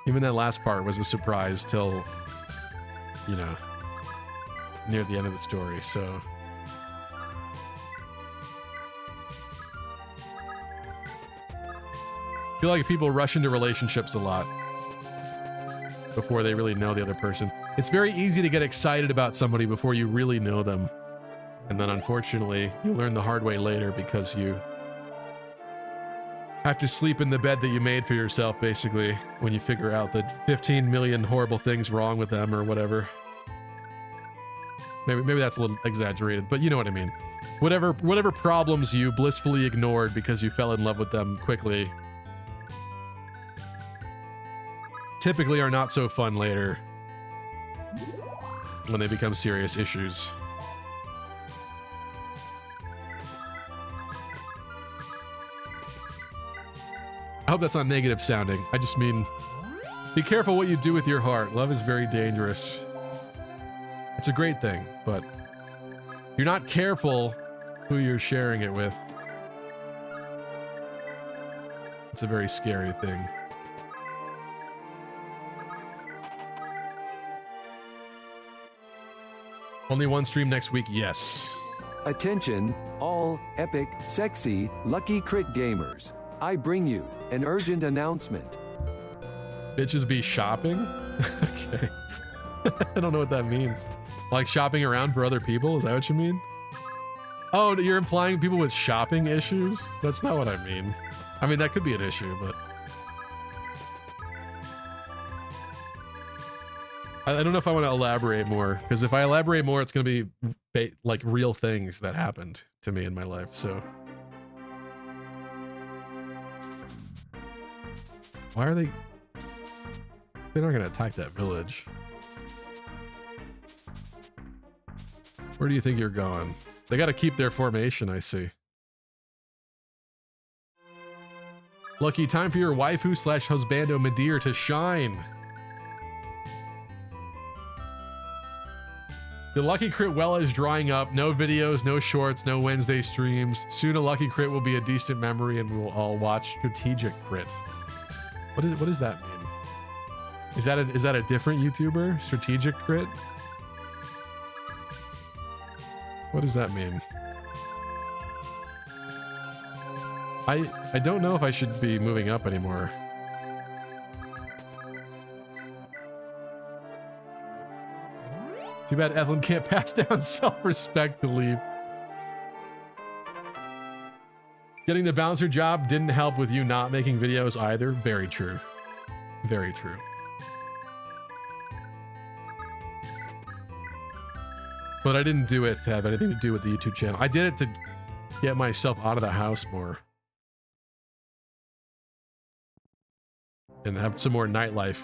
Even that last part was a surprise till, you know, near the end of the story, so... I feel like people rush into relationships a lot before they really know the other person. It's very easy to get excited about somebody before you really know them. And then unfortunately, you learn the hard way later because you have to sleep in the bed that you made for yourself, basically, when you figure out the 15 million horrible things wrong with them or whatever. Maybe that's a little exaggerated, but you know what I mean. Whatever problems you blissfully ignored because you fell in love with them quickly typically are not so fun later when they become serious issues. I hope that's not negative sounding. I just mean, be careful what you do with your heart. Love is very dangerous. It's a great thing, but if you're not careful who you're sharing it with, it's a very scary thing. Only one stream next week? Yes. Attention, all epic, sexy, lucky crit gamers. I bring you an urgent announcement. Bitches be shopping? Okay. I don't know what that means. Like shopping around for other people? Is that what you mean? Oh, you're implying people with shopping issues? That's not what I mean. I mean, that could be an issue, but... I don't know if I want to elaborate more, because if I elaborate more, it's going to be like real things that happened to me in my life. So why are they? They're not going to attack that village. Where do you think you're going? They got to keep their formation, I see. Lucky, time for your waifu slash husbando Madeir to shine. The Lucky Crit well is drying up. No videos, no shorts, no Wednesday streams. Soon a Lucky Crit will be a decent memory and we will all watch Strategic Crit. What does that mean? Is that a different YouTuber? Strategic Crit? What does that mean? I don't know if I should be moving up anymore. Too bad Evelyn can't pass down self-respect to leave. Getting the bouncer job didn't help with you not making videos either. Very true. Very true. But I didn't do it to have anything to do with the YouTube channel. I did it to get myself out of the house more. And have some more nightlife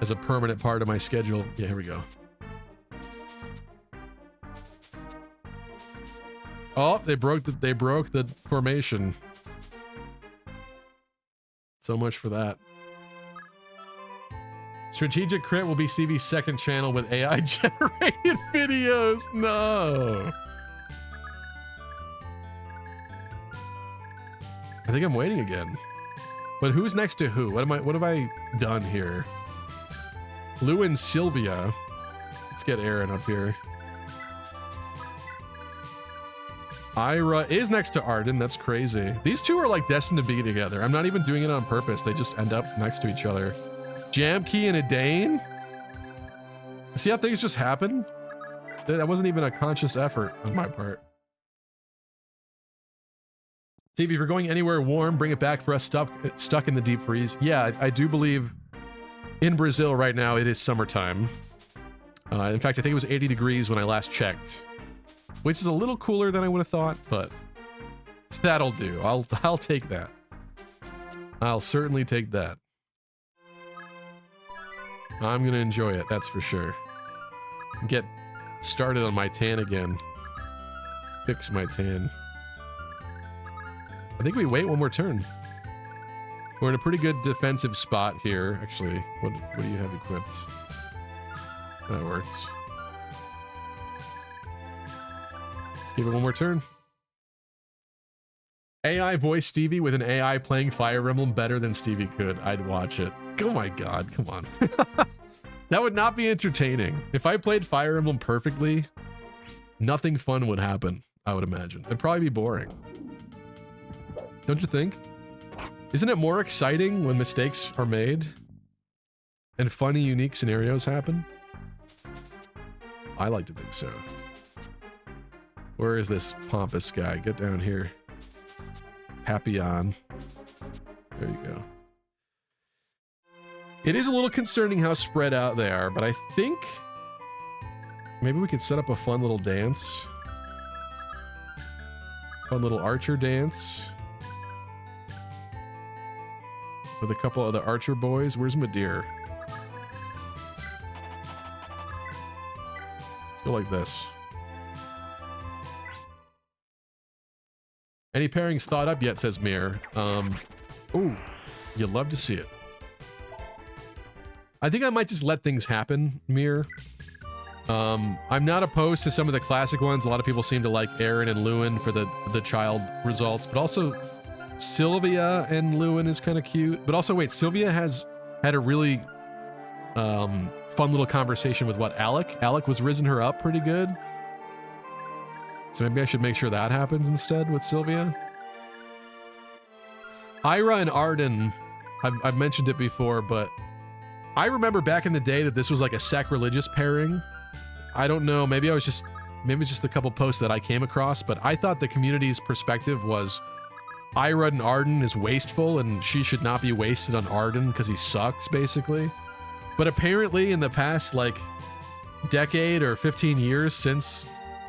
as a permanent part of my schedule. Yeah, here we go. Oh, they broke the formation. So much for that. Strategic Crit will be Stevie's second channel with AI generated videos. No. I think I'm waiting again. But who's next to who? What have I done here? Lou and Sylvia. Let's get Aaron up here. Ira is next to Arden. That's crazy. These two are like destined to be together. I'm not even doing it on purpose. They just end up next to each other. Jamkey and Adane. See how things just happen? That wasn't even a conscious effort on my part. Steve, if you're going anywhere warm, bring it back for us stuck in the deep freeze. Yeah, I do believe in Brazil right now it is summertime. In fact, I think it was 80 degrees when I last checked, which is a little cooler than I would have thought, but that'll do. I'll take that. I'll certainly take that. I'm gonna enjoy it, that's for sure. Get started on my tan again. Fix my tan. I think we wait one more turn. We're in a pretty good defensive spot here. Actually, what do you have equipped? That works. Let's give it one more turn. AI voice Stevie with an AI playing Fire Emblem better than Stevie could. I'd watch it. Oh my god, come on. That would not be entertaining. If I played Fire Emblem perfectly, nothing fun would happen, I would imagine. It'd probably be boring. Don't you think? Isn't it more exciting when mistakes are made and funny, unique scenarios happen? I like to think so. Where is this pompous guy? Get down here. Papillon. There you go. It is a little concerning how spread out they are, but I think maybe we could set up a fun little dance. Fun little archer dance. With a couple of the archer boys. Where's Madeir? Let's go like this. Any pairings thought up yet, says Mir. Ooh, you'd love to see it. I think I might just let things happen, Mir. I'm not opposed to some of the classic ones. A lot of people seem to like Aaron and Lewin for the child results, but also Sylvia and Lewin is kind of cute. But also, wait, Sylvia has had a really fun little conversation with what, Alec? Alec was risen her up pretty good. So maybe I should make sure that happens instead with Sylvia. Ira and Arden, I've mentioned it before, but I remember back in the day that this was like a sacrilegious pairing. I don't know, maybe it's just a couple posts that I came across, but I thought the community's perspective was Ira and Arden is wasteful and she should not be wasted on Arden because he sucks, basically. But apparently in the past, like, decade or 15 years since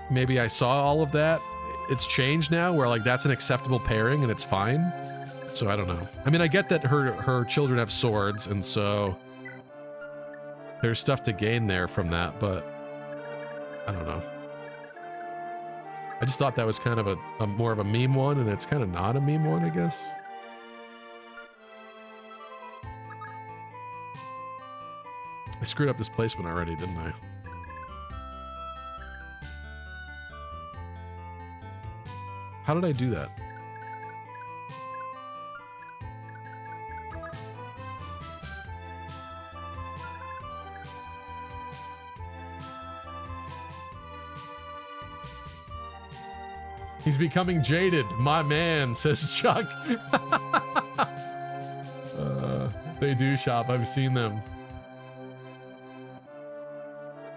maybe I saw all of that, it's changed now where, like, that's an acceptable pairing and it's fine. So I don't know. I mean, I get that her children have swords, and so there's stuff to gain there from that, but I don't know. I just thought that was kind of a more of a meme one, and it's kind of not a meme one, I guess. I screwed up this placement already, didn't I? How did I do that? He's becoming jaded, my man, says Chuck. They do shop, I've seen them.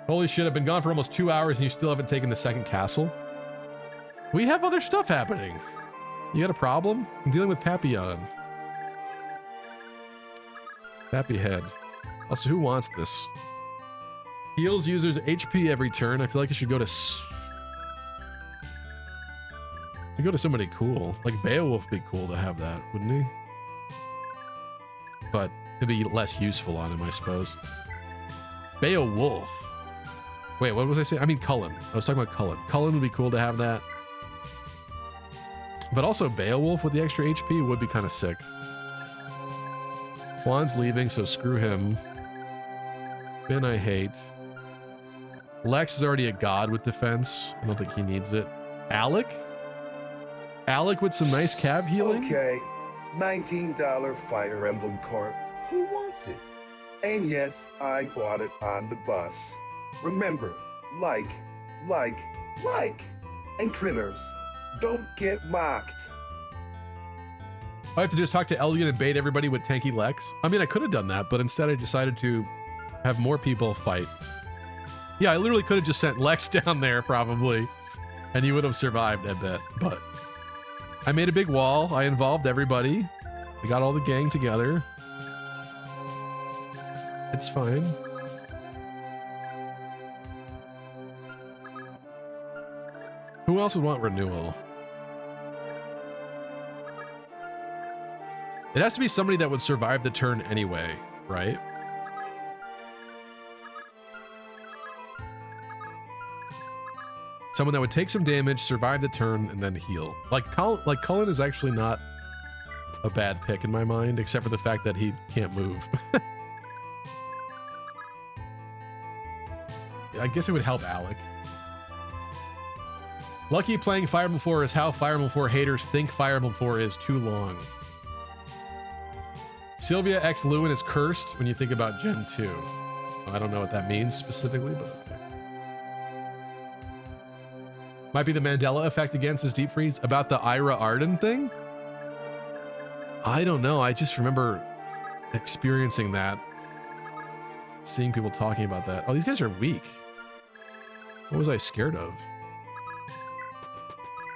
Holy shit, I've been gone for almost 2 hours and you still haven't taken the second castle? We have other stuff happening. You got a problem? I'm dealing with Papillon. Pappy head. Also, who wants this? Heals users HP every turn. I feel like it should go to... You go to somebody cool. Like Beowulf would be cool to have that, wouldn't he? But it'd be less useful on him, I suppose. Beowulf. Wait, what was I saying? I mean Cullen. I was talking about Cullen. Cullen would be cool to have that. But also Beowulf with the extra HP would be kind of sick. Juan's leaving, so screw him. Finn I hate. Lex is already a god with defense. I don't think he needs it. Alec? Alec with some nice cav healing? Okay, $19 Fire Emblem cart. Who wants it? And yes, I bought it on the bus. Remember, like, and critters, don't get mocked. I have to just talk to Elgin and bait everybody with tanky Lex. I mean, I could have done that, but instead I decided to have more people fight. Yeah, I literally could have just sent Lex down there probably, and he would have survived, I bet. But I made a big wall. I involved everybody. I got all the gang together. It's fine. Who else would want renewal? It has to be somebody that would survive the turn anyway, right? Someone that would take some damage, survive the turn, and then heal. Like Cullen is actually not a bad pick in my mind, except for the fact that he can't move. I guess it would help Alec. Lucky playing Fire Emblem 4 is how Fire Emblem 4 haters think Fire Emblem 4 is too long. Sylvia X Lewin is cursed when you think about Gen 2. I don't know what that means specifically, but okay. Might be the Mandela effect against his deep freeze. About the Ira Arden thing? I don't know. I just remember experiencing that. Seeing people talking about that. Oh, these guys are weak. What was I scared of?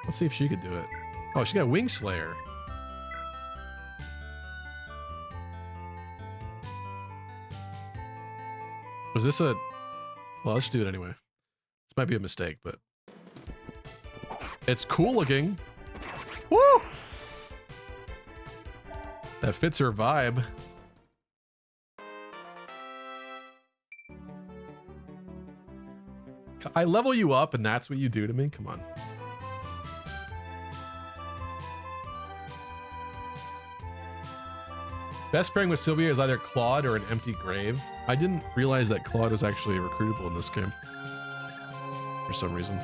Let's see if she could do it. Oh, she got Wing Slayer. Was this a... Well, let's do it anyway. This might be a mistake, but... It's cool looking. Woo! That fits her vibe. I level you up and that's what you do to me? Come on. Best pairing with Sylvia is either Claude or an empty grave. I didn't realize that Claude was actually recruitable in this game. For some reason.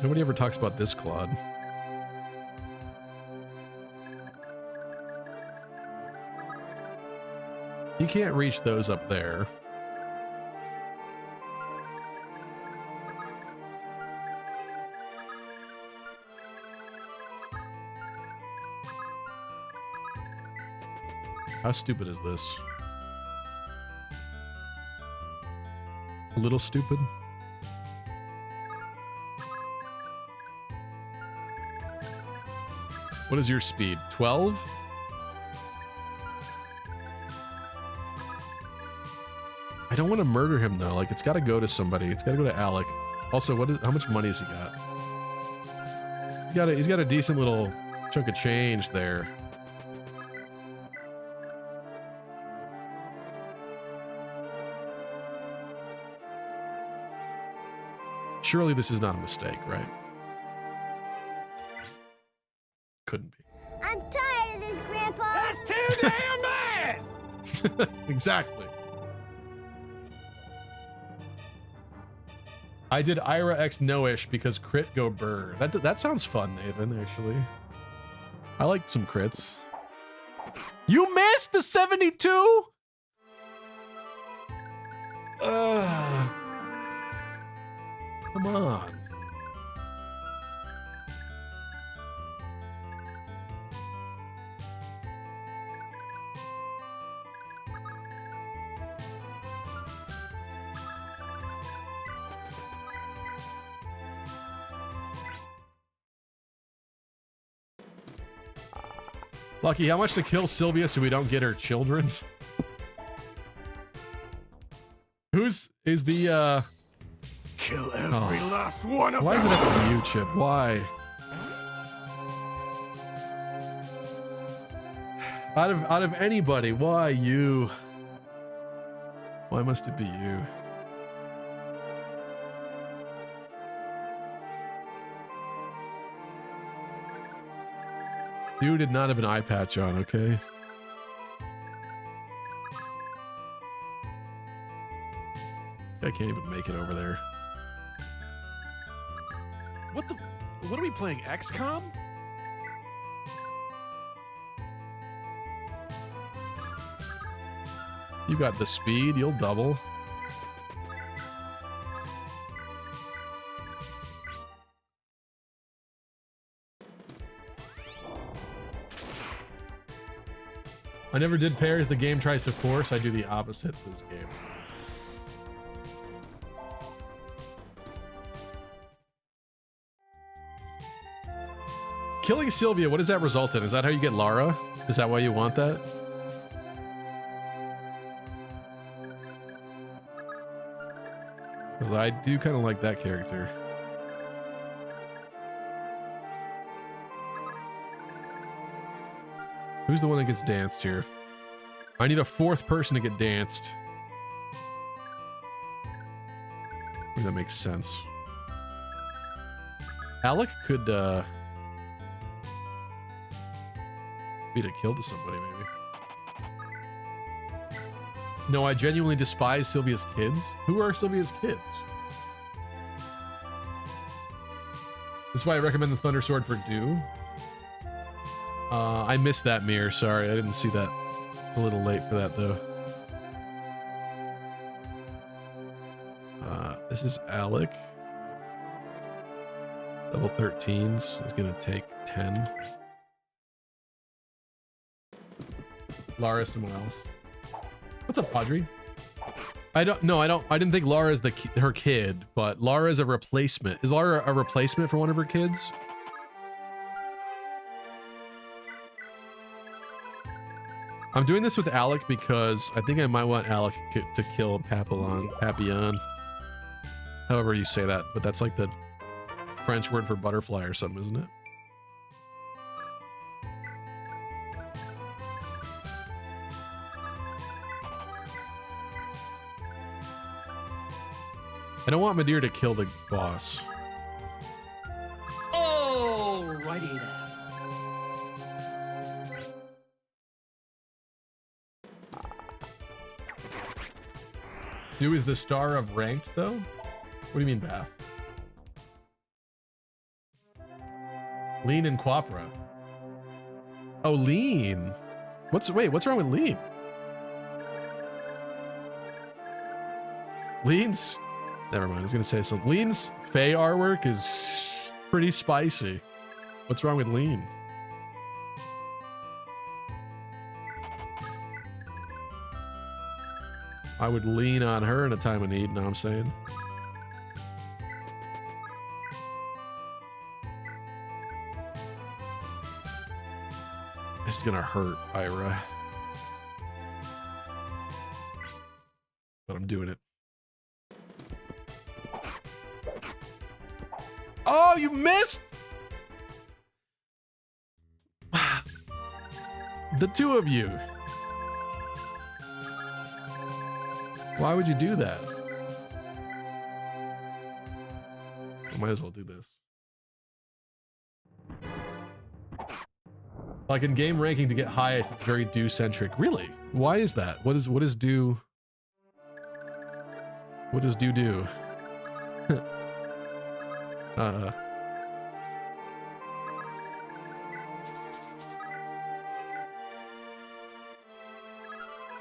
Nobody ever talks about this Claude. You can't reach those up there. How stupid is this? A little stupid? What is your speed? 12? I don't want to murder him though. Like, it's got to go to somebody. It's got to go to Alec. Also, how much money has he got? He's got a decent little chunk of change there. Surely this is not a mistake, right? Couldn't be. I'm tired of this, Grandpa. That's too damn bad! Exactly. I did Ira X no-ish because crit go burr. That sounds fun, Nathan, actually. I like some crits. You missed the 72? Come on. Lucky, how much to kill Sylvia so we don't get her children? Is the Kill every last one of why them. is it up to you, Chip? Why? Out of anybody, why you? Why must it be you? Dude did not have an eye patch on, okay? This guy can't even make it over there. What are we playing? XCOM? You got the speed, you'll double. I never did pairs the game tries to force. I do the opposite to this game. Killing Sylvia, what does that result in? Is that how you get Lara? Is that why you want that? Because I do kind of like that character. Who's the one that gets danced here? I need a fourth person to get danced. I think that makes sense. Alec could beat a kill to somebody, maybe. No, I genuinely despise Sylvia's kids. Who are Sylvia's kids? That's why I recommend the Thunder Sword for Dew. I missed that mirror. Sorry, I didn't see that. It's a little late for that, though. This is Alec. Double 13s. He's gonna take 10. Lara, someone else. What's up, Padre? I didn't think Lara is her kid, but Lara is a replacement. Is Lara a replacement for one of her kids? I'm doing this with Alec because I think I might want Alec to kill Papillon. However you say that, but that's like the French word for butterfly or something, isn't it? I don't want Madeir to kill the boss. Oh, righty then. Dew is the star of ranked, though? What do you mean, Bath? Lean and Quapra. Oh, Lean. What's wrong with Lean? Lean's... Never mind, I was gonna say something. Lean's Fae artwork is pretty spicy. What's wrong with Lean? I would lean on her in a time of need, know what I'm saying? This is gonna hurt, Ira. But I'm I'm doing it. Oh, you missed! The two of you. Why would you do that? I might as well do this. Like in game ranking, to get highest, it's very do-centric. Really? Why is that? What is do? What does do?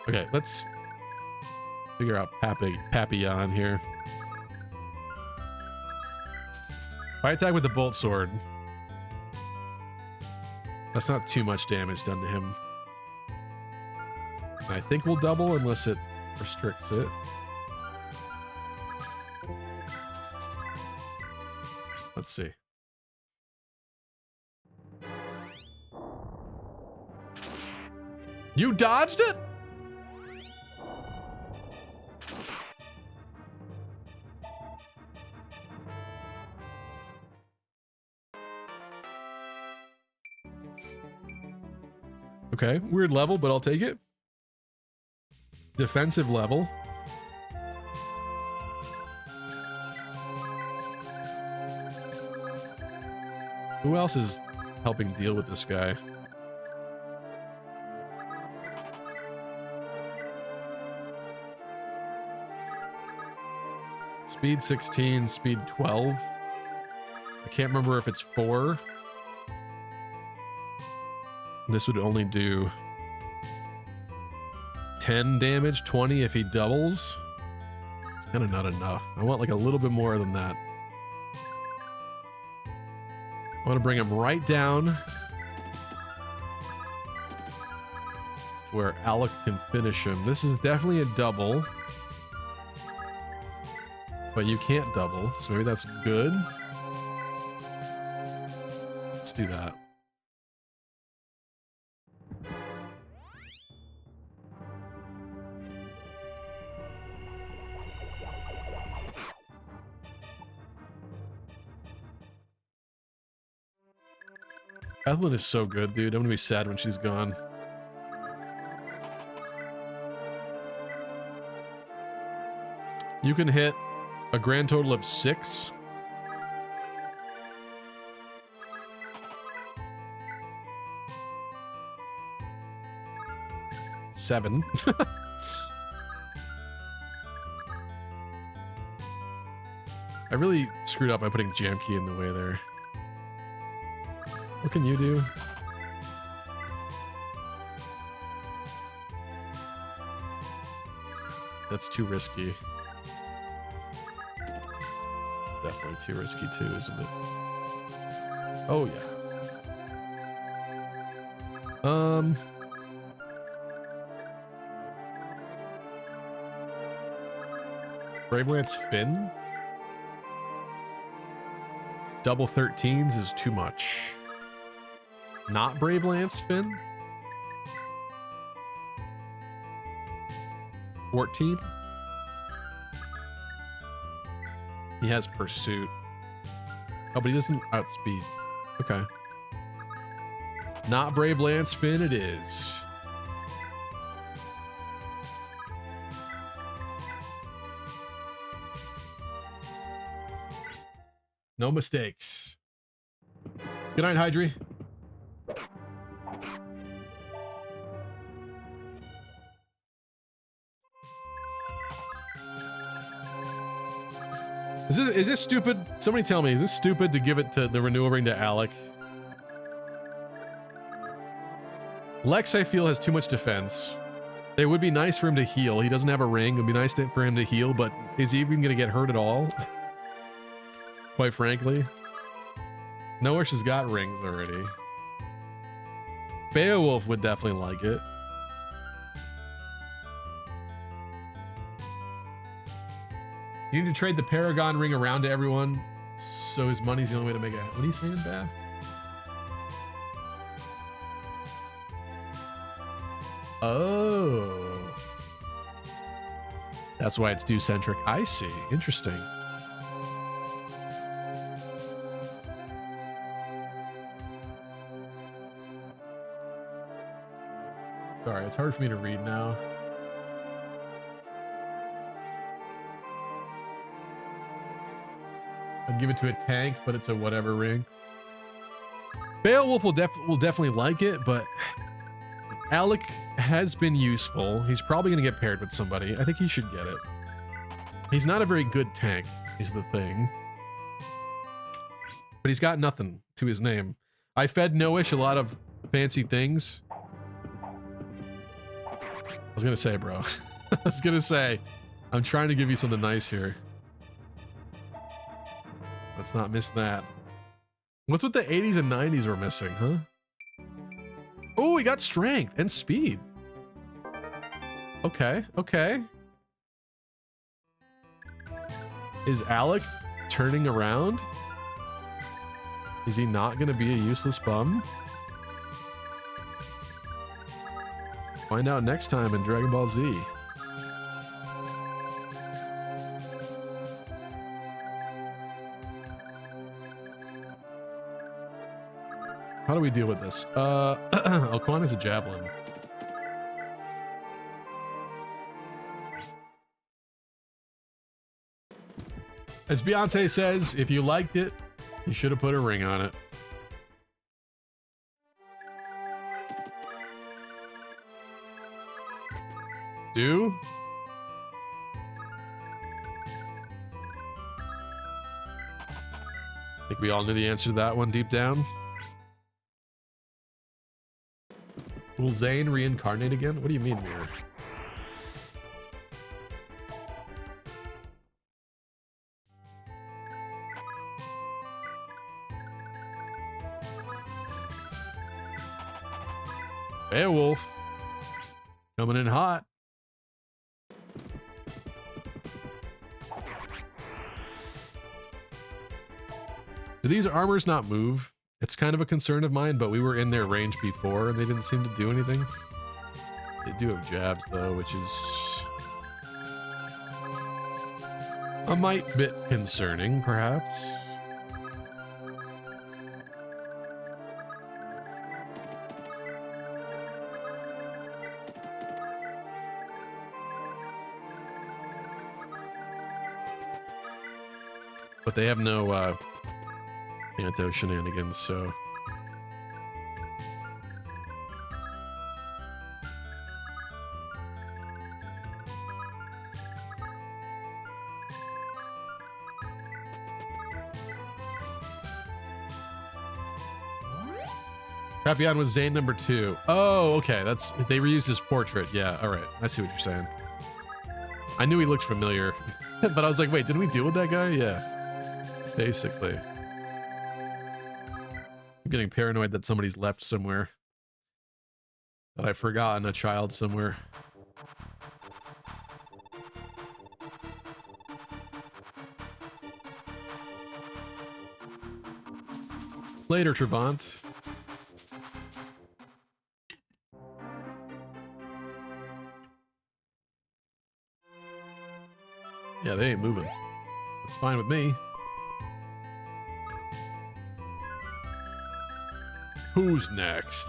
Okay, let's figure out Papillon here. If I attack with the bolt sword, that's not too much damage done to him. I think we'll double unless it restricts it. Let's see. You dodged it? Okay, weird level, but I'll take it. Defensive level. Who else is helping deal with this guy? Speed 16, speed 12. I can't remember if it's 4. This would only do 10 damage, 20 if he doubles. It's kind of not enough. I want like a little bit more than that. I want to bring him right down to where Alec can finish him. This is definitely a double, but you can't double, so maybe that's good. Let's do that. Ethelyn is so good, dude. I'm gonna be sad when she's gone. You can hit a grand total of 6. Seven. I really screwed up by putting Jam Key in the way there. What can you do? That's too risky. Definitely too risky too, isn't it? Oh yeah. Brave Lance Finn? Double 13s is too much. Not Brave Lance Finn? 14? He has Pursuit. Oh, but he doesn't outspeed. Okay. Not Brave Lance Finn, it is. No mistakes. Good night, Hydri. Is this stupid? Somebody tell me, is this stupid to give it to the renewal ring to Alec? Lex, I feel, has too much defense. It would be nice for him to heal. He doesn't have a ring. It would be nice for him to heal, but is he even going to get hurt at all? Quite frankly. Nourish has got rings already. Beowulf would definitely like it. You need to trade the Paragon ring around to everyone, so his money's the only way to make it. What are you saying, Beth? Oh. That's why it's do-centric. I see. Interesting. Sorry, it's hard for me to read now. I'd give it to a tank, but it's a whatever ring. Beowulf will definitely like it, but Alec has been useful. He's probably going to get paired with somebody. I think he should get it. He's not a very good tank, is the thing. But he's got nothing to his name. I fed Noish a lot of fancy things. I was going to say, bro. I was going to say, I'm trying to give you something nice here. Let's not miss that. What's with the 80s and 90s we're missing, huh? Oh, we got strength and speed. Okay, okay. Is Alec turning around? Is he not going to be a useless bum? Find out next time in Dragon Ball Z. How do we deal with this? Alquan is a javelin. As Beyonce says, if you liked it, you should have put a ring on it. Do? I think we all knew the answer to that one deep down. Will Zane reincarnate again? What do you mean, Mirror? Beowulf. Coming in hot. Do these armors not move? It's kind of a concern of mine, but we were in their range before and they didn't seem to do anything. They do have jabs though, which is a mite bit concerning, perhaps. But they have no Anto shenanigans, so Papillon was Zane number 2. Oh, okay. That's they reused his portrait. Yeah, all right. I see what you're saying. I knew he looked familiar, but I was like, wait, didn't we deal with that guy? Yeah. Basically. I'm getting paranoid that somebody's left somewhere. That I've forgotten a child somewhere. Later, Trevant. Yeah, they ain't moving. That's fine with me. Who's next?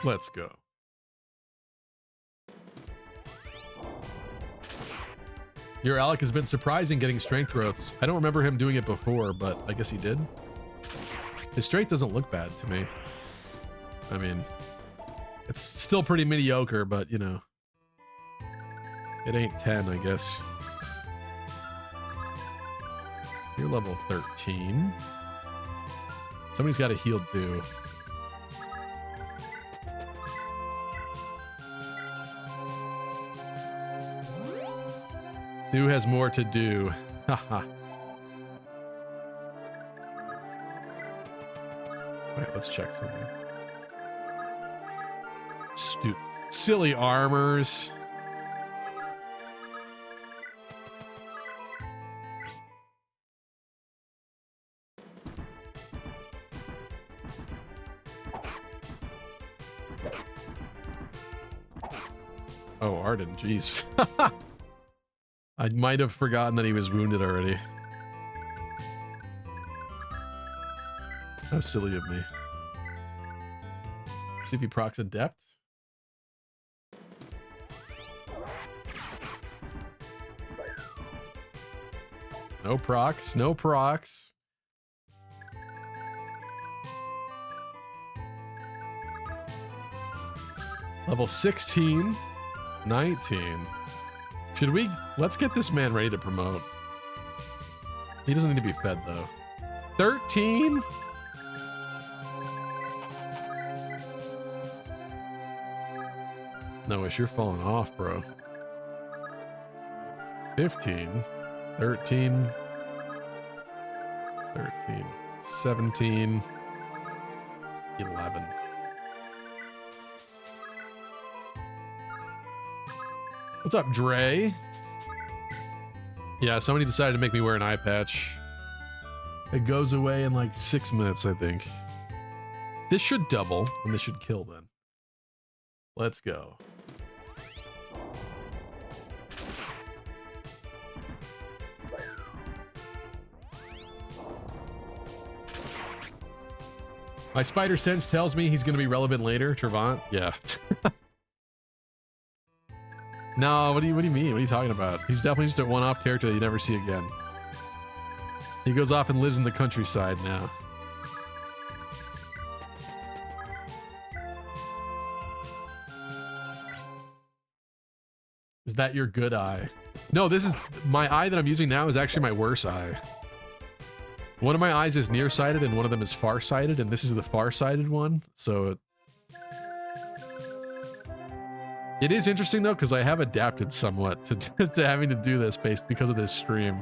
Let's go. Your Alec has been surprising getting strength growths. I don't remember him doing it before, but I guess he did. His strength doesn't look bad to me. I mean, it's still pretty mediocre, but you know, it ain't 10, I guess. You're level 13. Somebody's got to heal Do. Do has more to do. Haha. Wait, let's check something. Silly armors. Oh, Arden, jeez. I might have forgotten that he was wounded already. How silly of me. See if he procs Adept. No procs, no procs. Level 16, 19. Should we? Let's get this man ready to promote. He doesn't need to be fed though. 13? No, you're falling off, bro. 15, 13, 13, 17, 11. What's up, Dre? Yeah, somebody decided to make me wear an eye patch. It goes away in like 6 minutes, I think. This should double, and this should kill then. Let's go. My spider sense tells me he's going to be relevant later, Trevant. Yeah. No, what do you mean? What are you talking about? He's definitely just a one-off character that you never see again. He goes off and lives in the countryside now. Is that your good eye? No, this is my eye that I'm using now is actually my worse eye. One of my eyes is nearsighted and one of them is farsighted, and this is the farsighted one. So it is interesting though, because I have adapted somewhat to having to do this because of this stream.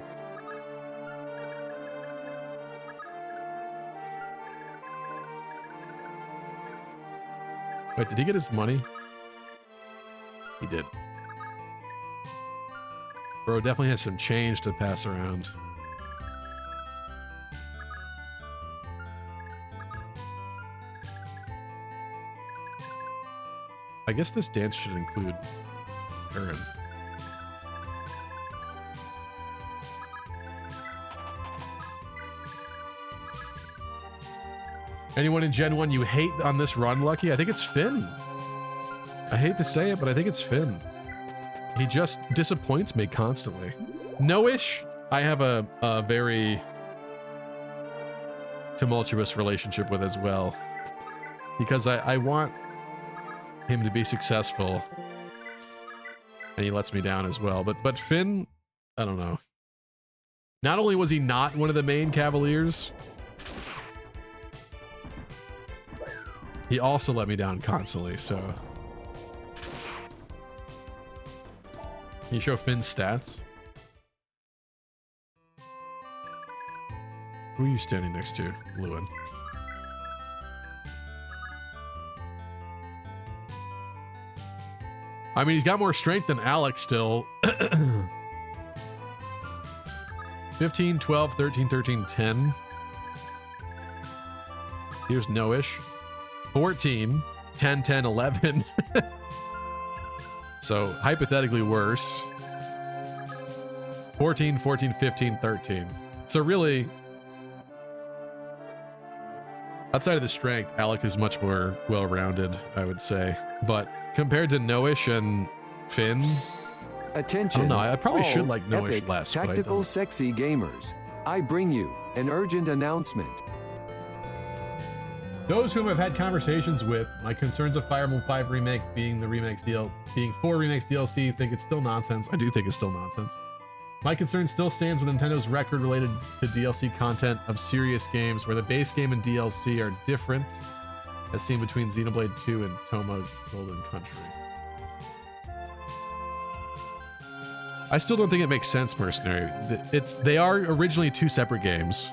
Wait, did he get his money? He did. Bro definitely has some change to pass around. I guess this dance should include Aaron. Anyone in Gen 1 you hate on this run, Lucky? I think it's Finn. I hate to say it, but I think it's Finn. He just disappoints me constantly. No-ish, I have a very tumultuous relationship with as well. Because I want him to be successful, and he lets me down as well. But Finn, I don't know. Not only was he not one of the main Cavaliers, he also let me down constantly. So, can you show Finn's stats? Who are you standing next to, Lewin? I mean, he's got more strength than Alex still. 15, 12, 13, 13, 10. Here's no-ish. 14, 10, 10, 11. So, hypothetically worse. 14, 14, 15, 13. So really, outside of the strength, Alec is much more well-rounded, I would say. But compared to Noish and Finn, attention. I don't know. I probably should like Noish less. Tactical sexy gamers. I bring you an urgent announcement. Those whom I've had conversations with, my concerns of Fire Emblem 5 Remake being being 4 remakes DLC, think it's still nonsense. I do think it's still nonsense. My concern still stands with Nintendo's record related to DLC content of serious games where the base game and DLC are different, as seen between Xenoblade 2 and Toma Golden Country. I still don't think it makes sense, Mercenary. They are originally two separate games.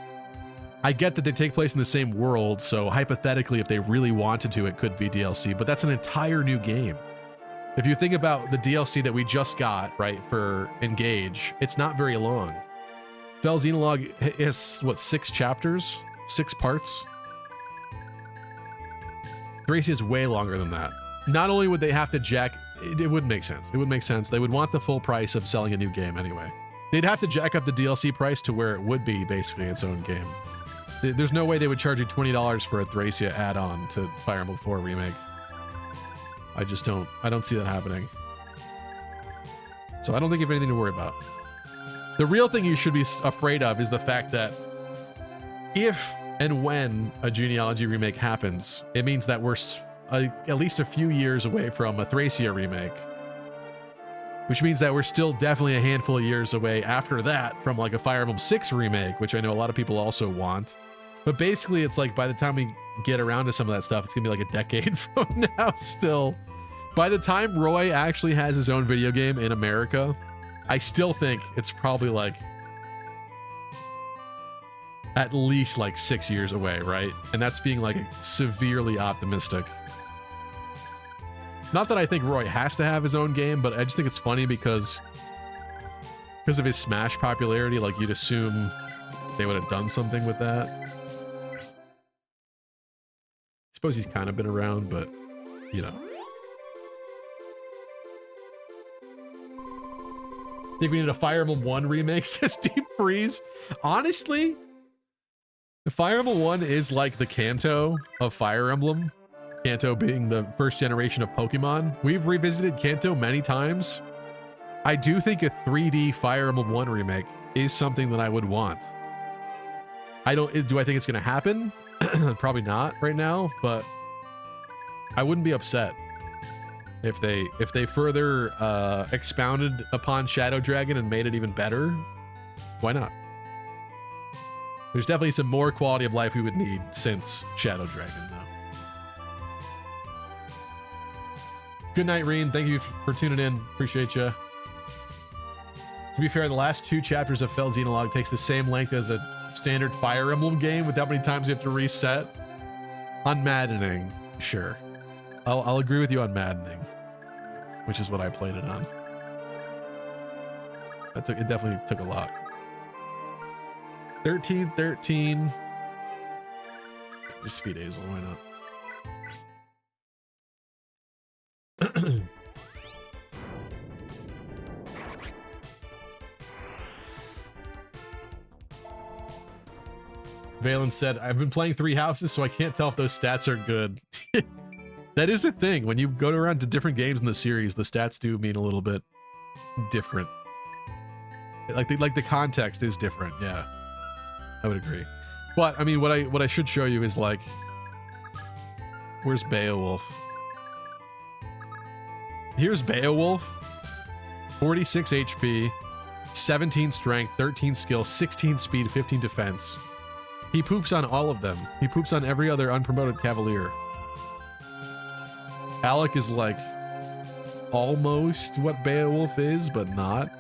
I get that they take place in the same world, so hypothetically, if they really wanted to, it could be DLC, but that's an entire new game. If you think about the DLC that we just got, right, for Engage, it's not very long. Fel Xenologue has, what, 6 chapters? 6 parts? Gracie is way longer than that. Not only would they have to jack it wouldn't make sense. It would make sense. They would want the full price of selling a new game anyway. They'd have to jack up the DLC price to where it would be basically its own game. There's no way they would charge you $20 for a Thracia add-on to Fire Emblem 4 Remake. I don't see that happening. So I don't think you have anything to worry about. The real thing you should be afraid of is the fact that if and when a Genealogy remake happens, it means that we're at least a few years away from a Thracia remake, which means that we're still definitely a handful of years away after that from like a Fire Emblem 6 remake, which I know a lot of people also want. But basically, it's like by the time we get around to some of that stuff, it's gonna be like a decade from now still. By the time Roy actually has his own video game in America, I still think it's probably like at least like 6 years away, right? And that's being like severely optimistic. Not that I think Roy has to have his own game, but I just think it's funny because of his Smash popularity, like you'd assume they would have done something with that. I suppose he's kind of been around, but you know. Think we need a Fire Emblem 1 remake, says Deep Freeze. Honestly, the Fire Emblem 1 is like the Kanto of Fire Emblem. Kanto being the first generation of Pokemon. We've revisited Kanto many times. I do think a 3D Fire Emblem 1 remake is something that I would want. Do I think it's going to happen? Probably not right now, but I wouldn't be upset if they further expounded upon Shadow Dragon and made it even better. Why not? There's definitely some more quality of life we would need since Shadow Dragon, though. Good night, Reen. Thank you for tuning in. Appreciate you. To be fair, the last 2 chapters of Fell Xenologue takes the same length as a standard Fire Emblem game with how many times you have to reset. Unmaddening, sure. I'll agree with you on maddening, which is what I played it on. It definitely took a lot. 13. Just Speed Hazel, why not? Valen said, I've been playing 3 houses, so I can't tell if those stats are good. That is a thing. When you go around to different games in the series, the stats do mean a little bit different. Like the context is different. Yeah, I would agree. But I mean, what I should show you is like, where's Beowulf? Here's Beowulf. 46 HP, 17 strength, 13 skill, 16 speed, 15 defense. He poops on all of them. He poops on every other unpromoted cavalier. Alec is like almost what Beowulf is, but not.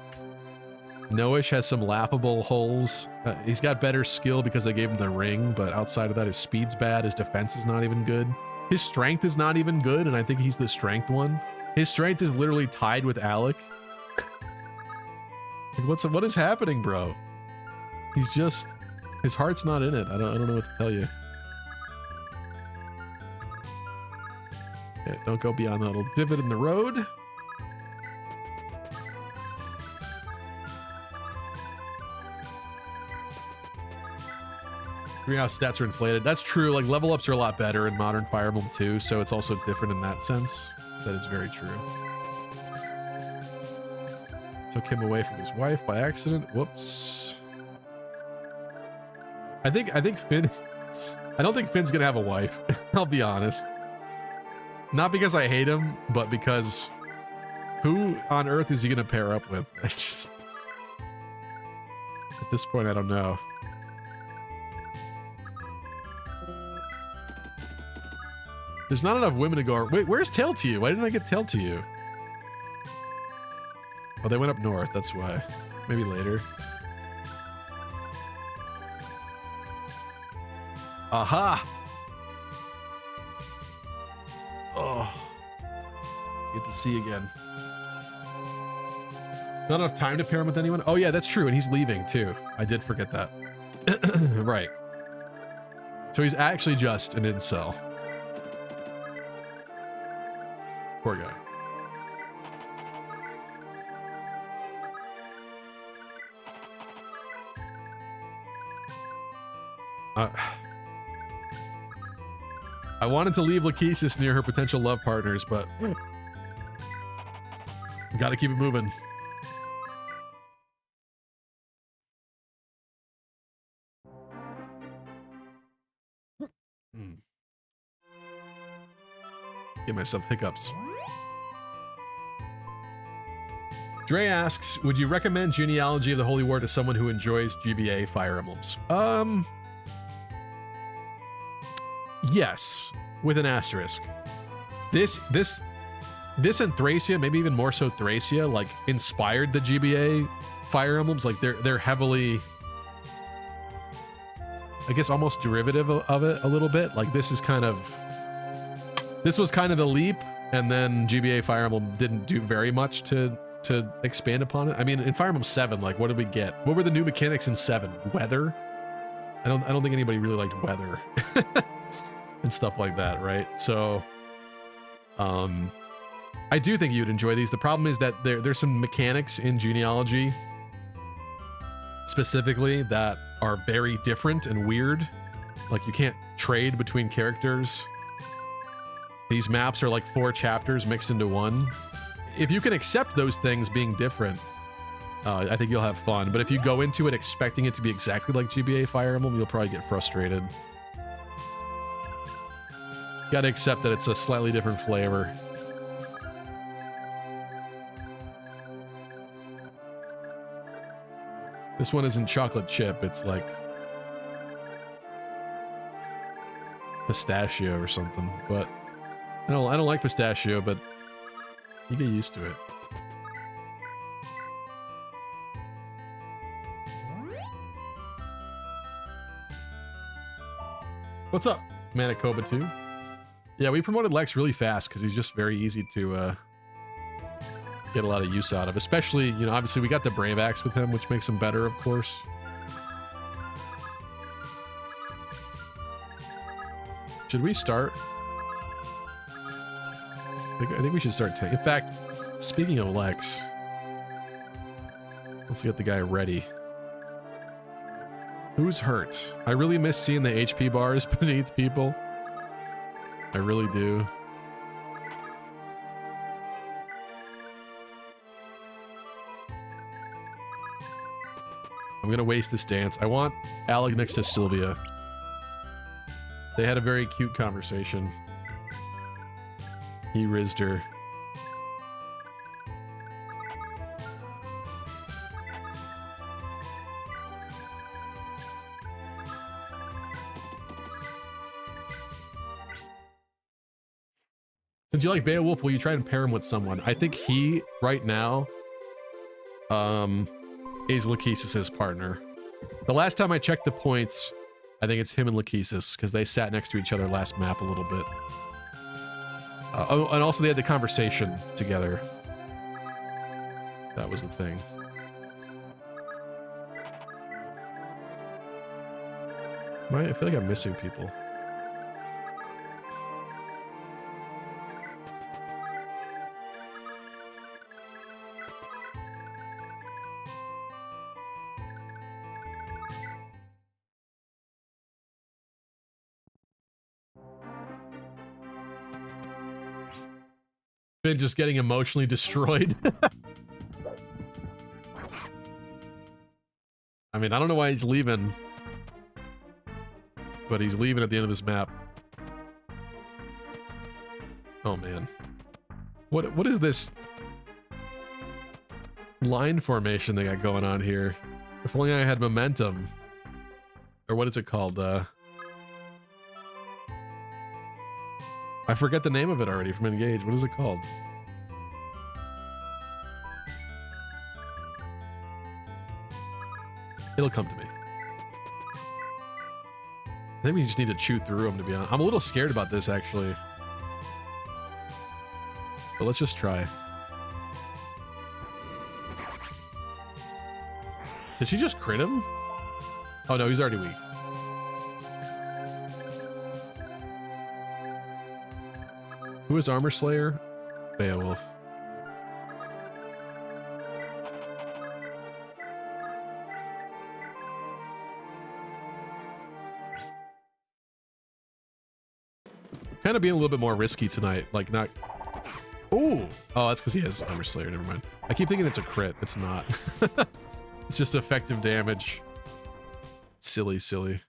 Noish has some laughable holes. He's got better skill because I gave him the ring, but outside of that, his speed's bad. His defense is not even good. His strength is not even good, and I think he's the strength one. His strength is literally tied with Alec. Like, what is happening, bro? He's just, his heart's not in it. I don't know what to tell you. Yeah, don't go beyond that little divot in the road. Greenhouse stats are inflated. That's true. Like, level ups are a lot better in modern Fire Emblem 2, so it's also different in that sense. That is very true. Took him away from his wife by accident. Whoops. I think Finn. I don't think Finn's gonna have a wife. I'll be honest. Not because I hate him, but because who on earth is he gonna pair up with? I just, at this point, I don't know. There's not enough women to go. Wait, where's Tale to You? Why didn't I get Tale to You? Oh, they went up north. That's why. Maybe later. Aha! Oh. Get to see again. Not enough time to pair him with anyone? Oh, yeah, that's true. And he's leaving, too. I did forget that. Right. So he's actually just an incel. Poor guy. I wanted to leave Lachesis near her potential love partners, but gotta keep it moving. Give myself hiccups. Dre asks, would you recommend Genealogy of the Holy War to someone who enjoys GBA Fire Emblems? Yes, with an asterisk. This and Thracia, maybe even more so Thracia, like inspired the GBA Fire Emblems. Like they're heavily, I guess, almost derivative of it a little bit. Like this was kind of the leap, and then GBA Fire Emblem didn't do very much to expand upon it. I mean, in Fire Emblem 7, like what did we get? What were the new mechanics in 7? Weather? I don't think anybody really liked weather and stuff like that, right? So I do think you'd enjoy these. The problem is that there's some mechanics in Genealogy specifically that are very different and weird. Like you can't trade between characters. These maps are like 4 chapters mixed into one. If you can accept those things being different, I think you'll have fun. But if you go into it expecting it to be exactly like GBA Fire Emblem, you'll probably get frustrated. You gotta accept that it's a slightly different flavor. This one isn't chocolate chip, it's like pistachio or something, but I don't like pistachio, but you get used to it. What's up, Manitoba 2? Yeah, we promoted Lex really fast because he's just very easy to get a lot of use out of. Especially, you know, obviously we got the Brave Axe with him, which makes him better, of course. Should we start? I think we should start taking. In fact, speaking of Lex, let's get the guy ready. Who's hurt? I really miss seeing the HP bars beneath people. I really do. I'm gonna waste this dance. I want Alec next to Sylvia. They had a very cute conversation. He rizzed her. Since you like Beowulf, will you try and pair him with someone? I think he, right now, is Lachesis' partner. The last time I checked the points, I think it's him and Lachesis, because they sat next to each other last map a little bit. Oh, and also they had the conversation together. That was the thing. I feel like I'm missing people. Been just getting emotionally destroyed. I mean, I don't know why he's leaving, but he's leaving at the end of this map. Oh man, what is this line formation they got going on here? If only I had momentum, or what is it called? I forget the name of it already from Engage. What is it called? It'll come to me. I think we just need to chew through them, to be honest. I'm a little scared about this, actually. But let's just try. Did she just crit him? Oh no, he's already weak. Who is Armor Slayer? Beowulf. Kind of being a little bit more risky tonight. Like not... Ooh! Oh, that's because he has Armor Slayer. Never mind. I keep thinking it's a crit. It's not. It's just effective damage. Silly, silly.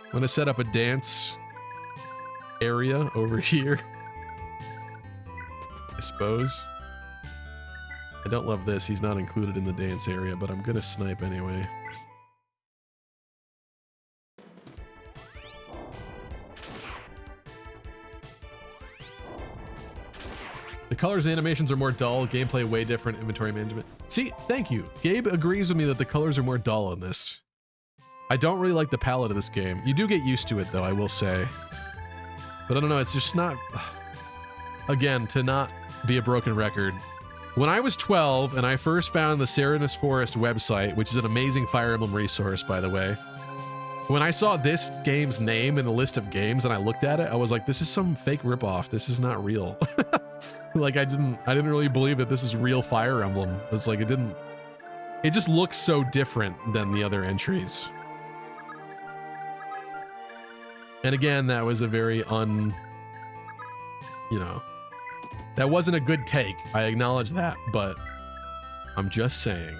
I'm going to set up a dance area over here. I suppose. I don't love this. He's not included in the dance area, but I'm going to snipe anyway. The colors and animations are more dull, gameplay way different, inventory management. See, thank you. Gabe agrees with me that the colors are more dull in this. I don't really like the palette of this game. You do get used to it though, I will say. But I don't know, it's just not... Again, to not be a broken record. When I was 12 and I first found the Serenus Forest website, which is an amazing Fire Emblem resource, by the way. When I saw this game's name in the list of games and I looked at it, I was like, this is some fake ripoff. This is not real. Like I didn't really believe that this is real Fire Emblem. It's like it just looks so different than the other entries. And again, that was a very that wasn't a good take. I acknowledge that, but I'm just saying.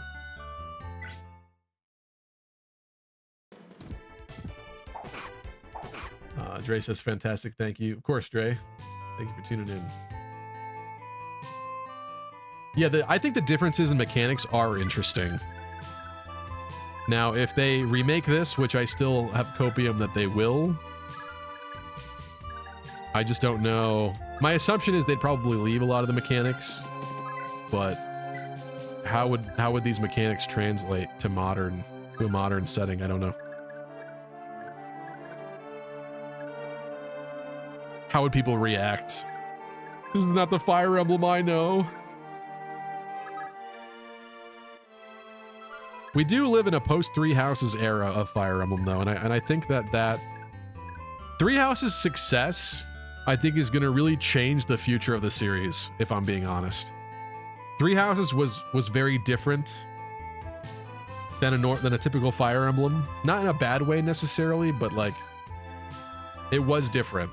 Dre says fantastic, thank you. Of course, Dre. Thank you for tuning in. Yeah, I think the differences in mechanics are interesting. Now, if they remake this, which I still have copium that they will, I just don't know. My assumption is they'd probably leave a lot of the mechanics, but how would these mechanics translate to a modern setting? I don't know. How would people react? This is not the Fire Emblem I know. We do live in a post Three Houses era of Fire Emblem though, and I think that Three Houses' success, I think, is going to really change the future of the series, if I'm being honest. Three Houses was very different than a typical Fire Emblem. Not in a bad way necessarily, but like it was different.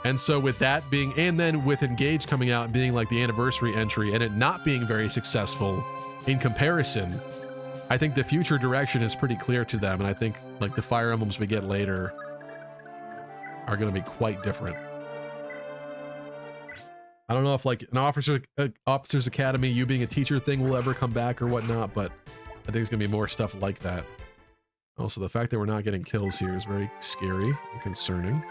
And so with that being, and then with Engage coming out and being like the anniversary entry and it not being very successful in comparison, I think the future direction is pretty clear to them. And I think like the Fire Emblems we get later are going to be quite different. I don't know if like an Officer's Academy, you being a teacher thing will ever come back or whatnot, but I think there's going to be more stuff like that. Also, the fact that we're not getting kills here is very scary and concerning.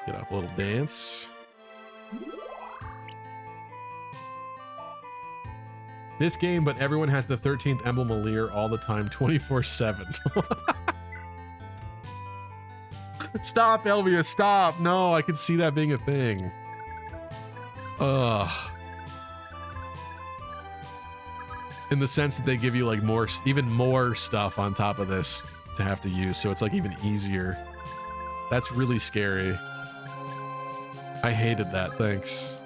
Get up a little dance. This game, but everyone has the 13th emblem Alir all the time, 24/7. Stop, Elvia, stop. No, I could see that being a thing. Ugh. In the sense that they give you like even more stuff on top of this to have to use, so it's like even easier. That's really scary. I hated that, thanks.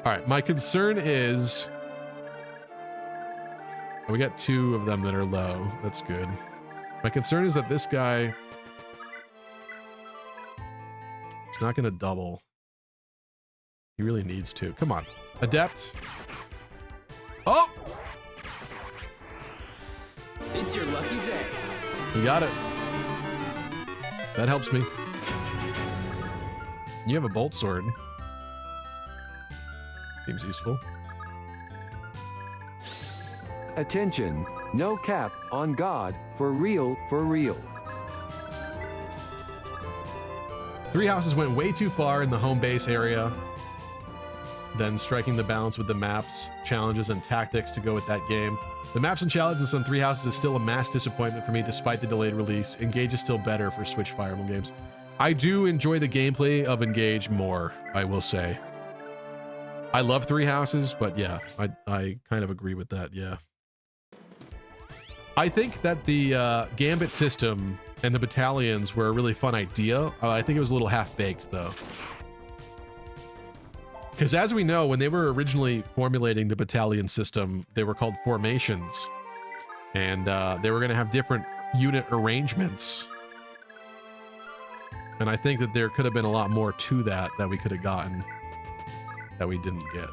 All right, my concern is... we got 2 of them that are low. That's good. My concern is that this guy... he's not going to double. He really needs to. Come on. Adept. Oh! It's your lucky day. You got it. That helps me. You have a bolt sword. Seems useful. Attention, no cap on God, for real, for real. Three Houses went way too far in the home base area, then striking the balance with the maps, challenges, and tactics to go with that game. The maps and challenges on Three Houses is still a mass disappointment for me despite the delayed release. Engage is still better for Switch Fire Emblem games. I do enjoy the gameplay of Engage more, I will say. I love Three Houses, but yeah, I kind of agree with that, yeah. I think that the Gambit system and the battalions were a really fun idea. I think it was a little half-baked, though. Because as we know, when they were originally formulating the battalion system, they were called formations. And they were going to have different unit arrangements. And I think that there could have been a lot more to that we could have gotten that we didn't get.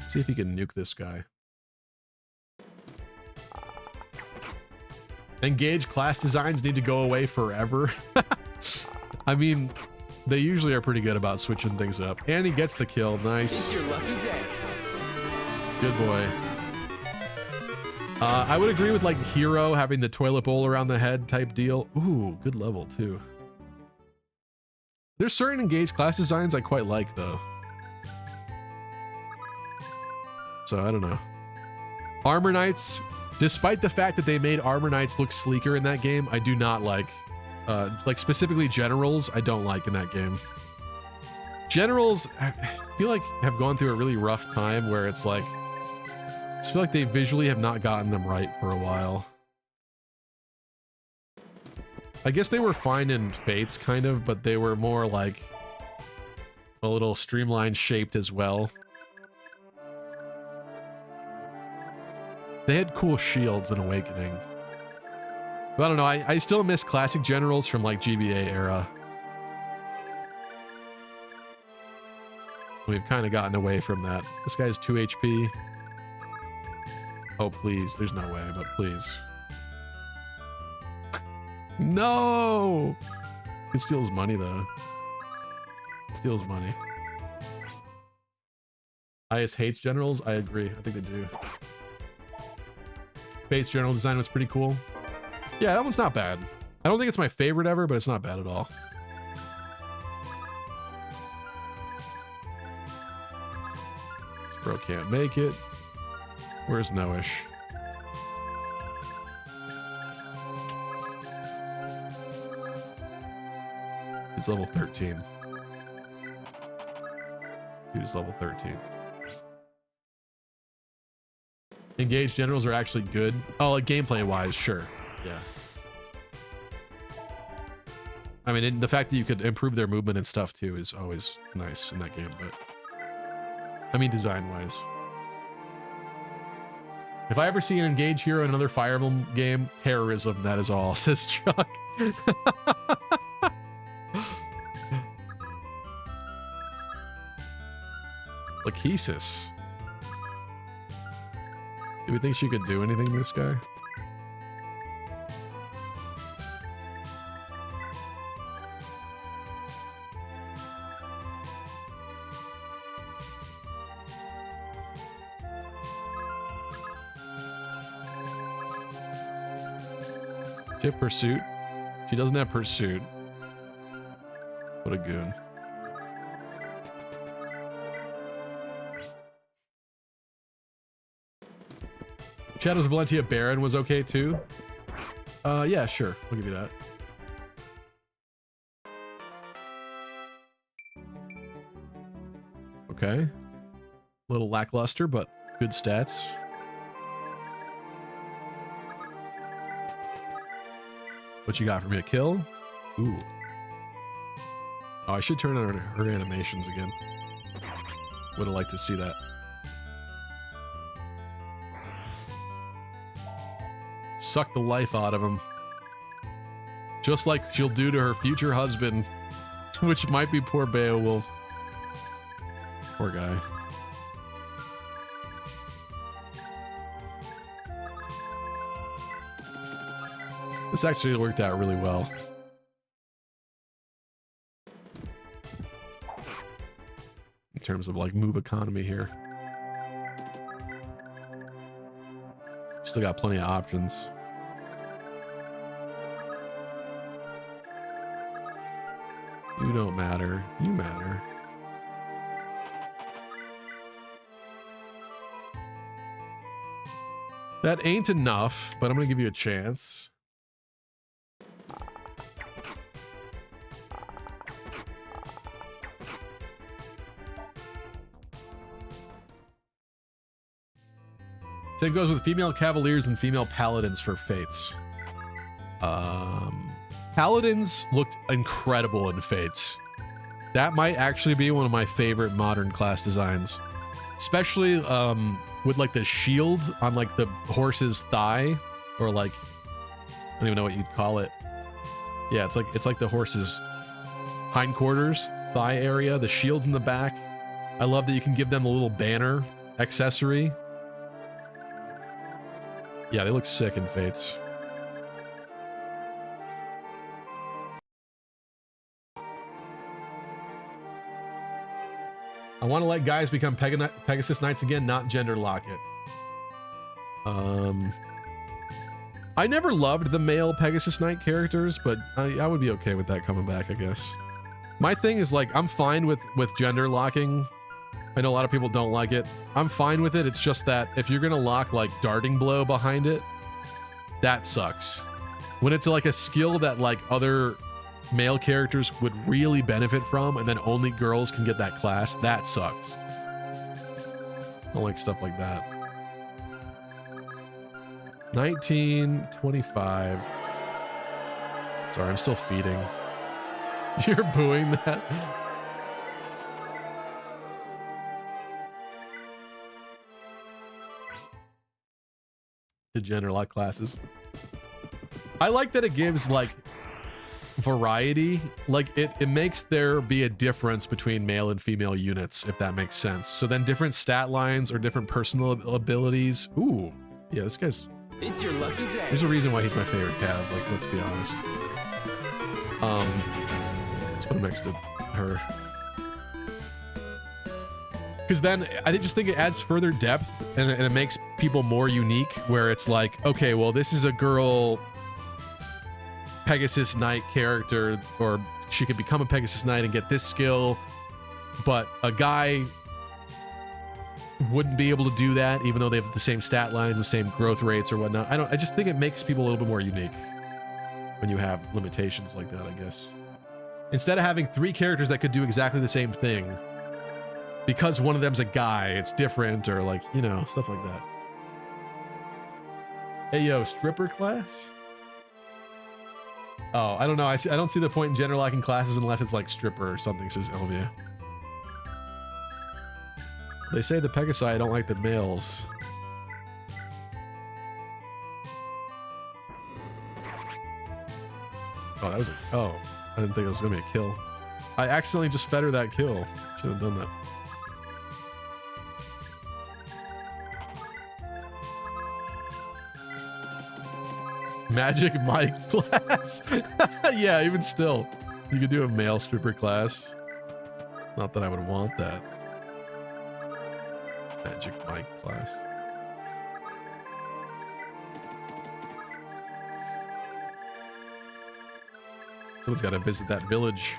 Let's see if he can nuke this guy. Engage class designs need to go away forever. I mean, they usually are pretty good about switching things up. And he gets the kill. Nice. It's your lucky day. Good boy. I would agree with like Hero having the toilet bowl around the head type deal. Ooh, good level too. There's certain engaged class designs I quite like though. So I don't know. Armor Knights, despite the fact that they made Armor Knights look sleeker in that game, I do not like specifically Generals, I don't like in that game. Generals, I feel like have gone through a really rough time where it's like, I just feel like they visually have not gotten them right for a while. I guess they were fine in Fates, kind of, but they were more like a little streamlined shaped as well. They had cool shields in Awakening. But I don't know, I still miss classic Generals from like GBA era. We've kind of gotten away from that. This guy's 2 HP. Oh, please. There's no way, but please. No! It steals money, though. Steals money. IS hates Generals? I agree. I think they do. Base General design was pretty cool. Yeah, that one's not bad. I don't think it's my favorite ever, but it's not bad at all. This bro can't make it. Where's Noish? He's level 13. Dude is level 13. Engaged Generals are actually good. Oh, like gameplay wise, sure. Yeah. I mean, the fact that you could improve their movement and stuff too is always nice in that game, but I mean design wise. If I ever see an Engage hero in another Fire Emblem game, terrorism, that is all, says Chuck. Lachesis. Do we think she could do anything to this guy? She have Pursuit? She doesn't have Pursuit. What a goon. Shadows of Valentia Baron was okay too. Yeah, sure. I'll give you that. Okay. A little lackluster, but good stats. What you got for me? A kill? Ooh. Oh, I should turn on her animations again. Would have liked to see that. Suck the life out of him. Just like she'll do to her future husband, which might be poor Beowulf. Poor guy. This actually worked out really well. In terms of like move economy here. Still got plenty of options. You don't matter. You matter. That ain't enough, but I'm gonna give you a chance. Same goes with female cavaliers and female paladins for Fates. Paladins looked incredible in Fates. That might actually be one of my favorite modern class designs, especially with like the shield on like the horse's thigh, or like I don't even know what you'd call it. Yeah, it's like the horse's hindquarters, thigh area. The shield's in the back. I love that you can give them a little banner accessory. Yeah, they look sick in Fates. I want to let guys become Pegasus Knights again, not gender lock it. I never loved the male Pegasus Knight characters, but I would be okay with that coming back, I guess. My thing is like, I'm fine with gender locking. I know a lot of people don't like it. I'm fine with it. It's just that if you're gonna lock like darting blow behind it, that sucks. When it's like a skill that like other male characters would really benefit from, and then only girls can get that class, that sucks. I don't like stuff like that. 1925. Sorry, I'm still feeding. You're booing that? The gender lock classes. I like that it gives like variety. Like it makes there be a difference between male and female units, if that makes sense. So then different stat lines or different personal abilities. Ooh, yeah, this guy's... It's your lucky day. There's a reason why he's my favorite cav, like, let's be honest. Let's put him next to her. Because then I just think it adds further depth, and it makes people more unique, where it's like, okay, well, this is a girl Pegasus Knight character, or she could become a Pegasus Knight and get this skill, but a guy wouldn't be able to do that, even though they have the same stat lines, the same growth rates or whatnot. I just think it makes people a little bit more unique when you have limitations like that, I guess. Instead of having 3 characters that could do exactly the same thing, because one of them's a guy, it's different, or like, you know, stuff like that. Hey, yo, stripper class? Oh, I don't know. I don't see the point in gender locking classes unless it's like stripper or something, says Elvia. They say the Pegasi don't like the males. Oh, that was oh, I didn't think it was gonna be a kill. I accidentally just fed her that kill. Should have done that. Magic Mike class. Yeah, even still, you could do a male stripper class. Not that I would want that. Magic Mike class. Someone's got to visit that village.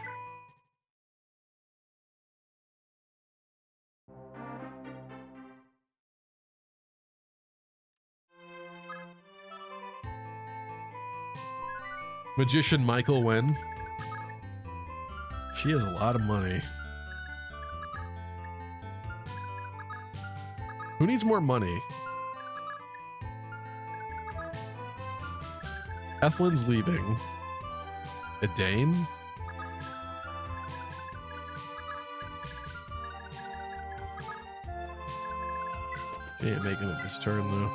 Magician Michael Wen. She has a lot of money. Who needs more money? Ethlyn's leaving. Edane? She ain't making it this turn though.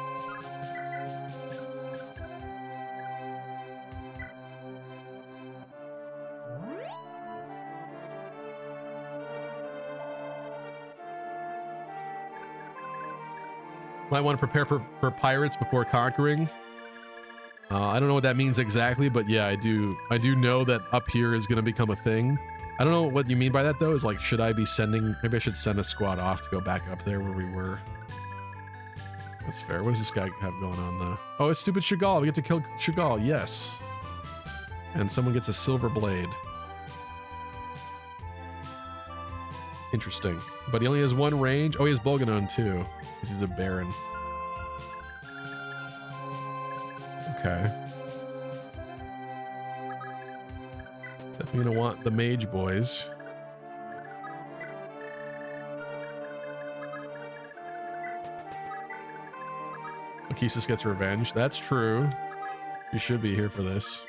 Might want to prepare for pirates before conquering. I don't know what that means exactly, but yeah, I do know that up here is going to become a thing. I don't know what you mean by that though. Is like, should I be sending, maybe I should send a squad off to go back up there where we were. That's fair. What does this guy have going on though? Oh, it's stupid Chagall. We get to kill Chagall. Yes. And someone gets a silver blade. Interesting. But he only has 1 range. Oh, he has Bolganon too. He's a Baron. Okay. Definitely gonna want the mage boys. Lachesis gets revenge. That's true. You should be here for this.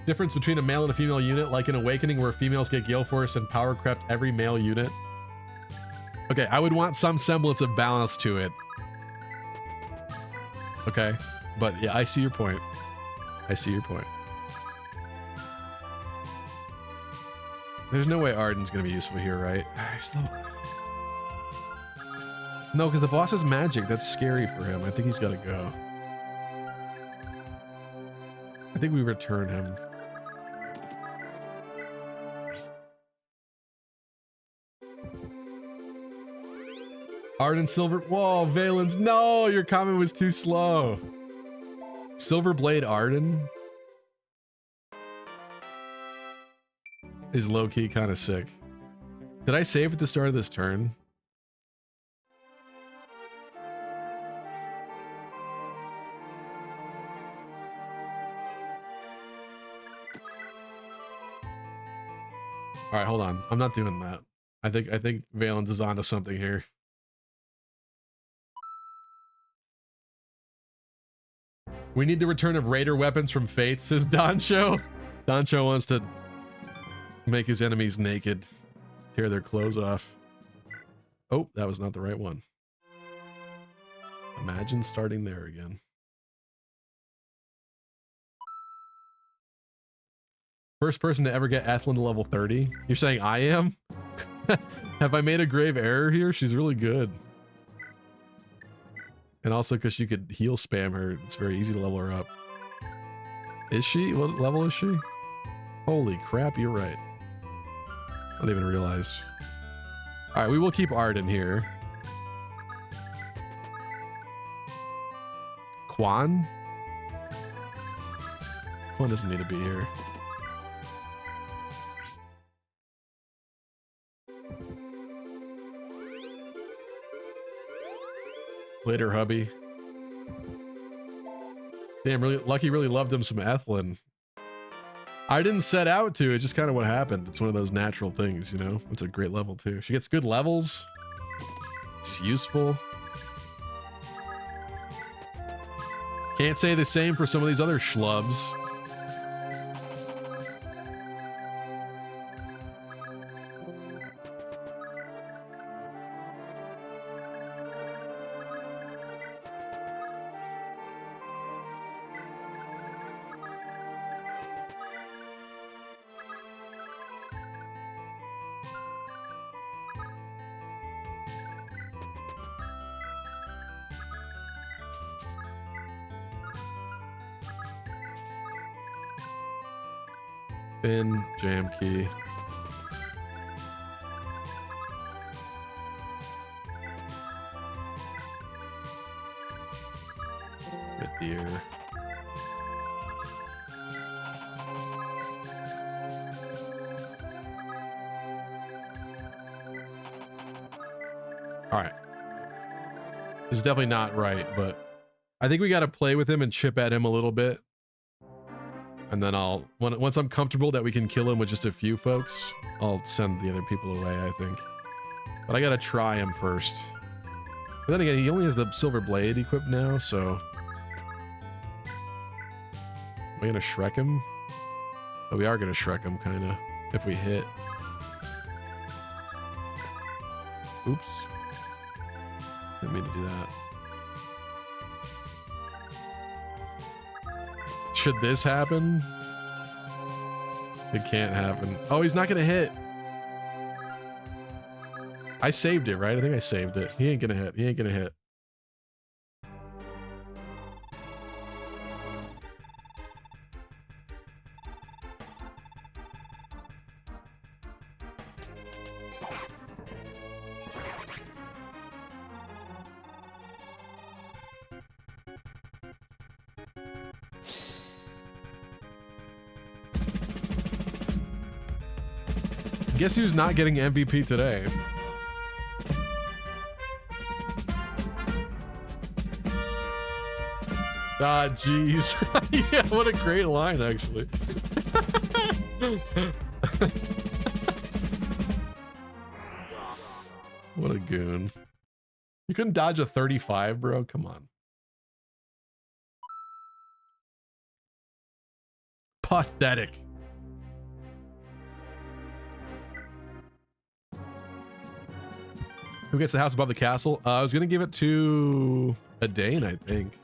Difference between a male and a female unit, like in Awakening, where females get Gale Force and power crept every male unit. Okay, I would want some semblance of balance to it. Okay, but yeah, I see your point. I see your point. There's no way Arden's gonna be useful here, right? No, because the boss has magic. That's scary for him. I think he's gotta go. I think we return him. Arden Silver. Whoa, Valens. No, your comment was too slow. Silverblade Arden is low-key kind of sick. Did I save at the start of this turn? All right, hold on. I'm not doing that. I think Valens is onto something here. We need the return of Raider weapons from Fate, says Doncho. Doncho wants to make his enemies naked, tear their clothes off. Oh, that was not the right one. Imagine starting there again. First person to ever get Athlon to level 30. You're saying I am? Have I made a grave error here? She's really good. And also because you could heal spam her, it's very easy to level her up. Is she? What level is she? Holy crap, you're right. I don't even realize. All right, we will keep Arden here. Quan? Quan doesn't need to be here. Later, hubby. Damn, really, Lucky really loved him some Athlon. I didn't set out to, it's just kind of what happened. It's one of those natural things, you know? It's a great level too. She gets good levels. She's useful. Can't say the same for some of these other schlubs. Bin, jam key. Good deer. All right. This is definitely not right, but I think we got to play with him and chip at him a little bit. And then once I'm comfortable that we can kill him with just a few folks, I'll send the other people away, I think. But I gotta try him first. But then again, he only has the silver blade equipped now, so... Am I gonna Shrek him? Oh, we are gonna Shrek him, kinda, if we hit. Oops. Didn't mean to do that. Should this happen? It can't happen. Oh, he's not gonna hit. I saved it, right? I think I saved it. He ain't gonna hit. He ain't gonna hit. Guess who's not getting MVP today? Ah, jeez. Yeah, what a great line, actually. What a goon. You couldn't dodge a 35, bro? Come on. Pathetic. Who gets the house above the castle? I was gonna give it to a Dane, I think.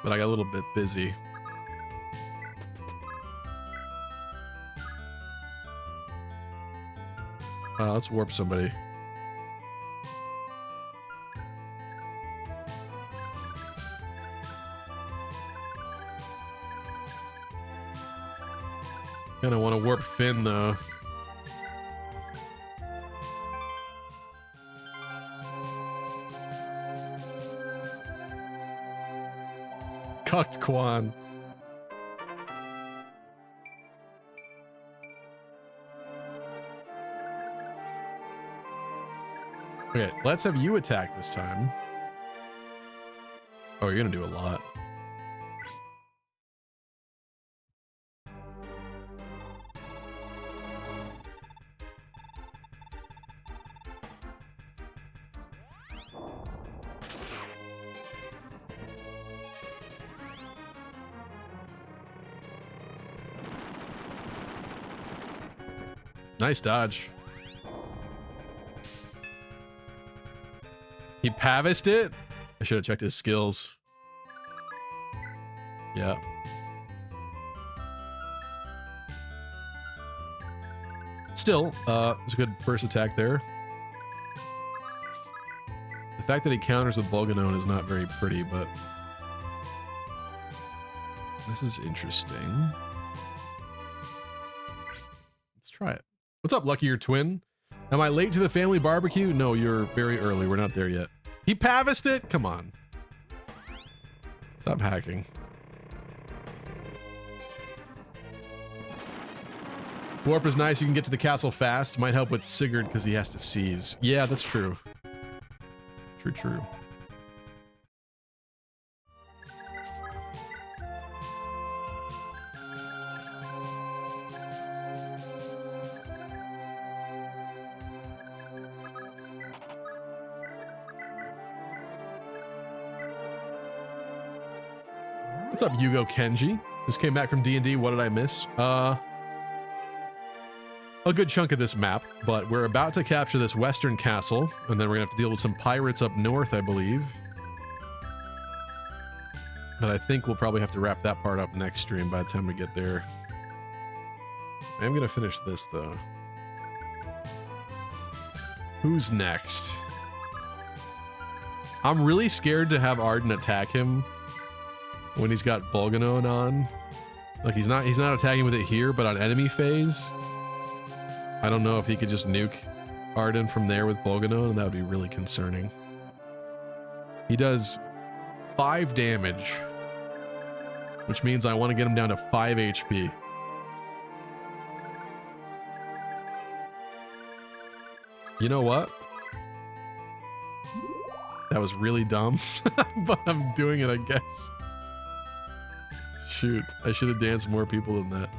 But I got a little bit busy. Let's warp somebody. Kinda want to warp Finn though. Cucked Quan. Okay, let's have you attack this time. Oh, you're gonna do a lot. Nice dodge. He pavised it? I should have checked his skills. Yeah. Still, it's a good first attack there. The fact that he counters with Bolganone is not very pretty, but this is interesting. Let's try it. What's up, Lucky, your twin? Am I late to the family barbecue? No, you're very early. We're not there yet. He pavised it? Come on. Stop hacking. Warp is nice. You can get to the castle fast. Might help with Sigurd because he has to seize. Yeah, that's true. True. What's up, Yugo Kenji? Just came back from D&D. What did I miss? A good chunk of this map, but we're about to capture this western castle, and then we're gonna have to deal with some pirates up north, I believe. But I think we'll probably have to wrap that part up next stream by the time we get there. I am gonna finish this, though. Who's next? I'm really scared to have Arden attack him when he's got Bolganone on. Like, he's not attacking with it here, but on enemy phase. I don't know if he could just nuke Arden from there with Bolganone, and that would be really concerning. He does 5 damage, which means I want to get him down to 5 HP. You know what? That was really dumb, but I'm doing it, I guess. Shoot, I should have danced more people than that.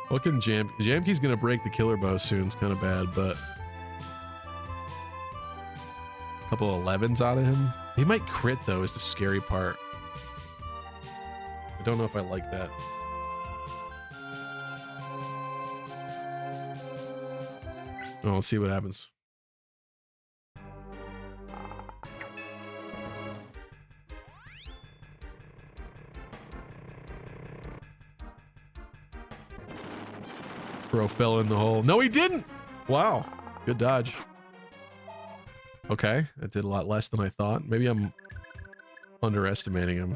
What can Jamke's gonna break the killer bow soon. It's kind of bad, but a couple of 11s out of him. He might crit though, is the scary part. I don't know if I like that. Oh, let's see what happens. Bro fell in the hole. No, he didn't. Wow. Good dodge. Okay. That did a lot less than I thought. Maybe I'm underestimating him.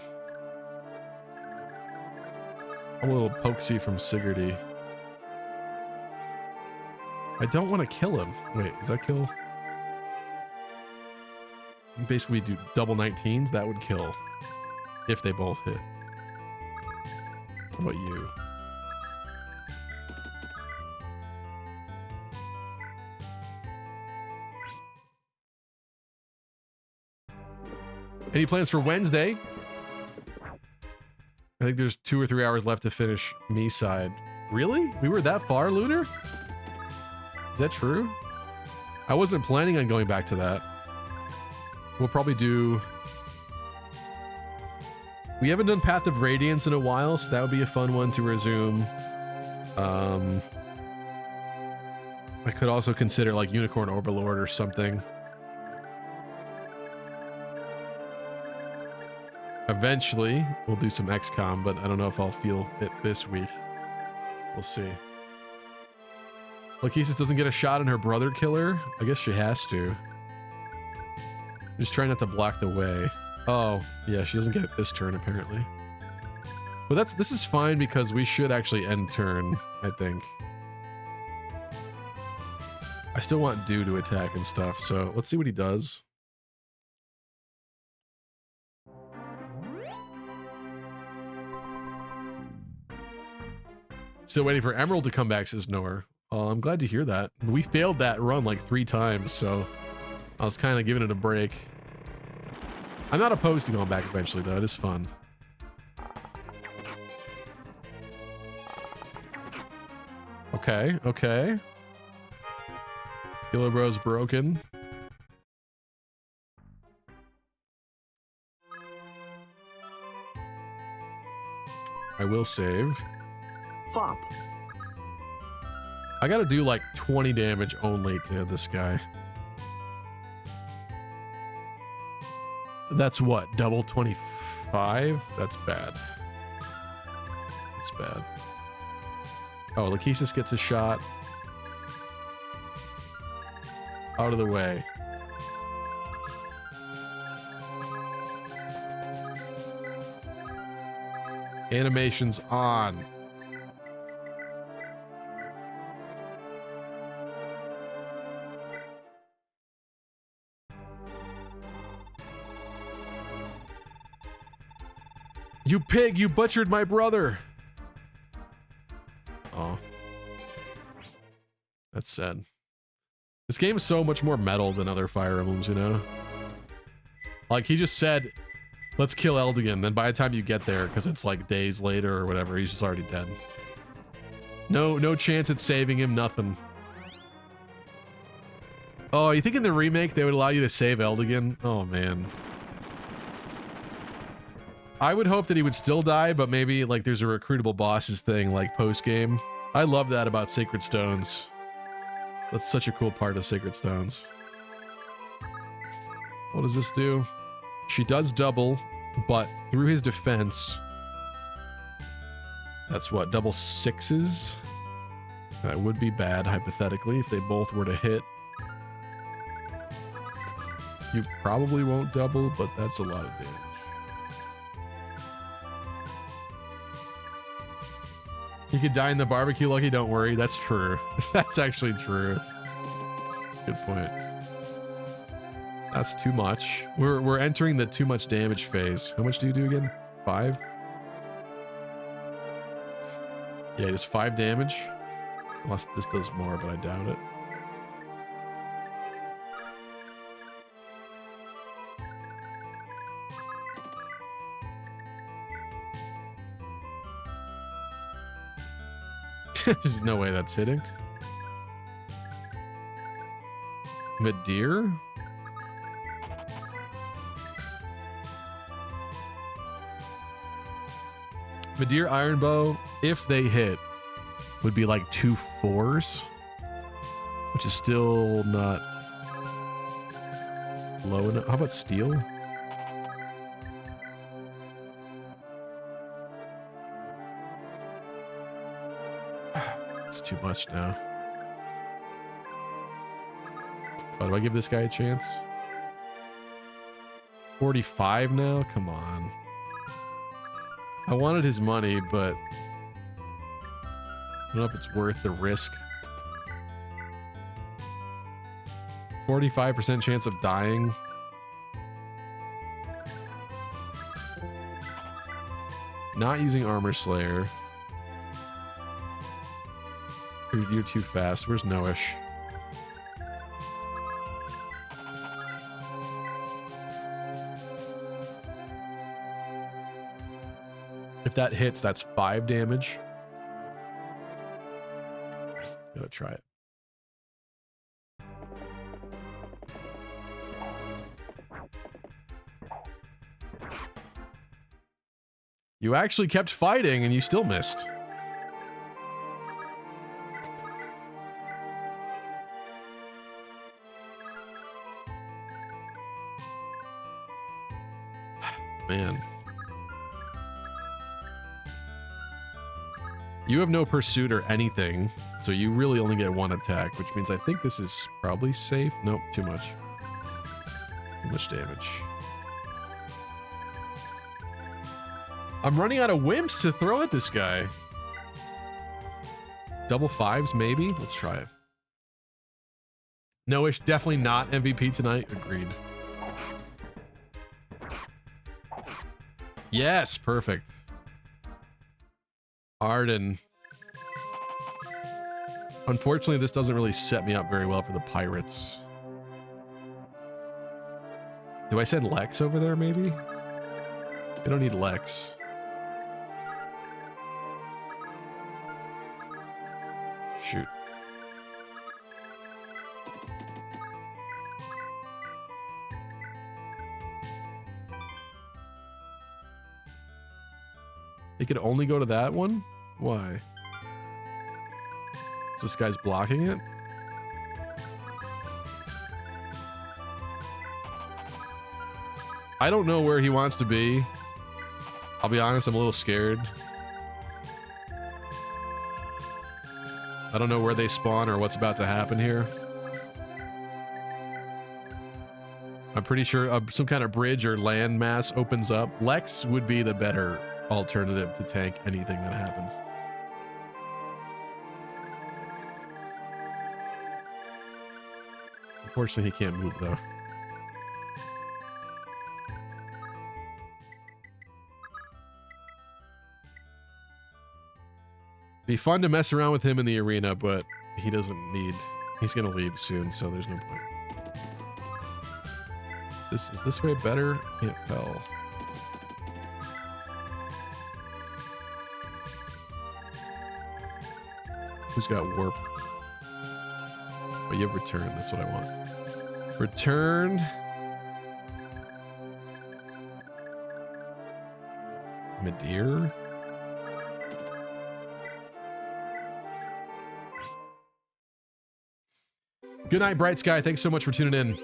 I'm a little pokesy from Sigurdy. I don't want to kill him. Wait, does that kill? Basically do double 19s. That would kill if they both hit. What about you? Any plans for Wednesday? I think there's 2 or 3 hours left to finish me side. Really? We were that far, Lunar? Is that true? I wasn't planning on going back to that. We'll probably do... We haven't done Path of Radiance in a while, so that would be a fun one to resume. I could also consider like Unicorn Overlord or something. Eventually, we'll do some XCOM, but I don't know if I'll feel it this week. We'll see. Lakesis doesn't get a shot on her brother killer. I guess she has to. Just try not to block the way. Oh, yeah, she doesn't get it this turn, apparently. But this is fine because we should actually end turn, I think. I still want Dew to attack and stuff, so let's see what he does. Still waiting for Emerald to come back, says Noah. Oh, I'm glad to hear that. We failed that run like 3 times, so I was kind of giving it a break. I'm not opposed to going back eventually, though. It is fun. Okay, okay. Killer Bro's broken. I will save. Fop. I gotta do like 20 damage only to this guy. That's what? Double 25? That's bad. That's bad. Oh, Lakesis gets a shot. Out of the way. Animation's on. You pig, you butchered my brother. Oh. That's sad. This game is so much more metal than other Fire Emblems, you know? Like, he just said, let's kill Eldigan, then by the time you get there, because it's like days later or whatever, he's just already dead. No chance at saving him, nothing. Oh, you think in the remake they would allow you to save Eldigan? Oh, man. I would hope that he would still die, but maybe like there's a recruitable bosses thing like post-game. I love that about Sacred Stones. That's such a cool part of Sacred Stones. What does this do? She does double, but through his defense, that's what, double 6s? That would be bad, hypothetically, if they both were to hit. You probably won't double, but that's a lot of damage. You could die in the barbecue, Lucky, don't worry. That's true. That's actually true. Good point. That's too much. We're entering the too much damage phase. How much do you do again? 5? Yeah, just 5 damage. Unless this does more, but I doubt it. There's no way that's hitting. Midir? Midir Ironbow, if they hit, would be like 2 4s, which is still not low enough. How about steel? It's too much now. Oh, do I give this guy a chance? 45 now? Come on. I wanted his money, but I don't know if it's worth the risk. 45% chance of dying. Not using Armor Slayer. You're too fast. Where's Noish? If that hits, that's 5 damage. Gotta try it. You actually kept fighting and you still missed. Man. You have no pursuit or anything, so you really only get one attack, which means I think this is probably safe. Nope, too much. Too much damage. I'm running out of wimps to throw at this guy. Double fives, maybe? Let's try it. No-ish, definitely not MVP tonight. Agreed. Yes, perfect. Arden. Unfortunately, this doesn't really set me up very well for the pirates. Do I send Lex over there, maybe? I don't need Lex. Shoot. They could only go to that one? Why? This guy's blocking it? I don't know where he wants to be. I'll be honest, I'm a little scared. I don't know where they spawn or what's about to happen here. I'm pretty sure some kind of bridge or land mass opens up. Lex would be the better alternative to tank anything that happens. Unfortunately, he can't move though. Be fun to mess around with him in the arena, but he doesn't need. He's gonna leave soon, so there's no point. Is this way better? Can't tell. Who's got warp? Oh, you have return. That's what I want. Return. Midir. Good night, Bright Sky. Thanks so much for tuning in.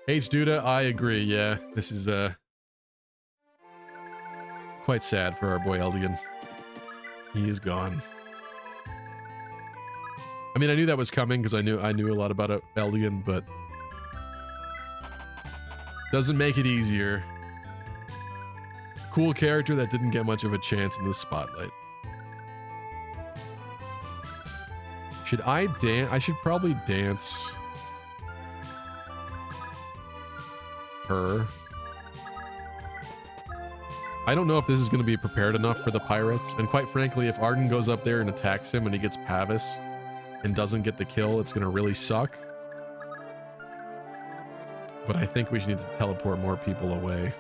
H. Duda, I agree. Yeah, this is quite sad for our boy Eldian. He is gone. I mean, I knew that was coming because I knew a lot about Eldian, but doesn't make it easier. Cool character that didn't get much of a chance in the spotlight. Should I dance? I should probably dance her. I don't know if this is going to be prepared enough for the pirates. And quite frankly, if Arden goes up there and attacks him and he gets Pavis and doesn't get the kill, it's going to really suck. But I think we should need to teleport more people away.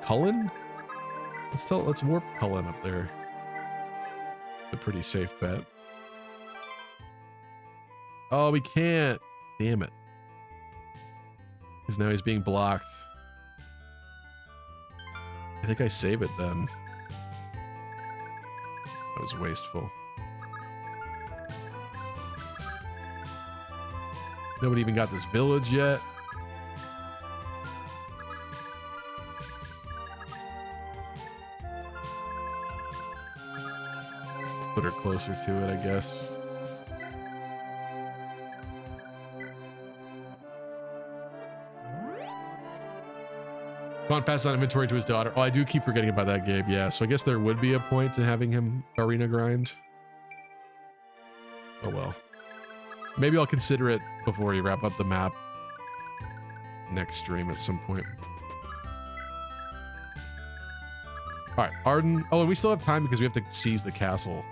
Cullen? Let's warp Cullen up there. A pretty safe bet. Oh, we can't. Damn it. Because now he's being blocked. I think I save it then. That was wasteful. Nobody even got this village yet. Put her closer to it, I guess. Come on, pass on inventory to his daughter. Oh, I do keep forgetting about that, Gabe. Yeah, so I guess there would be a point to having him arena grind. Oh well. Maybe I'll consider it before you wrap up the map. Next stream at some point. All right, Arden. Oh, and we still have time because we have to seize the castle.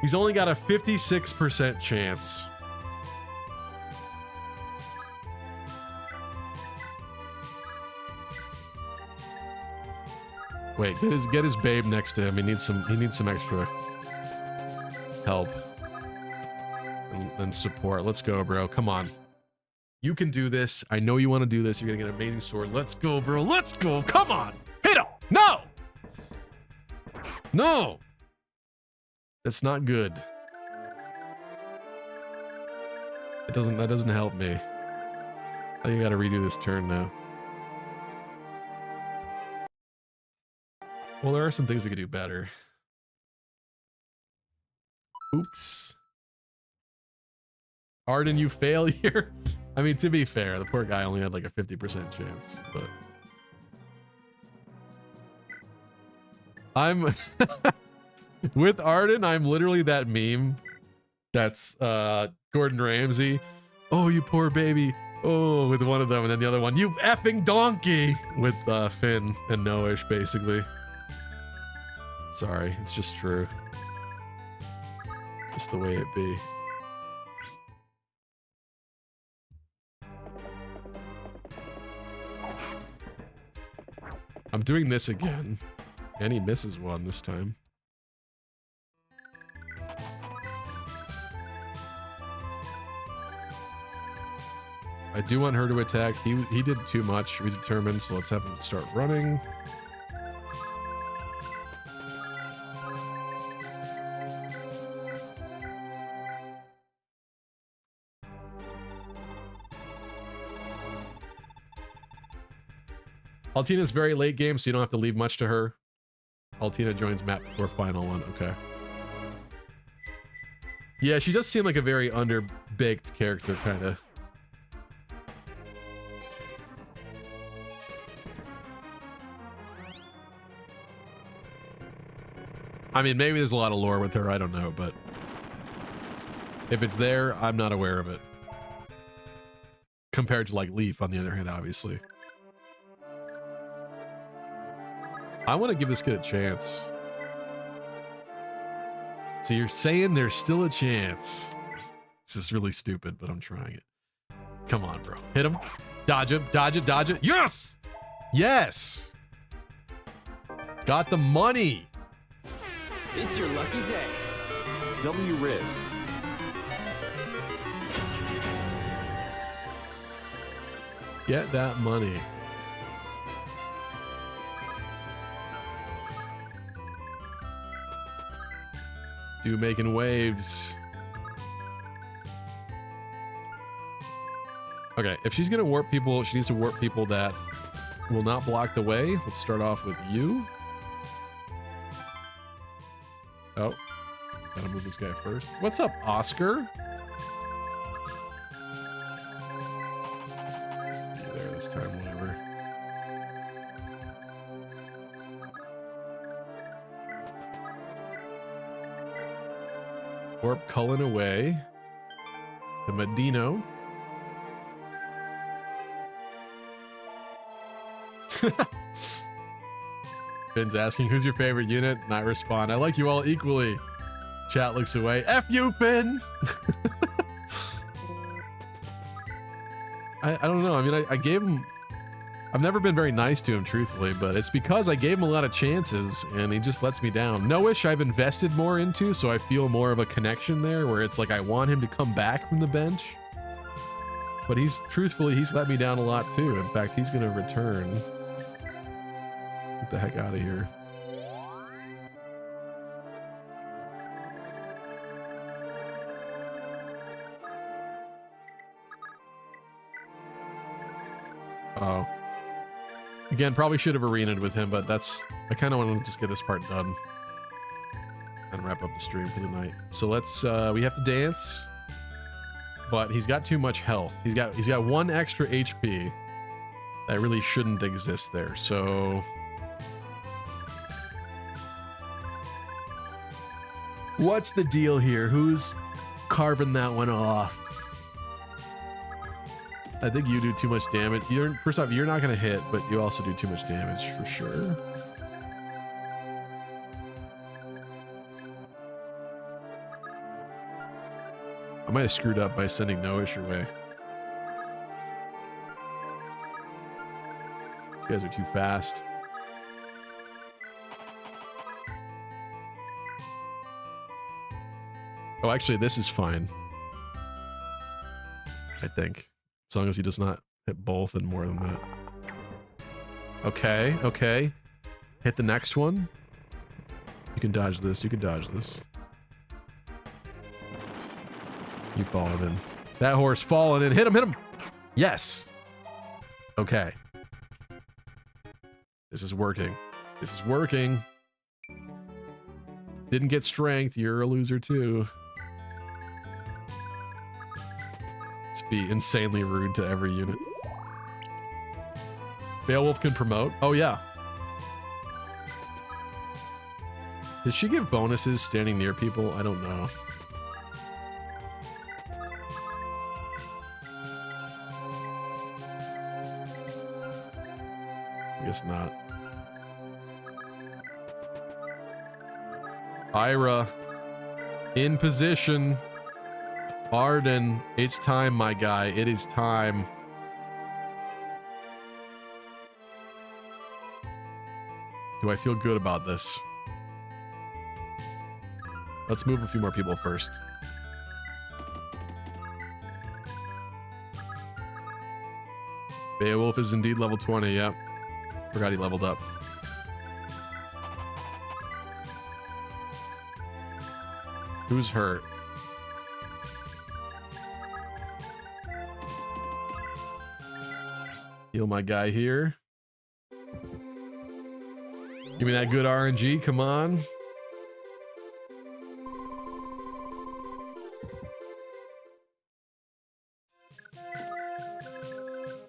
He's only got a 56% chance. Wait, get his babe next to him. He needs some extra help and support. Let's go, bro. Come on. You can do this. I know you want to do this. You're gonna get an amazing sword. Let's go, bro. Let's go. Come on. Hit him. No. No. That's not good. That doesn't help me. I think I gotta redo this turn now. Well, there are some things we could do better. Oops. Arden, you fail here. I mean, to be fair, the poor guy only had like a 50% chance, but I'm with Arden, I'm literally that meme that's Gordon Ramsay. Oh, you poor baby. Oh, with one of them, and then the other one, you effing donkey, with Finn and Noish, basically. Sorry, it's just true. Just the way it be. I'm doing this again, and he misses one this time. I do want her to attack. He did too much. He's determined, so let's have him start running. Altina's very late game, so you don't have to leave much to her. Altina joins map before final one. Okay. Yeah, she does seem like a very underbaked character, kind of. I mean, maybe there's a lot of lore with her, I don't know, but if it's there, I'm not aware of it. Compared to, like, Leaf, on the other hand, obviously. I want to give this kid a chance. So you're saying there's still a chance. This is really stupid, but I'm trying it. Come on, bro. Hit him. Dodge him. Dodge it. Dodge it. Yes! Yes! Got the money. It's your lucky day. W Riz. Get that money. Do making waves. Okay, if she's gonna warp people, she needs to warp people that will not block the way. Let's start off with you. Oh, gotta move this guy first. What's up, Oscar? Be there this time, whatever. Warp Cullen away. The Medino. Finn's asking, who's your favorite unit? Not respond. I like you all equally. Chat looks away. F you, Finn! I don't know. I mean, I gave him... I've never been very nice to him, truthfully, but it's because I gave him a lot of chances, and he just lets me down. Noish I've invested more into, so I feel more of a connection there, where it's like I want him to come back from the bench. But truthfully, he's let me down a lot, too. In fact, he's going to return. Get the heck out of here. Oh. Again, probably should have arenaed with him, but I kind of want to just get this part done and wrap up the stream for the night. So let's, we have to dance, but he's got too much health. He's got 1 extra HP that really shouldn't exist there. So what's the deal here? Who's carving that one off? I think you do too much damage. First off, you're not going to hit, but you also do too much damage for sure. I might have screwed up by sending Noish your way. These guys are too fast. Oh, actually, this is fine. I think. As long as he does not hit both and more than that. Okay, okay. Hit the next one. You can dodge this, you can dodge this. You fallen in. That horse fallen in. Hit him, hit him. Yes. Okay. This is working. This is working. Didn't get strength. You're a loser too. Let's be insanely rude to every unit. Beowulf can promote. Oh yeah. Did she give bonuses standing near people? I don't know. I guess not. Ira in position. Arden, it's time, my guy. It is time. Do I feel good about this? Let's move a few more people first. Beowulf is indeed level 20, yep. Forgot he leveled up. Who's hurt? Heal my guy here. Give me that good RNG, come on.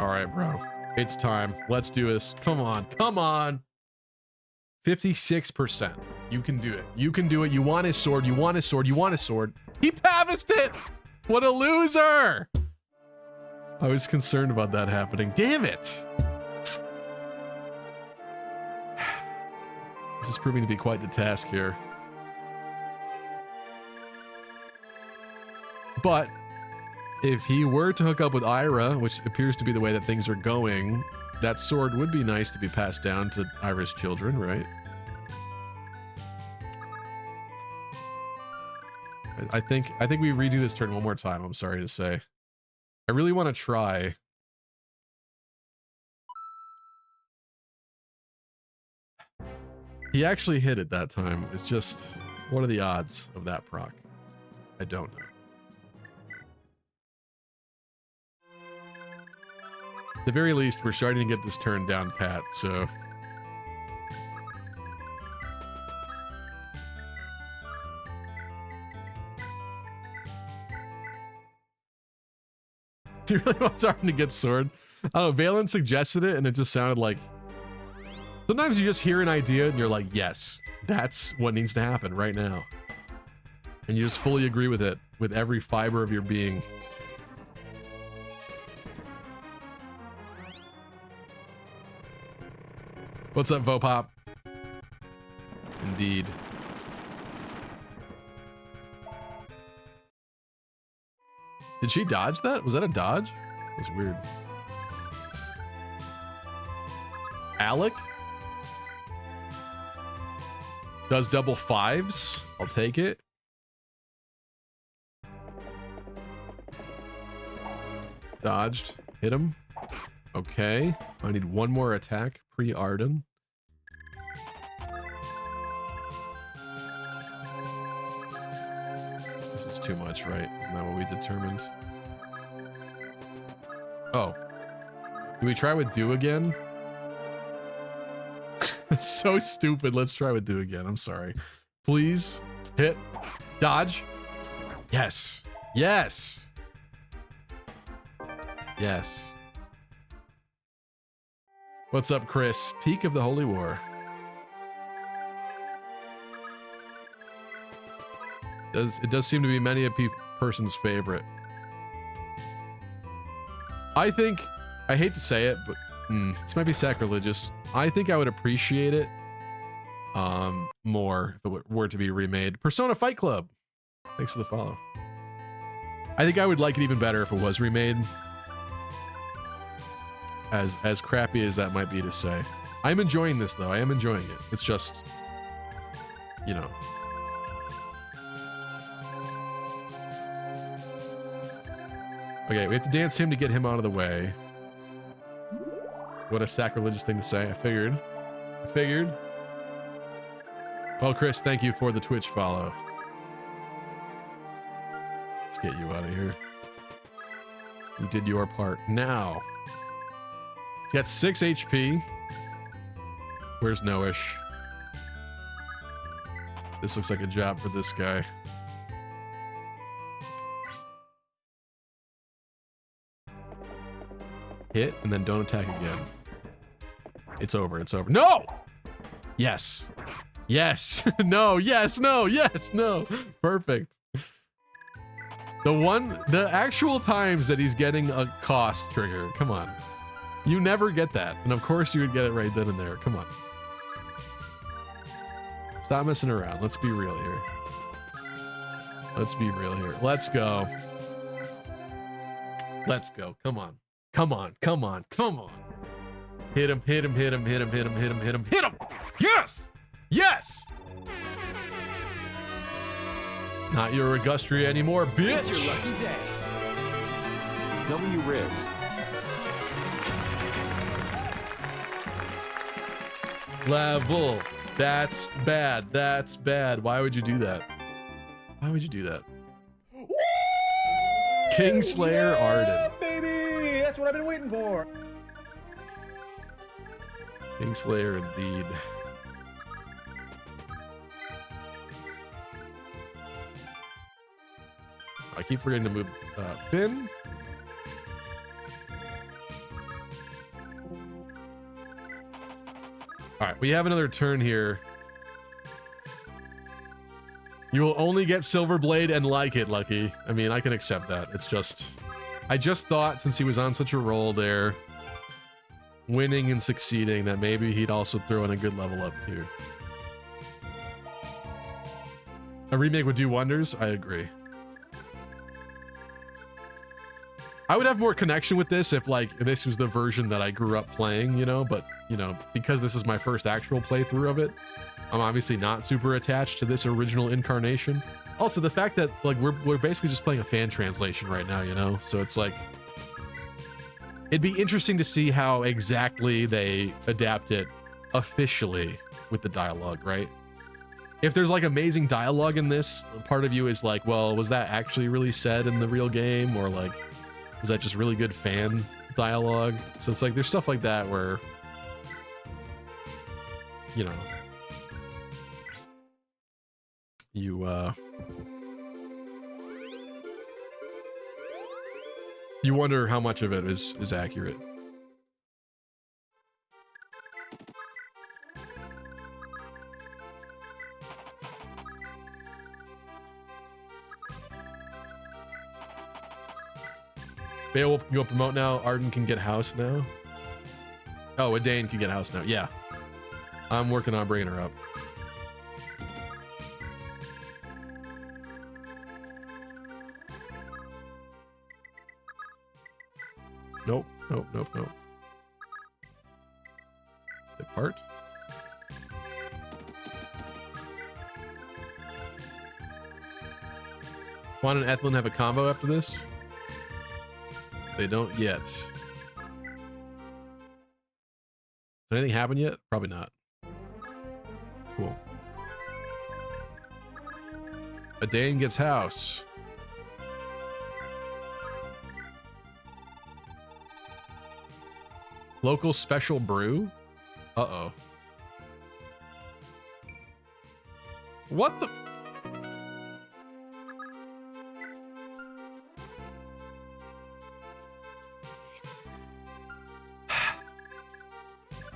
All right, bro. It's time. Let's do this. Come on. Come on. 56%. You can do it. You can do it. You want his sword. You want his sword. You want his sword. He paviced it. What a loser. I was concerned about that happening. Damn it. This is proving to be quite the task here. But if he were to hook up with Ira, which appears to be the way that things are going, that sword would be nice to be passed down to Ira's children, right? I think we redo this turn one more time, I'm sorry to say. I really want to try. He actually hit it that time. It's just, what are the odds of that proc? I don't know. At the very least, we're starting to get this turn down pat, so... Do you really want Arden to get sword? Oh, Valen suggested it, and it just sounded like... Sometimes you just hear an idea, and you're like, yes, that's what needs to happen right now. And you just fully agree with it, with every fiber of your being. What's up, Vopop? Indeed. Did she dodge that? Was that a dodge? That's weird. Alec? Does double fives? I'll take it. Dodged. Hit him. Okay. I need one more attack pre-Arden. This is too much, right? Isn't that what we determined? Oh. Do we try with do again? It's so stupid. Let's try with do again. I'm sorry. Please. Hit. Dodge. Yes. Yes. Yes. What's up, Chris? Peak of the Holy War. It does seem to be many a person's favorite. I think, I hate to say it, but this might be sacrilegious. I think I would appreciate it more if it were to be remade. Persona Fight Club. Thanks for the follow. I think I would like it even better if it was remade. As crappy as that might be to say. I'm enjoying this though. I am enjoying it. It's just, you know. Okay, we have to dance him to get him out of the way. What a sacrilegious thing to say. I figured. Well, Chris, thank you for the Twitch follow. Let's get you out of here. You did your part. Now. He's got 6 HP. Where's Noish? This looks like a job for this guy. Hit, and then don't attack again. It's over, it's over. No! Yes. Yes. No, yes, no, yes, no. Perfect. The actual times that he's getting a cost trigger. Come on. You never get that. And of course you would get it right then and there. Come on. Stop messing around. Let's be real here. Let's be real here. Let's go. Let's go. Come on. Come on. Come on. Come on. Hit him. Hit him. Hit him. Hit him. Hit him. Hit him. Hit him. Hit him. Yes. Yes. Not your Regustria anymore, bitch. It's your lucky day. W Riz. Level. That's bad. That's bad. Why would you do that? Why would you do that? Kingslayer Arden. Baby, that's what I've been waiting for. Kingslayer indeed. I keep forgetting to move Finn. All right, we have another turn here. You will only get Silver Blade and like it, Lucky. I mean, I can accept that. It's just, I just thought since he was on such a roll there, winning and succeeding, that maybe he'd also throw in a good level up too. A remake would do wonders. I agree. I would have more connection with this if like this was the version that I grew up playing, you know, but you know, because this is my first actual playthrough of it, I'm obviously not super attached to this original incarnation. Also, the fact that like we're basically just playing a fan translation right now, you know, so it's like it'd be interesting to see how exactly they adapt it officially with the dialogue, right? If there's like amazing dialogue in this, part of you is like, well, was that actually really said in the real game, or like was that just really good fan dialogue? So it's like there's stuff like that where, you know, you wonder how much of it is accurate. Beowulf can go promote now. Arden can get house now. Oh, Adane can get house now. Yeah. I'm working on bringing her up. Nope, nope, nope, nope. Depart. Juan and Ethlyn have a combo after this? They don't yet. Has anything happened yet? Probably not. Cool. Adane gets house. Local special brew? Uh-oh. What the?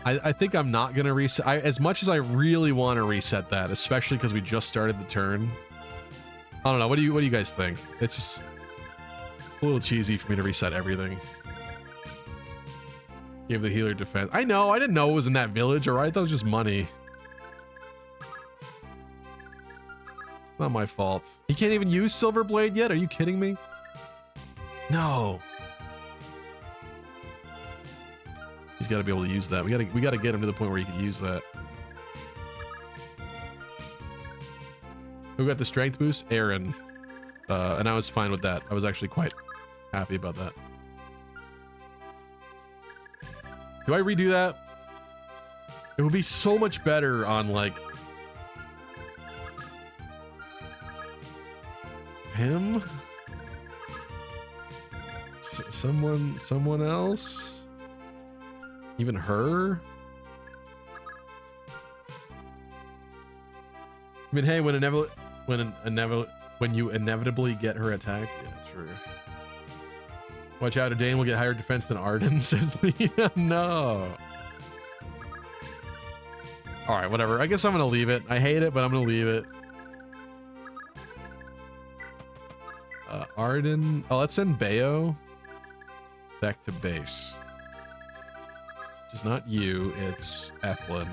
I think I'm not gonna reset. As much as I really want to reset that, especially because we just started the turn. I don't know. What do you guys think? It's just a little cheesy for me to reset everything. Give the healer defense. I know. I didn't know it was in that village. All right, I thought it was just money. Not my fault. He can't even use Silver Blade yet. Are you kidding me? No. He's got to be able to use that. We got to get him to the point where he can use that. Who got the strength boost? Aaron. And I was fine with that. I was actually quite happy about that. Do I redo that? It would be so much better on like him. Someone else. Even her. I mean, hey, when you inevitably get her attacked, yeah, true. Watch out, Dane will get higher defense than Arden, says Lena. No. All right, whatever. I guess I'm gonna leave it. I hate it, but I'm gonna leave it. Arden. Oh, let's send Bayo back to base. It's not you. It's Ethlyn.